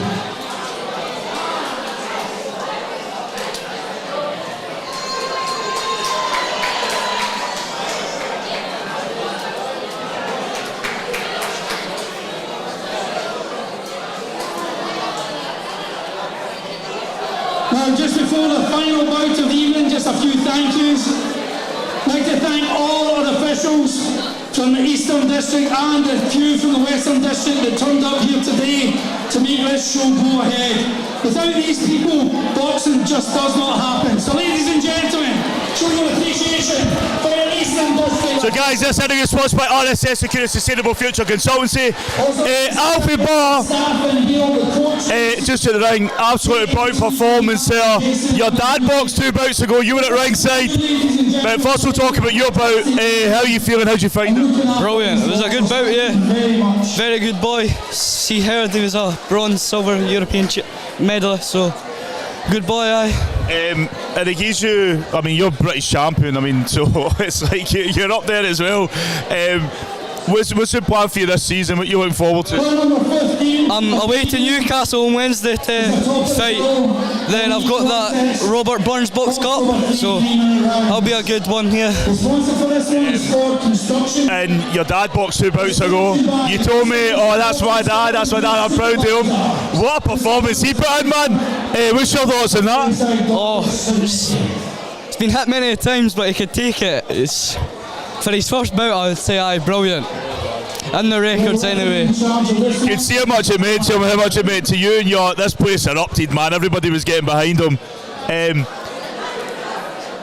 Now, just before the final bout of the evening, just a few thank yous. I'd like to thank all our officials from the Eastern District and a few from the Western District that turned up here today to make this show go ahead. Without these people, boxing just does not happen. So ladies and gentlemen, show your appreciation for your Eastern District. So guys, this interview is sponsored by RSS Secure Sustainable Future Consultancy. Alfie Barr, just at the ring, absolute bout performance there. Your dad boxed 2 bouts ago, you were at ringside. But first we'll talk about your bout. How are you feeling, how'd you find it? Brilliant, it was a good bout, yeah. Very good boy. He heard he was a bronze, silver European medalist, so good boy, aye. And it gives you, I mean, you're British champion, I mean, so it's like you're up there as well. What's the plan for you this season? What are you looking forward to? I'm away to Newcastle on Wednesday to fight. Then I've got that Robert Burns Box Cup, so that'll be a good one here. And your dad boxed 2 bouts ago. You told me, oh, that's my dad, I'm proud of him. What a performance he put in, man. What's your thoughts on that? Oh, it's been hit many times, but he could take it. For his first bout, I would say, aye, brilliant. In the records, anyway. You can see how much it meant to him, how much it meant to you, and this place erupted, man. Everybody was getting behind him.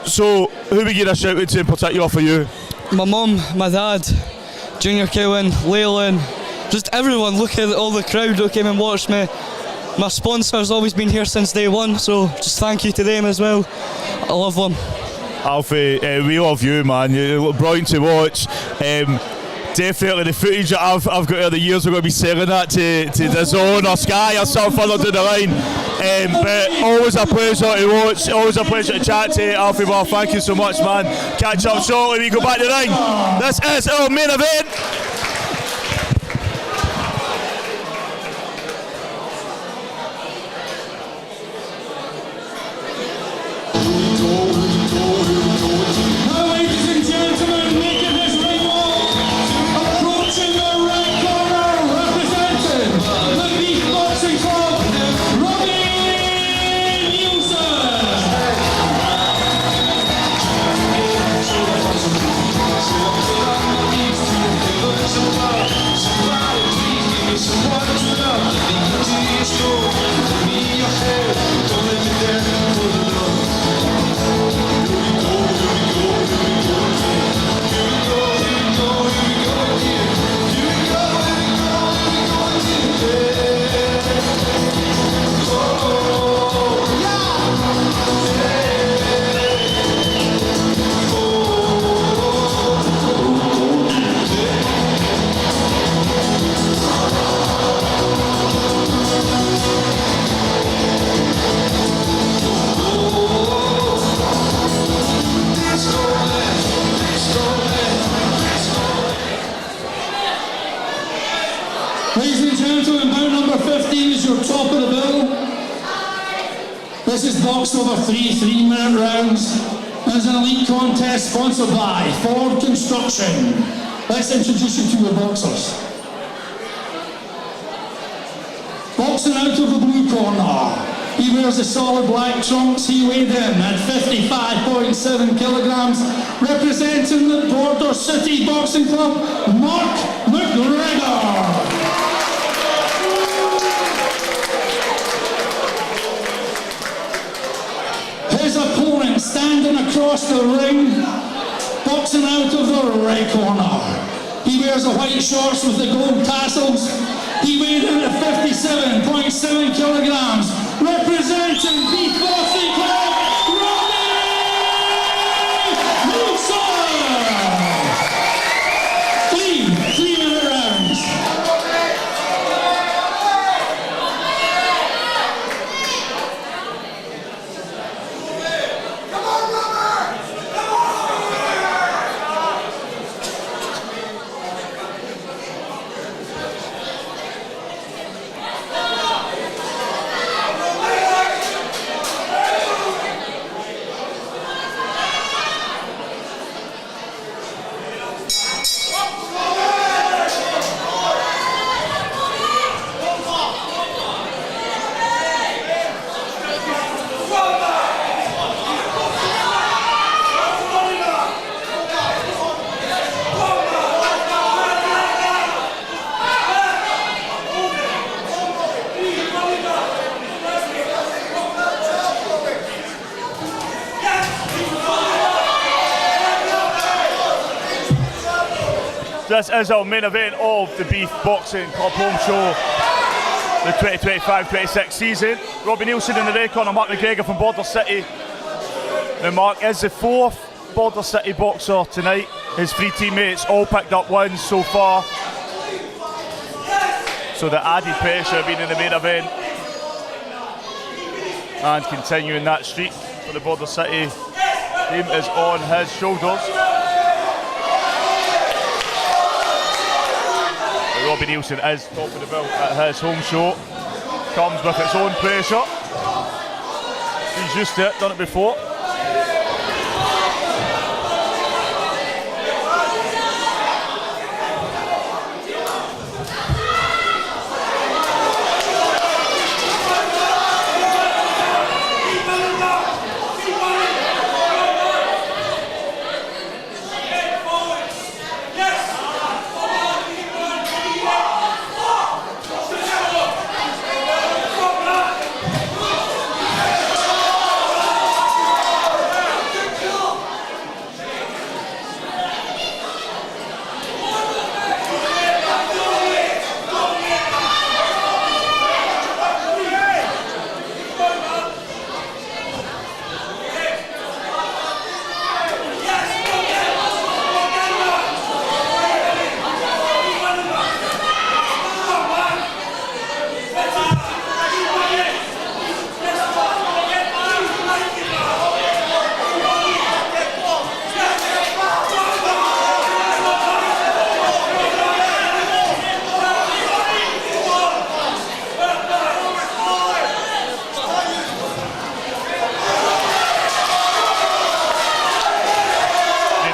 So, who would you give a shout out to in particular for you? My mum, my dad, Junior Cowan, Leyland, just everyone. Look at all the crowd who came and watched me. My sponsor's always been here since day one, so just thank you to them as well. I love them. Alfie, we love you, man. You look brilliant to watch. Definitely the footage that I've got over the years, we're going to be selling that to DAZN or Sky or something further down the line. But always a pleasure to watch, always a pleasure to chat to you, Alfie Barr. Thank you so much, man. Catch up shortly, we go back to the ring. This is our main event. This is boxed over 3 3-minute rounds. There's an elite contest sponsored by Ford Construction. Let's introduce you to your boxers. Boxing out of the blue corner, He wears the solid black trunks. He weighed in at 55.7 kilograms. Representing the Border City Boxing Club, Mark McGregor. His opponent standing across the ring, boxing out of the right corner. He wears the white shorts with the gold tassels. He weighed in at 57.7 kilograms. Representing Beath Boxing Club, Nielson! 3-minute rounds. This is our main event of the Beath Boxing Club home show, the 2025-26 season. Robbie Nielson in the red corner, Mark McGregor from Border City. Now Mark is the fourth Border City boxer tonight. His three teammates all picked up wins so far. So the added pressure being in the main event and continuing that streak for the Border City team is on his shoulders. Robbie Nielson is top of the bill at his home show. Comes with its own pressure. He's used to it, done it before.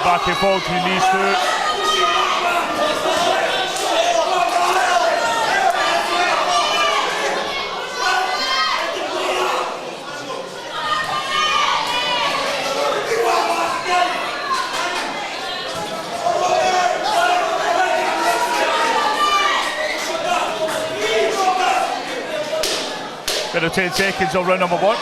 Back and forward between these two. Bit of 10 seconds on round number one.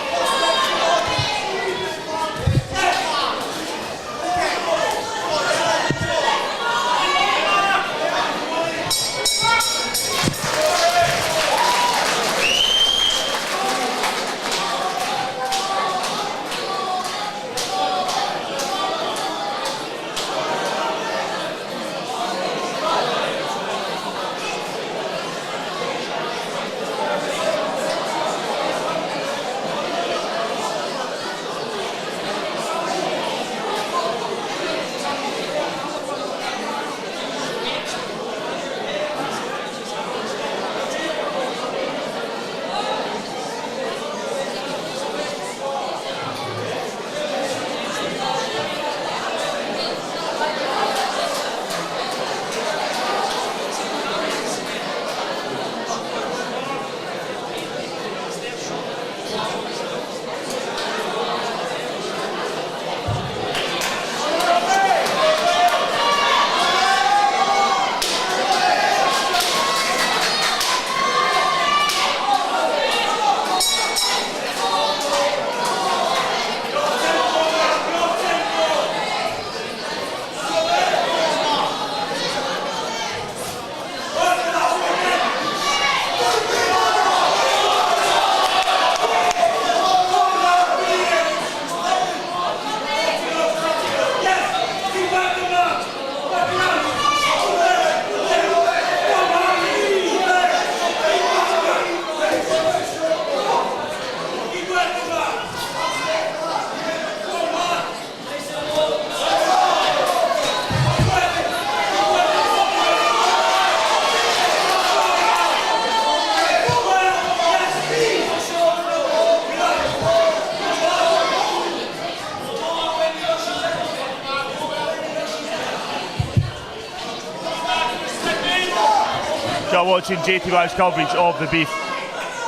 You're watching JATV's coverage of the Beath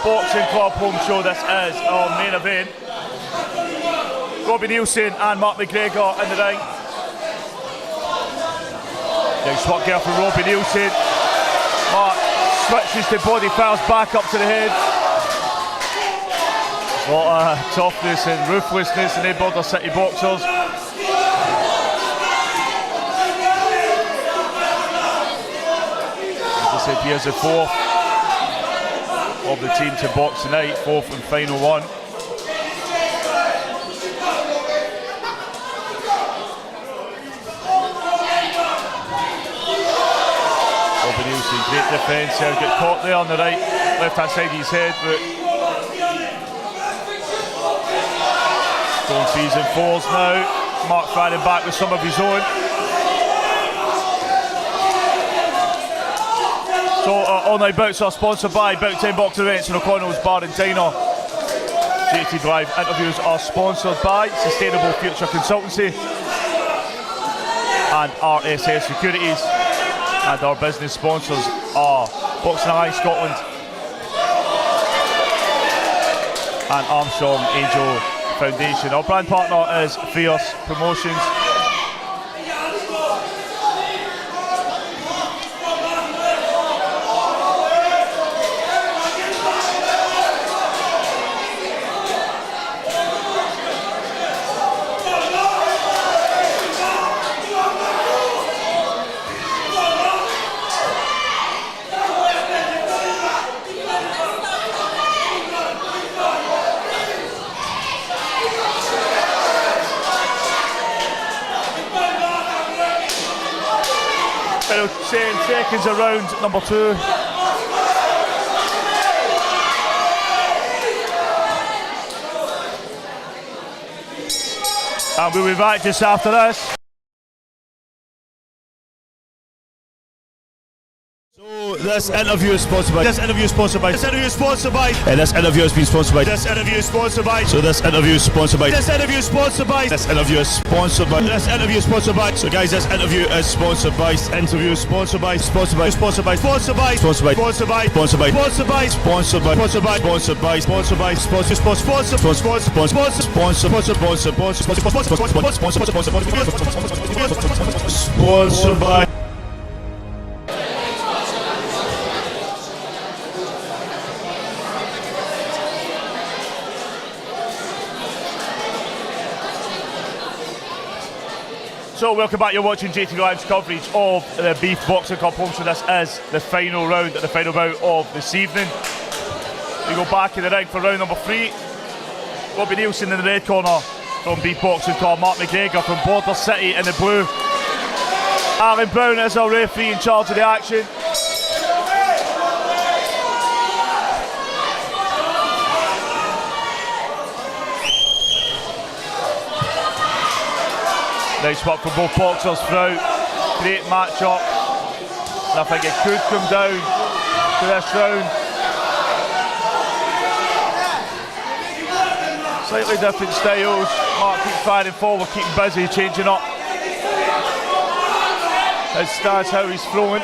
Boxing Club home show. This is our main event. Robbie Nielson and Mark McGregor in the ring. Nice swat gear from Robbie Nielson. Mark switches the body, fires back up to the head. A lot of toughness and ruthlessness in the Border City boxers. As I said, here's the fourth of the team to box tonight, fourth and final one. Robbie Nielson, great defence here, get caught there on the right, left hand side of his head, but going threes and fours now. Mark firing back with some of his own. So all night bouts are sponsored by Bout 10 Boxing Events and O'Connell's Bar and Diner. JATV Live interviews are sponsored by Sustainable Future Consultancy and RSS Securities, and our business sponsors are Boxing Alliance Scotland and Armstrong Angel Foundation. Our brand partner is Fierce Promotions. Final 10 seconds around number 2. And we'll be back just after this. This interview is sponsored by. This interview is sponsored by. This interview is sponsored by. And this interview has been sponsored by. This interview is sponsored by. So this interview is sponsored by. This interview is sponsored by. This interview is sponsored by. This interview is sponsored by. So guys, this interview is sponsored by. This interview is sponsored by. Sponsored by. Sponsored by. Sponsored by. Sponsored by. Sponsored by. Sponsored by. Sponsored by. Sponsored by. Sponsored by. Sponsored by. Sponsored by. Sponsor. Sponsor. Sponsor. Sponsor. Sponsor. Sponsor. Sponsor. Sponsored by. So welcome back, you're watching JATV Live's coverage of the Beath Boxing Club home. So this is the final round, the final bout of this evening. We go back in the ring for round number 3. Robbie Nielson in the red corner from Beath Boxing Club, Mark McGregor from Border City in the blue. Alan Brown is our referee in charge of the action. Nice work from both boxers throughout. Great match up. And I think it could come down to this round. Slightly different styles. Mark keeps firing forward, keeping busy, changing up his stance, how he's throwing.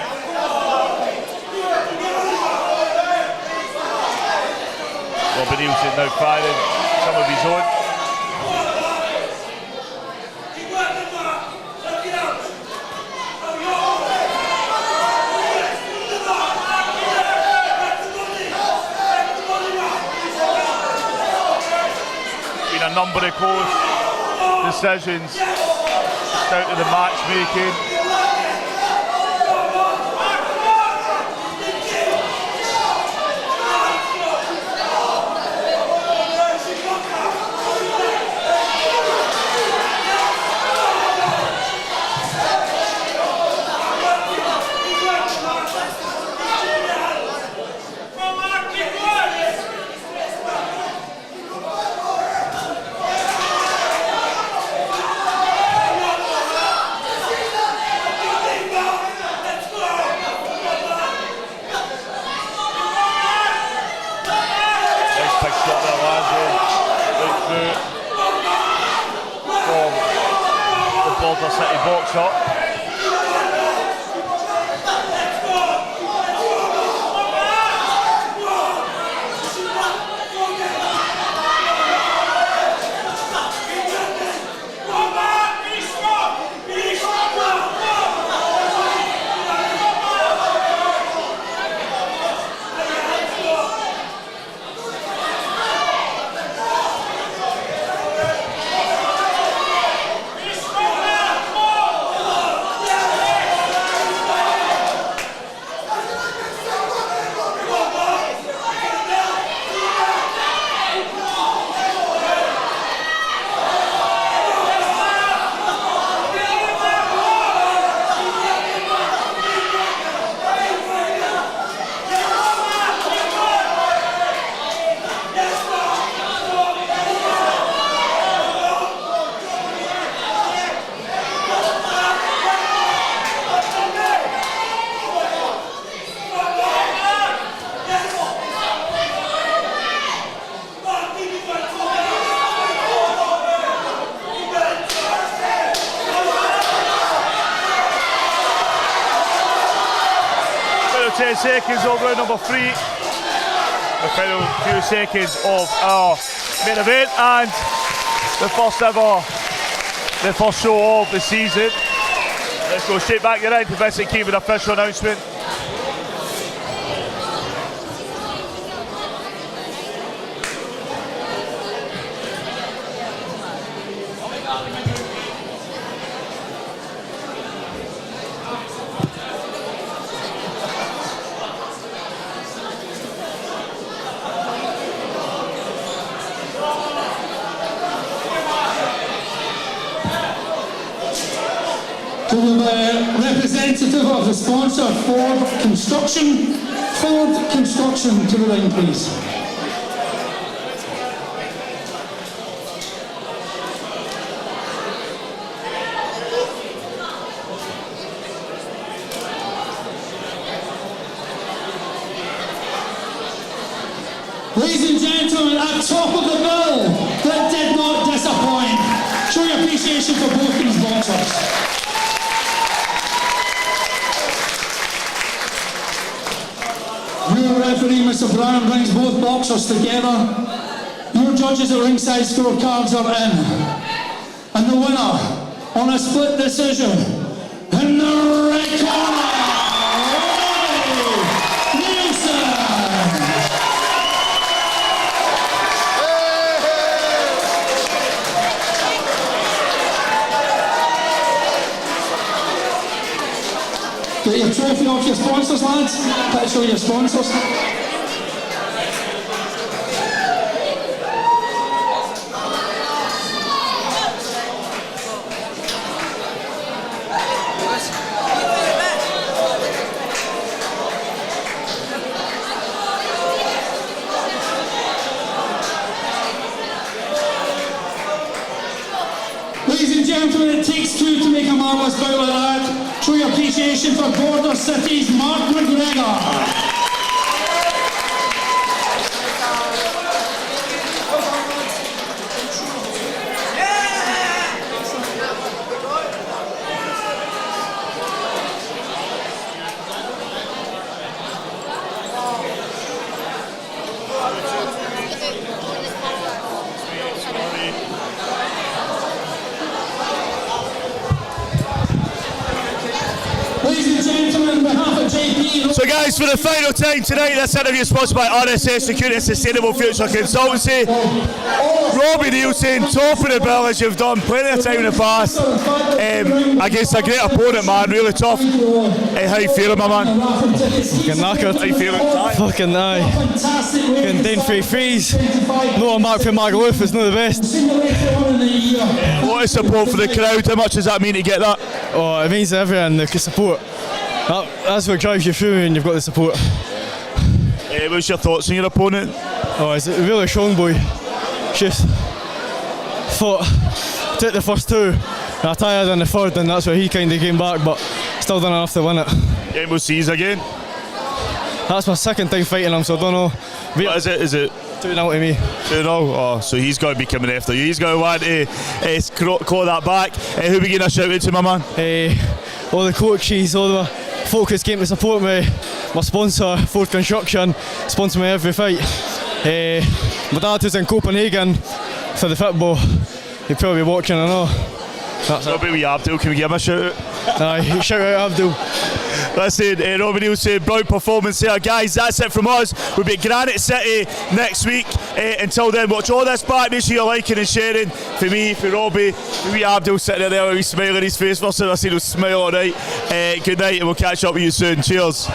Robbie Nielson now firing some of his own. A number of close decisions down to the matchmaking. Border City box up. 10 seconds of round number 3. The final few seconds of our main event and the first show of the season. Let's go straight back to the ring to Vincent Keane with an official announcement. To the representative of the sponsor, Ford Construction to the ring, please. Ladies and gentlemen, at top of the bill, that did not disappoint. Show your appreciation for both these boxers. Your referee, Mr. Brown, brings both boxers together. Your judges at ringside scorecards are in. And the winner, on a split decision, in the red corner, Nielson! Get your trophy off your sponsors, lads. Picture your sponsors. Ladies and gentlemen, it takes two to make a marvellous bout like that. Show your appreciation for Border City's Mark McGregor. So guys, for the final time tonight, this interview is sponsored by RSS Security and Sustainable Future Consultancy. Robbie Nielson, top of the bill as you've done plenty of time in the past. Against a great opponent, man, really tough. How you feeling, my man? Fucking knackered. How you feeling? Fucking aye. Fucking down for freeze. No, a mark for Magaluf is not the best. What is support for the crowd? How much does that mean to get that? Oh, it means everything, the support. That's what drives you through when you've got the support. What's your thoughts on your opponent? Oh, he's a really strong boy. Just took the first two, and I tired in the third, and that's where he kind of came back, but still done enough to win it. Yeah, we'll see again. That's my second time fighting him, so I don't know. What is it? Is it 2-0 to me? 2-0? Oh, so he's got to be coming after you. He's got to want to claw that back. Who are we going to shout out to, my man? All the coaches, all the folk who came to support me. My sponsor, Ford Construction, sponsor me every fight. My dad was in Copenhagen for the football. He'll probably be watching, I know. That's it. Robbie Abdul, can we give him a shout out? Aye, shout out Abdul. Listen, Robbie Nielson, brilliant performance there. Guys, that's it from us. We'll be at Granite City next week. Until then, watch all this back. Make sure you're liking and sharing. For me, for Robbie, for me Abdul sitting there with a wee smile on his face. First time I've seen him smile all night. Good night, and we'll catch up with you soon. Cheers.